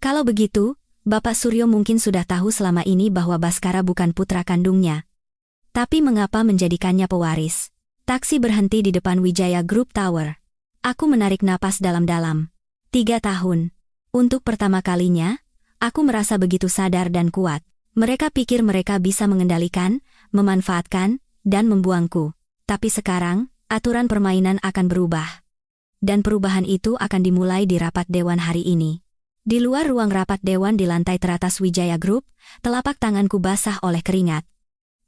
Kalau begitu, Bapak Suryo mungkin sudah tahu selama ini bahwa Baskara bukan putra kandungnya. Tapi mengapa menjadikannya pewaris? Taksi berhenti di depan Wijaya Group Tower. Aku menarik napas dalam-dalam. 3 tahun. Untuk pertama kalinya, aku merasa begitu sadar dan kuat. Mereka pikir mereka bisa mengendalikan, memanfaatkan, dan membuangku. Tapi sekarang, aturan permainan akan berubah. Dan perubahan itu akan dimulai di rapat dewan hari ini. Di luar ruang rapat dewan di lantai teratas Wijaya Group, telapak tanganku basah oleh keringat.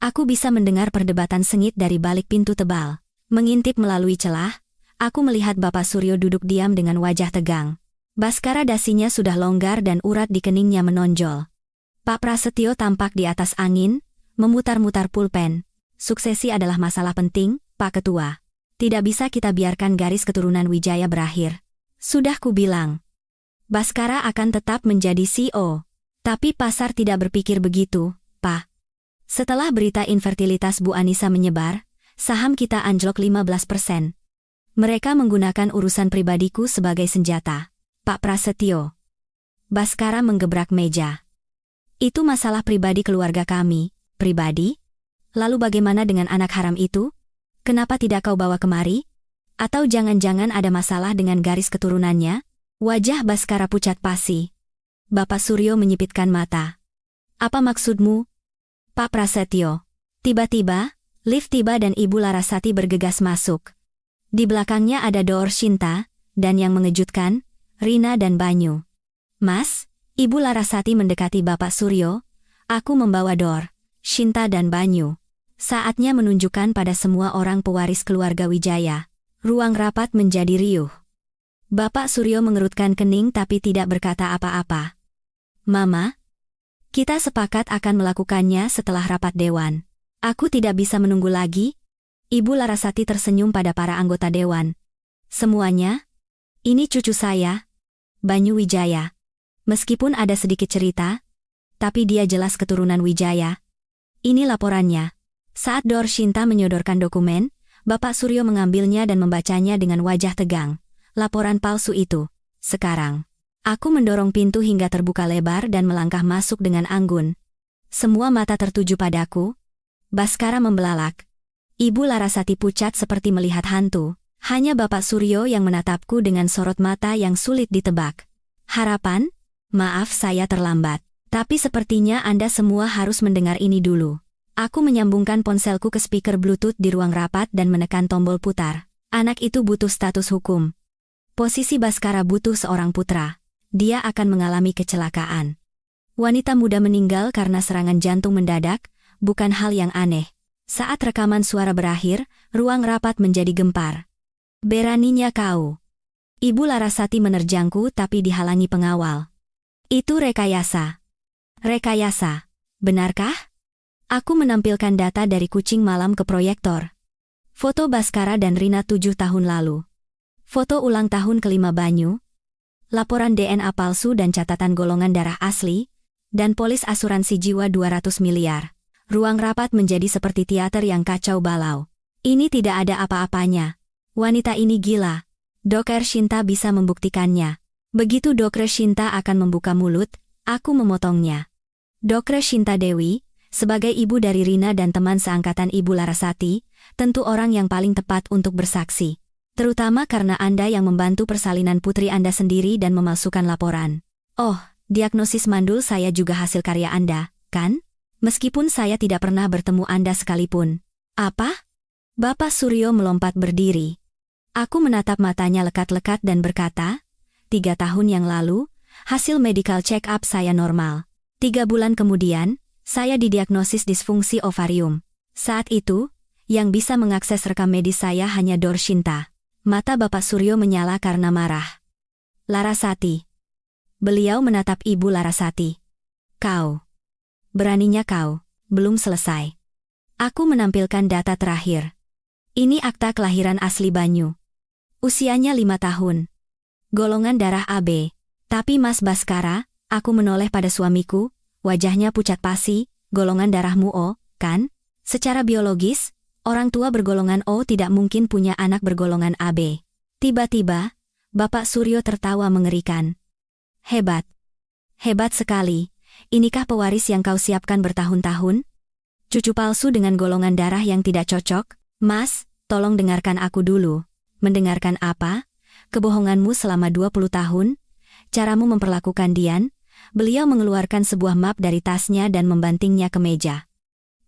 Aku bisa mendengar perdebatan sengit dari balik pintu tebal. Mengintip melalui celah, aku melihat Bapak Suryo duduk diam dengan wajah tegang. Baskara dasinya sudah longgar dan urat di keningnya menonjol. Pak Prasetyo tampak di atas angin, memutar-mutar pulpen. Suksesi adalah masalah penting, Pak Ketua. Tidak bisa kita biarkan garis keturunan Wijaya berakhir. Sudah kubilang. Baskara akan tetap menjadi CEO. Tapi pasar tidak berpikir begitu, Pak. Setelah berita infertilitas Bu Anissa menyebar, saham kita anjlok 15%. Mereka menggunakan urusan pribadiku sebagai senjata. Pak Prasetyo. Baskara menggebrak meja. Itu masalah pribadi keluarga kami. Pribadi? Lalu bagaimana dengan anak haram itu? Kenapa tidak kau bawa kemari? Atau jangan-jangan ada masalah dengan garis keturunannya? Wajah Baskara pucat pasi. Bapak Suryo menyipitkan mata. Apa maksudmu? Pak Prasetyo. Tiba-tiba, lift tiba dan Ibu Larasati bergegas masuk. Di belakangnya ada Dor Shinta, dan yang mengejutkan, Rina dan Banyu. Mas, Ibu Larasati mendekati Bapak Suryo. Aku membawa Dor, Shinta dan Banyu. Saatnya menunjukkan pada semua orang pewaris keluarga Wijaya. Ruang rapat menjadi riuh. Bapak Suryo mengerutkan kening tapi tidak berkata apa-apa. Mama, kita sepakat akan melakukannya setelah rapat dewan. Aku tidak bisa menunggu lagi. Ibu Larasati tersenyum pada para anggota dewan. Semuanya, ini cucu saya, Banyu Wijaya. Meskipun ada sedikit cerita, tapi dia jelas keturunan Wijaya. Ini laporannya. Saat Dorshinta menyodorkan dokumen, Bapak Suryo mengambilnya dan membacanya dengan wajah tegang. Laporan palsu itu. Sekarang, aku mendorong pintu hingga terbuka lebar dan melangkah masuk dengan anggun. Semua mata tertuju padaku. Baskara membelalak. Ibu Larasati pucat seperti melihat hantu. Hanya Bapak Suryo yang menatapku dengan sorot mata yang sulit ditebak. Harapan? Maaf saya terlambat. Tapi sepertinya Anda semua harus mendengar ini dulu. Aku menyambungkan ponselku ke speaker Bluetooth di ruang rapat dan menekan tombol putar. Anak itu butuh status hukum. Posisi Baskara butuh seorang putra. Dia akan mengalami kecelakaan. Wanita muda meninggal karena serangan jantung mendadak, bukan hal yang aneh. Saat rekaman suara berakhir, ruang rapat menjadi gempar. Beraninya kau. Ibu Larasati menerjangku tapi dihalangi pengawal. Itu rekayasa. Rekayasa. Benarkah? Aku menampilkan data dari kucing malam ke proyektor. Foto Baskara dan Rina 7 tahun lalu. Foto ulang tahun kelima Banyu. Laporan DNA palsu dan catatan golongan darah asli. Dan polis asuransi jiwa 200 miliar. Ruang rapat menjadi seperti teater yang kacau balau. Ini tidak ada apa-apanya. Wanita ini gila. Dr. Shinta bisa membuktikannya. Begitu Dr. Shinta akan membuka mulut, aku memotongnya. Dr. Shinta Dewi, sebagai ibu dari Rina dan teman seangkatan Ibu Larasati, tentu orang yang paling tepat untuk bersaksi. Terutama karena Anda yang membantu persalinan putri Anda sendiri dan memalsukan laporan. Oh, diagnosis mandul saya juga hasil karya Anda, kan? Meskipun saya tidak pernah bertemu Anda sekalipun. Apa? Bapak Suryo melompat berdiri. Aku menatap matanya lekat-lekat dan berkata, 3 tahun yang lalu, hasil medical check-up saya normal. 3 bulan kemudian, saya didiagnosis disfungsi ovarium. Saat itu, yang bisa mengakses rekam medis saya hanya Dorshinta. Mata Bapak Suryo menyala karena marah. Larasati. Beliau menatap Ibu Larasati. Kau. Beraninya kau. Belum selesai. Aku menampilkan data terakhir. Ini akta kelahiran asli Banyu. Usianya 5 tahun. Golongan darah AB. Tapi Mas Baskara, aku menoleh pada suamiku, wajahnya pucat pasi, golongan darahmu O, kan? Secara biologis, orang tua bergolongan O tidak mungkin punya anak bergolongan AB. Tiba-tiba, Bapak Suryo tertawa mengerikan. Hebat. Hebat sekali. Inikah pewaris yang kau siapkan bertahun-tahun? Cucu palsu dengan golongan darah yang tidak cocok? Mas, tolong dengarkan aku dulu. Mendengarkan apa? Kebohonganmu selama 20 tahun? Caramu memperlakukan Dian? Beliau mengeluarkan sebuah map dari tasnya dan membantingnya ke meja.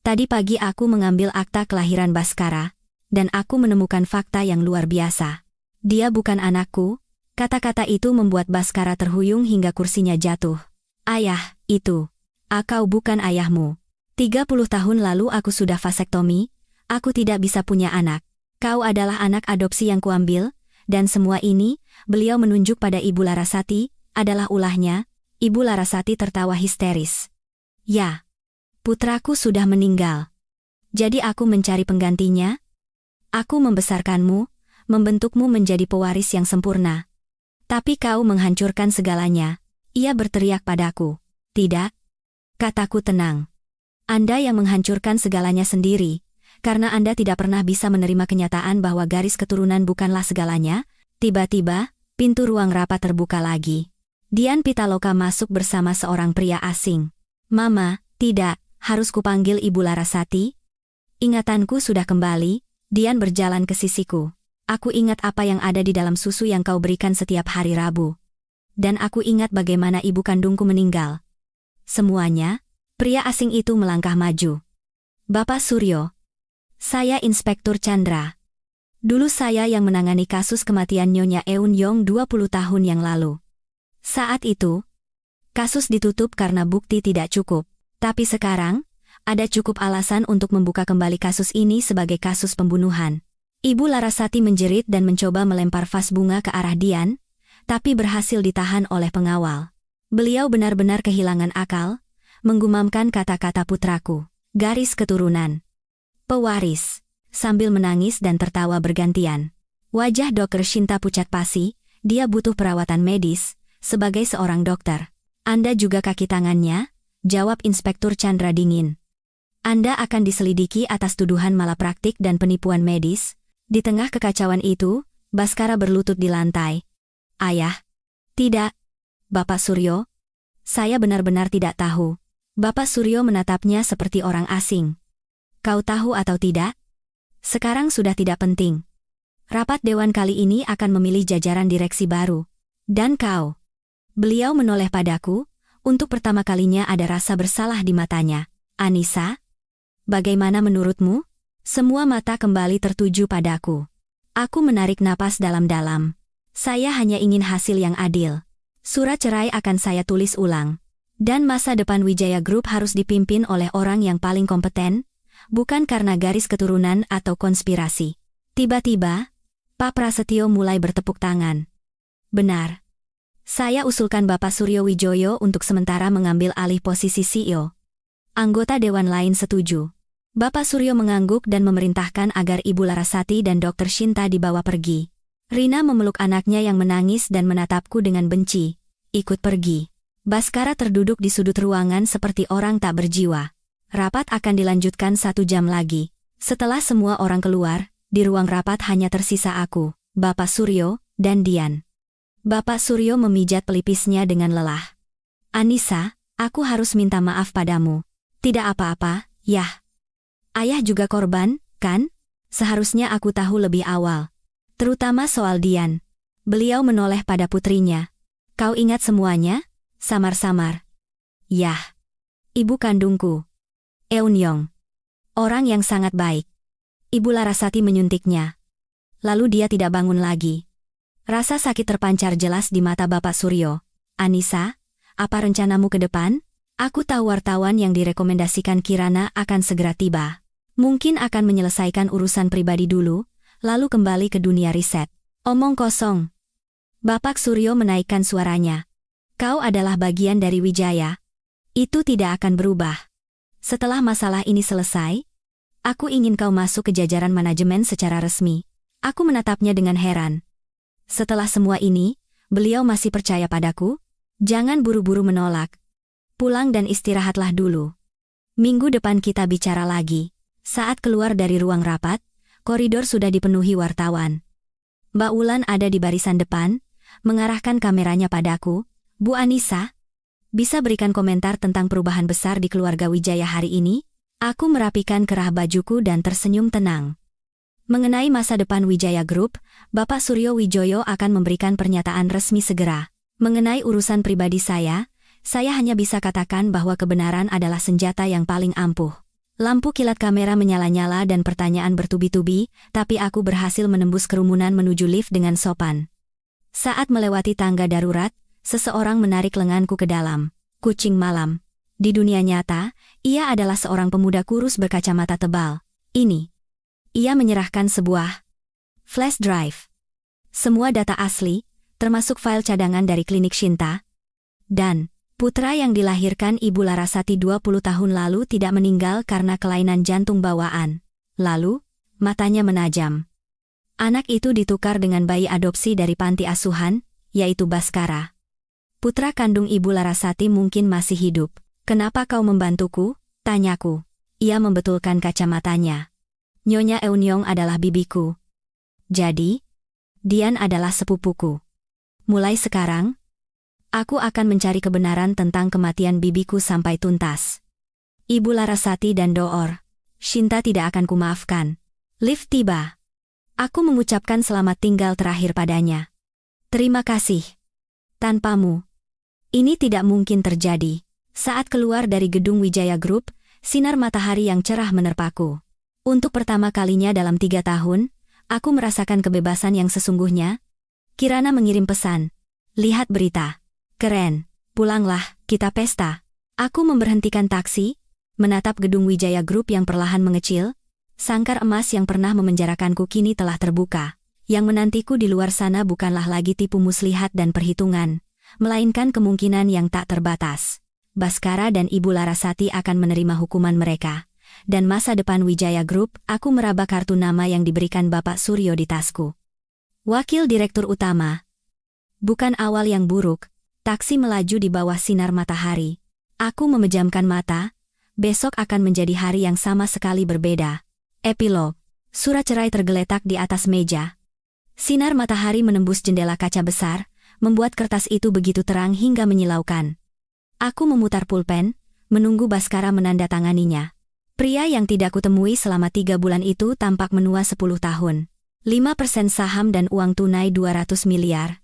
Tadi pagi aku mengambil akta kelahiran Baskara, dan aku menemukan fakta yang luar biasa. Dia bukan anakku. Kata-kata itu membuat Baskara terhuyung hingga kursinya jatuh. Ayah, itu. Kau bukan ayahmu. 30 tahun lalu aku sudah vasektomi, aku tidak bisa punya anak. Kau adalah anak adopsi yang kuambil, dan semua ini, beliau menunjuk pada Ibu Larasati, adalah ulahnya. Ibu Larasati tertawa histeris. Ya. Putraku sudah meninggal. Jadi aku mencari penggantinya? Aku membesarkanmu, membentukmu menjadi pewaris yang sempurna. Tapi kau menghancurkan segalanya. Ia berteriak padaku. Tidak. Kataku tenang. Anda yang menghancurkan segalanya sendiri, karena Anda tidak pernah bisa menerima kenyataan bahwa garis keturunan bukanlah segalanya. Tiba-tiba, pintu ruang rapat terbuka lagi. Dian Pitaloka masuk bersama seorang pria asing. Mama, tidak. Harus kupanggil Ibu Larasati? Ingatanku sudah kembali. Dian berjalan ke sisiku. Aku ingat apa yang ada di dalam susu yang kau berikan setiap hari Rabu. Dan aku ingat bagaimana ibu kandungku meninggal. Semuanya, pria asing itu melangkah maju. Bapak Suryo. Saya Inspektur Chandra. Dulu saya yang menangani kasus kematian Nyonya Eun Yong 20 tahun yang lalu. Saat itu, kasus ditutup karena bukti tidak cukup. Tapi sekarang, Ada cukup alasan untuk membuka kembali kasus ini sebagai kasus pembunuhan. Ibu Larasati menjerit dan mencoba melempar vas bunga ke arah Dian, tapi berhasil ditahan oleh pengawal. Beliau benar-benar kehilangan akal, menggumamkan kata-kata putraku. Garis keturunan. Pewaris. Sambil menangis dan tertawa bergantian. Wajah Dr. Shinta pucat pasi, dia butuh perawatan medis, sebagai seorang dokter. Anda juga kaki tangannya, jawab Inspektur Chandra dingin. Anda akan diselidiki atas tuduhan malapraktik dan penipuan medis. Di tengah kekacauan itu, Baskara berlutut di lantai. Ayah. Tidak. Bapak Suryo. Saya benar-benar tidak tahu. Bapak Suryo menatapnya seperti orang asing. Kau tahu atau tidak? Sekarang sudah tidak penting. Rapat dewan kali ini akan memilih jajaran direksi baru. Dan kau. Beliau menoleh padaku, untuk pertama kalinya ada rasa bersalah di matanya. Anissa? Bagaimana menurutmu? Semua mata kembali tertuju padaku. Aku menarik napas dalam-dalam. Saya hanya ingin hasil yang adil. Surat cerai akan saya tulis ulang. Dan masa depan Wijaya Group harus dipimpin oleh orang yang paling kompeten, bukan karena garis keturunan atau konspirasi. Tiba-tiba, Pak Prasetyo mulai bertepuk tangan. Benar. Saya usulkan Bapak Suryo Wijoyo untuk sementara mengambil alih posisi CEO. Anggota dewan lain setuju. Bapak Suryo mengangguk dan memerintahkan agar Ibu Larasati dan Dr. Shinta dibawa pergi. Rina memeluk anaknya yang menangis dan menatapku dengan benci. Ikut pergi. Baskara terduduk di sudut ruangan seperti orang tak berjiwa. Rapat akan dilanjutkan 1 jam lagi. Setelah semua orang keluar, di ruang rapat hanya tersisa aku, Bapak Suryo, dan Dian. Bapak Suryo memijat pelipisnya dengan lelah. Anissa, aku harus minta maaf padamu. Tidak apa-apa, Yah. Ayah juga korban, kan? Seharusnya aku tahu lebih awal. Terutama soal Dian. Beliau menoleh pada putrinya. Kau ingat semuanya? Samar-samar. Yah. Ibu kandungku. Eun-yong. Orang yang sangat baik. Ibu Larasati menyuntiknya. Lalu dia tidak bangun lagi. Rasa sakit terpancar jelas di mata Bapak Suryo. Anissa, apa rencanamu ke depan? Aku tahu wartawan yang direkomendasikan Kirana akan segera tiba. Mungkin akan menyelesaikan urusan pribadi dulu, lalu kembali ke dunia riset. Omong kosong. Bapak Suryo menaikkan suaranya. Kau adalah bagian dari Wijaya. Itu tidak akan berubah. Setelah masalah ini selesai, aku ingin kau masuk ke jajaran manajemen secara resmi. Aku menatapnya dengan heran. Setelah semua ini, beliau masih percaya padaku? Jangan buru-buru menolak. Pulang dan istirahatlah dulu. Minggu depan kita bicara lagi. Saat keluar dari ruang rapat, koridor sudah dipenuhi wartawan. Mbak Wulan ada di barisan depan, mengarahkan kameranya padaku. Bu Anissa, bisa berikan komentar tentang perubahan besar di keluarga Wijaya hari ini? Aku merapikan kerah bajuku dan tersenyum tenang. Mengenai masa depan Wijaya Group, Bapak Suryo Wijoyo akan memberikan pernyataan resmi segera. Mengenai urusan pribadi saya hanya bisa katakan bahwa kebenaran adalah senjata yang paling ampuh. Lampu kilat kamera menyala-nyala dan pertanyaan bertubi-tubi, tapi aku berhasil menembus kerumunan menuju lift dengan sopan. Saat melewati tangga darurat, seseorang menarik lenganku ke dalam. Kucing malam. Di dunia nyata, ia adalah seorang pemuda kurus berkacamata tebal. Ini. Ia menyerahkan sebuah flash drive. Semua data asli, termasuk file cadangan dari klinik Shinta. Dan putra yang dilahirkan Ibu Larasati 20 tahun lalu tidak meninggal karena kelainan jantung bawaan. Lalu, matanya menajam. Anak itu ditukar dengan bayi adopsi dari panti asuhan, yaitu Baskara. Putra kandung Ibu Larasati mungkin masih hidup. Kenapa kau membantuku? Tanyaku. Ia membetulkan kacamatanya. Nyonya Eun-yong adalah bibiku. Jadi, Dian adalah sepupuku. Mulai sekarang, aku akan mencari kebenaran tentang kematian bibiku sampai tuntas. Ibu Larasati dan Door Shinta tidak akan kumaafkan. Lift tiba. Aku mengucapkan selamat tinggal terakhir padanya. Terima kasih. Tanpamu, ini tidak mungkin terjadi. Saat keluar dari gedung Wijaya Group, sinar matahari yang cerah menerpaku. Untuk pertama kalinya dalam 3 tahun, aku merasakan kebebasan yang sesungguhnya. Kirana mengirim pesan. Lihat berita. Keren. Pulanglah, kita pesta. Aku memberhentikan taksi, Menatap gedung Wijaya Group yang perlahan mengecil, sangkar emas yang pernah memenjarakanku kini telah terbuka. Yang menantiku di luar sana bukanlah lagi tipu muslihat dan perhitungan, melainkan kemungkinan yang tak terbatas. Baskara dan Ibu Larasati akan menerima hukuman mereka. Dan masa depan Wijaya Group, aku meraba kartu nama yang diberikan Bapak Suryo di tasku. Wakil Direktur Utama. Bukan awal yang buruk, taksi melaju di bawah sinar matahari. Aku memejamkan mata, besok akan menjadi hari yang sama sekali berbeda. Epilog. Surat cerai tergeletak di atas meja. Sinar matahari menembus jendela kaca besar, membuat kertas itu begitu terang hingga menyilaukan. Aku memutar pulpen, menunggu Baskara menandatanganinya. Pria yang tidak kutemui selama 3 bulan itu tampak menua 10 tahun. 5% saham dan uang tunai 200 miliar.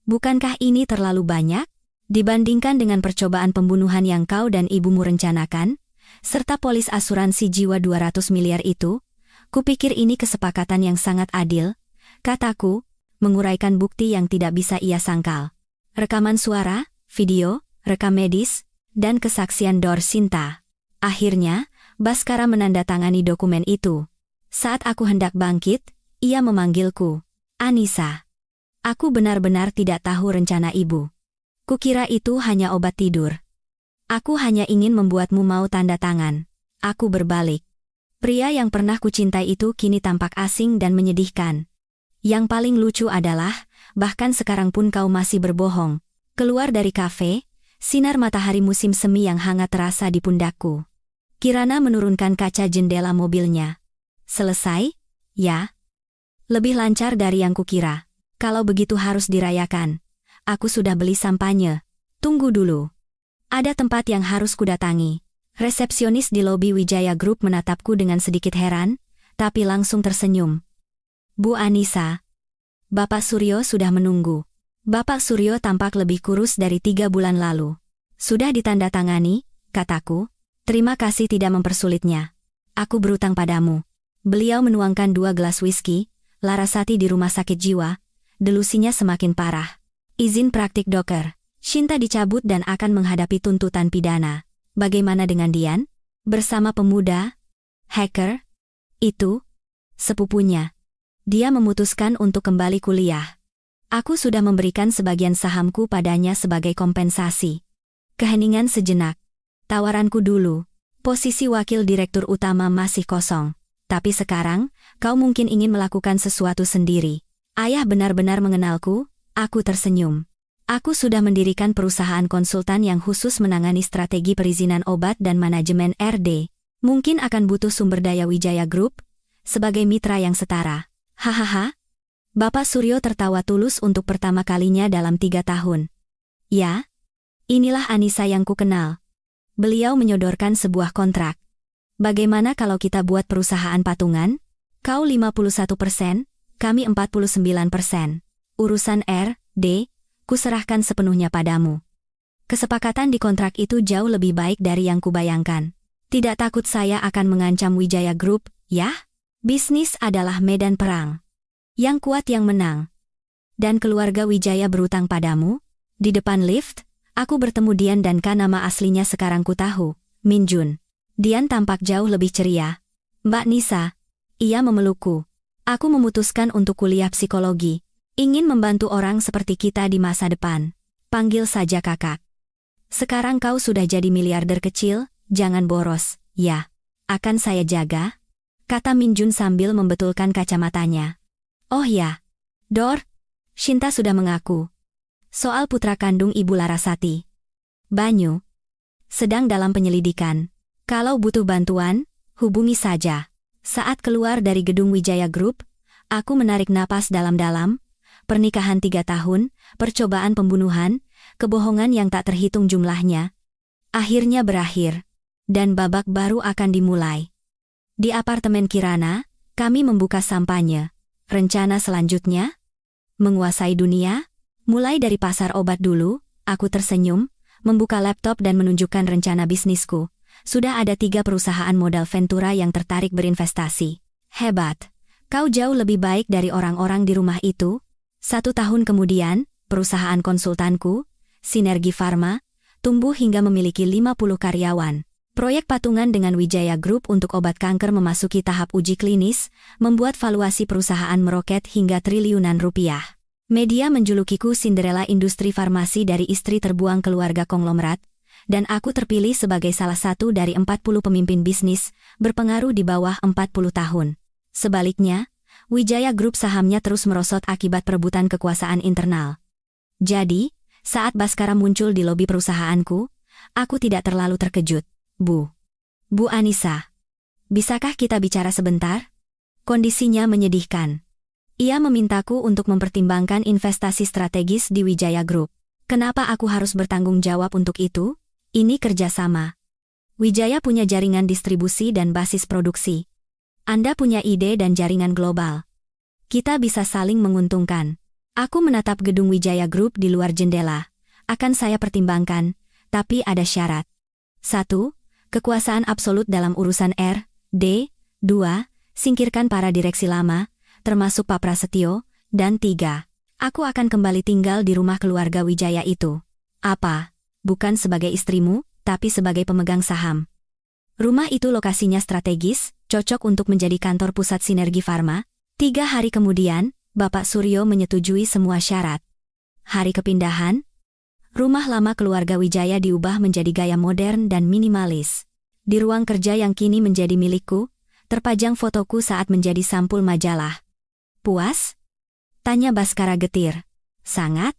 Bukankah ini terlalu banyak? Dibandingkan dengan percobaan pembunuhan yang kau dan ibumu rencanakan, serta polis asuransi jiwa 200 miliar itu, kupikir ini kesepakatan yang sangat adil, kataku, menguraikan bukti yang tidak bisa ia sangkal. Rekaman suara, video, rekam medis, dan kesaksian Dor Sinta. Akhirnya, Baskara menandatangani dokumen itu. Saat aku hendak bangkit, ia memanggilku. Anissa. Aku benar-benar tidak tahu rencana ibu. Kukira itu hanya obat tidur. Aku hanya ingin membuatmu mau tanda tangan. Aku berbalik. Pria yang pernah kucintai itu kini tampak asing dan menyedihkan. Yang paling lucu adalah, bahkan sekarang pun kau masih berbohong. Keluar dari kafe, sinar matahari musim semi yang hangat terasa di pundakku. Kirana menurunkan kaca jendela mobilnya. Selesai? Ya. Lebih lancar dari yang kukira. Kalau begitu harus dirayakan. Aku sudah beli sampanye. Tunggu dulu. Ada tempat yang harus kudatangi. Resepsionis di lobi Wijaya Group menatapku dengan sedikit heran, tapi langsung tersenyum. Bu Anissa. Bapak Suryo sudah menunggu. Bapak Suryo tampak lebih kurus dari 3 bulan lalu. Sudah ditandatangani, kataku. Terima kasih tidak mempersulitnya. Aku berutang padamu. Beliau menuangkan 2 gelas whisky. Larasati di rumah sakit jiwa. Delusinya semakin parah. Izin praktik dokter. Shinta dicabut dan akan menghadapi tuntutan pidana. Bagaimana dengan Dian? Bersama pemuda hacker itu, sepupunya. Dia memutuskan untuk kembali kuliah. Aku sudah memberikan sebagian sahamku padanya sebagai kompensasi. Keheningan sejenak. Tawaranku dulu. Posisi wakil direktur utama masih kosong. Tapi sekarang, kau mungkin ingin melakukan sesuatu sendiri. Ayah benar-benar mengenalku, aku tersenyum. Aku sudah mendirikan perusahaan konsultan yang khusus menangani strategi perizinan obat dan manajemen RD. Mungkin akan butuh sumber daya Wijaya Group sebagai mitra yang setara. Hahaha. Bapak Suryo tertawa tulus untuk pertama kalinya dalam 3 tahun. Ya, inilah Anissa yang kukenal. Beliau menyodorkan sebuah kontrak. Bagaimana kalau kita buat perusahaan patungan? Kau 51%, kami 49%. Urusan R.D., kuserahkan sepenuhnya padamu. Kesepakatan di kontrak itu jauh lebih baik dari yang kubayangkan. Tidak takut saya akan mengancam Wijaya Group, ya? Bisnis adalah medan perang. Yang kuat yang menang. Dan keluarga Wijaya berutang padamu? Di depan lift, aku bertemu Dian dan nama aslinya sekarang ku tahu, Min Jun. Dian tampak jauh lebih ceria. Mbak Nisa. Ia memelukku. Aku memutuskan untuk kuliah psikologi. Ingin membantu orang seperti kita di masa depan. Panggil saja kakak. Sekarang kau sudah jadi miliarder kecil, jangan boros, ya. Akan saya jaga, kata Min Jun sambil membetulkan kacamatanya. Oh ya. Dor. Shinta sudah mengaku. Soal putra kandung Ibu Larasati. Banyu. Sedang dalam penyelidikan. Kalau butuh bantuan, hubungi saja. Saat keluar dari gedung Wijaya Group, aku menarik napas dalam-dalam. Pernikahan 3 tahun, percobaan pembunuhan, kebohongan yang tak terhitung jumlahnya. Akhirnya berakhir. Dan babak baru akan dimulai. Di apartemen Kirana, kami membuka sampanye. Rencana selanjutnya? Menguasai dunia? Mulai dari pasar obat dulu, aku tersenyum, membuka laptop dan menunjukkan rencana bisnisku. Sudah ada 3 perusahaan modal Ventura yang tertarik berinvestasi. Hebat. Kau jauh lebih baik dari orang-orang di rumah itu. 1 tahun kemudian, perusahaan konsultanku, Sinergi Pharma, tumbuh hingga memiliki 50 karyawan. Proyek patungan dengan Wijaya Group untuk obat kanker memasuki tahap uji klinis, membuat valuasi perusahaan meroket hingga triliunan rupiah. Media menjulukiku Cinderella industri farmasi dari istri terbuang keluarga konglomerat, dan aku terpilih sebagai salah satu dari 40 pemimpin bisnis berpengaruh di bawah 40 tahun. Sebaliknya, Wijaya Group sahamnya terus merosot akibat perebutan kekuasaan internal. Jadi, saat Baskara muncul di lobi perusahaanku, aku tidak terlalu terkejut. Bu Anissa, bisakah kita bicara sebentar? Kondisinya menyedihkan. Ia memintaku untuk mempertimbangkan investasi strategis di Wijaya Group. Kenapa aku harus bertanggung jawab untuk itu? Ini kerjasama. Wijaya punya jaringan distribusi dan basis produksi. Anda punya ide dan jaringan global. Kita bisa saling menguntungkan. Aku menatap gedung Wijaya Group di luar jendela. Akan saya pertimbangkan, tapi ada syarat. 1. Kekuasaan absolut dalam urusan R.D. 2. Singkirkan para direksi lama, termasuk Pak Prasetyo. Dan 3. Aku akan kembali tinggal di rumah keluarga Wijaya itu. Apa? Bukan sebagai istrimu, tapi sebagai pemegang saham. Rumah itu lokasinya strategis, cocok untuk menjadi kantor pusat Sinergi Farma. 3 hari kemudian, Bapak Suryo menyetujui semua syarat. Hari kepindahan, rumah lama keluarga Wijaya diubah menjadi gaya modern dan minimalis. Di ruang kerja yang kini menjadi milikku, terpajang fotoku saat menjadi sampul majalah. Puas? Tanya Baskara getir. Sangat?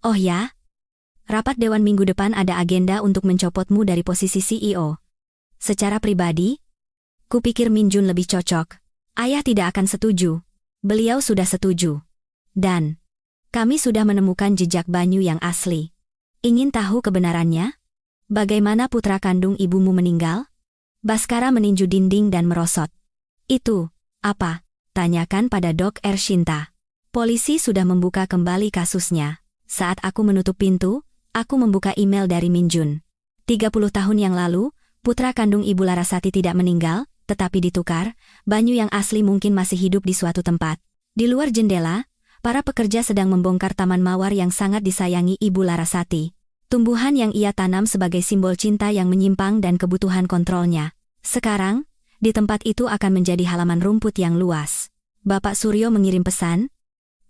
Oh ya? Rapat dewan minggu depan ada agenda untuk mencopotmu dari posisi CEO. Secara pribadi, kupikir Minjun lebih cocok. Ayah tidak akan setuju. Beliau sudah setuju. Dan kami sudah menemukan jejak Banyu yang asli. Ingin tahu kebenarannya? Bagaimana putra kandung ibumu meninggal? Baskara meninju dinding dan merosot. Itu, apa? Tanyakan pada Dok Ershinta. Polisi sudah membuka kembali kasusnya. Saat aku menutup pintu, aku membuka email dari Minjun. 30 tahun yang lalu, putra kandung Ibu Larasati tidak meninggal, tetapi ditukar. Banyu yang asli mungkin masih hidup di suatu tempat. Di luar jendela, para pekerja sedang membongkar taman mawar yang sangat disayangi Ibu Larasati. Tumbuhan yang ia tanam sebagai simbol cinta yang menyimpang dan kebutuhan kontrolnya. Sekarang, di tempat itu akan menjadi halaman rumput yang luas. Bapak Suryo mengirim pesan.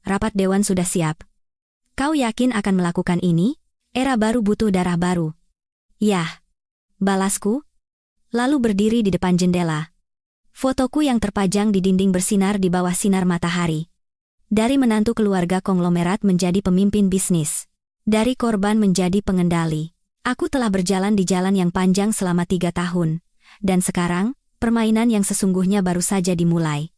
Rapat dewan sudah siap. Kau yakin akan melakukan ini? Era baru butuh darah baru. Yah. Balasku. Lalu berdiri di depan jendela. Fotoku yang terpajang di dinding bersinar di bawah sinar matahari. Dari menantu keluarga konglomerat menjadi pemimpin bisnis. Dari korban menjadi pengendali. Aku telah berjalan di jalan yang panjang selama 3 tahun. Dan sekarang, permainan yang sesungguhnya baru saja dimulai.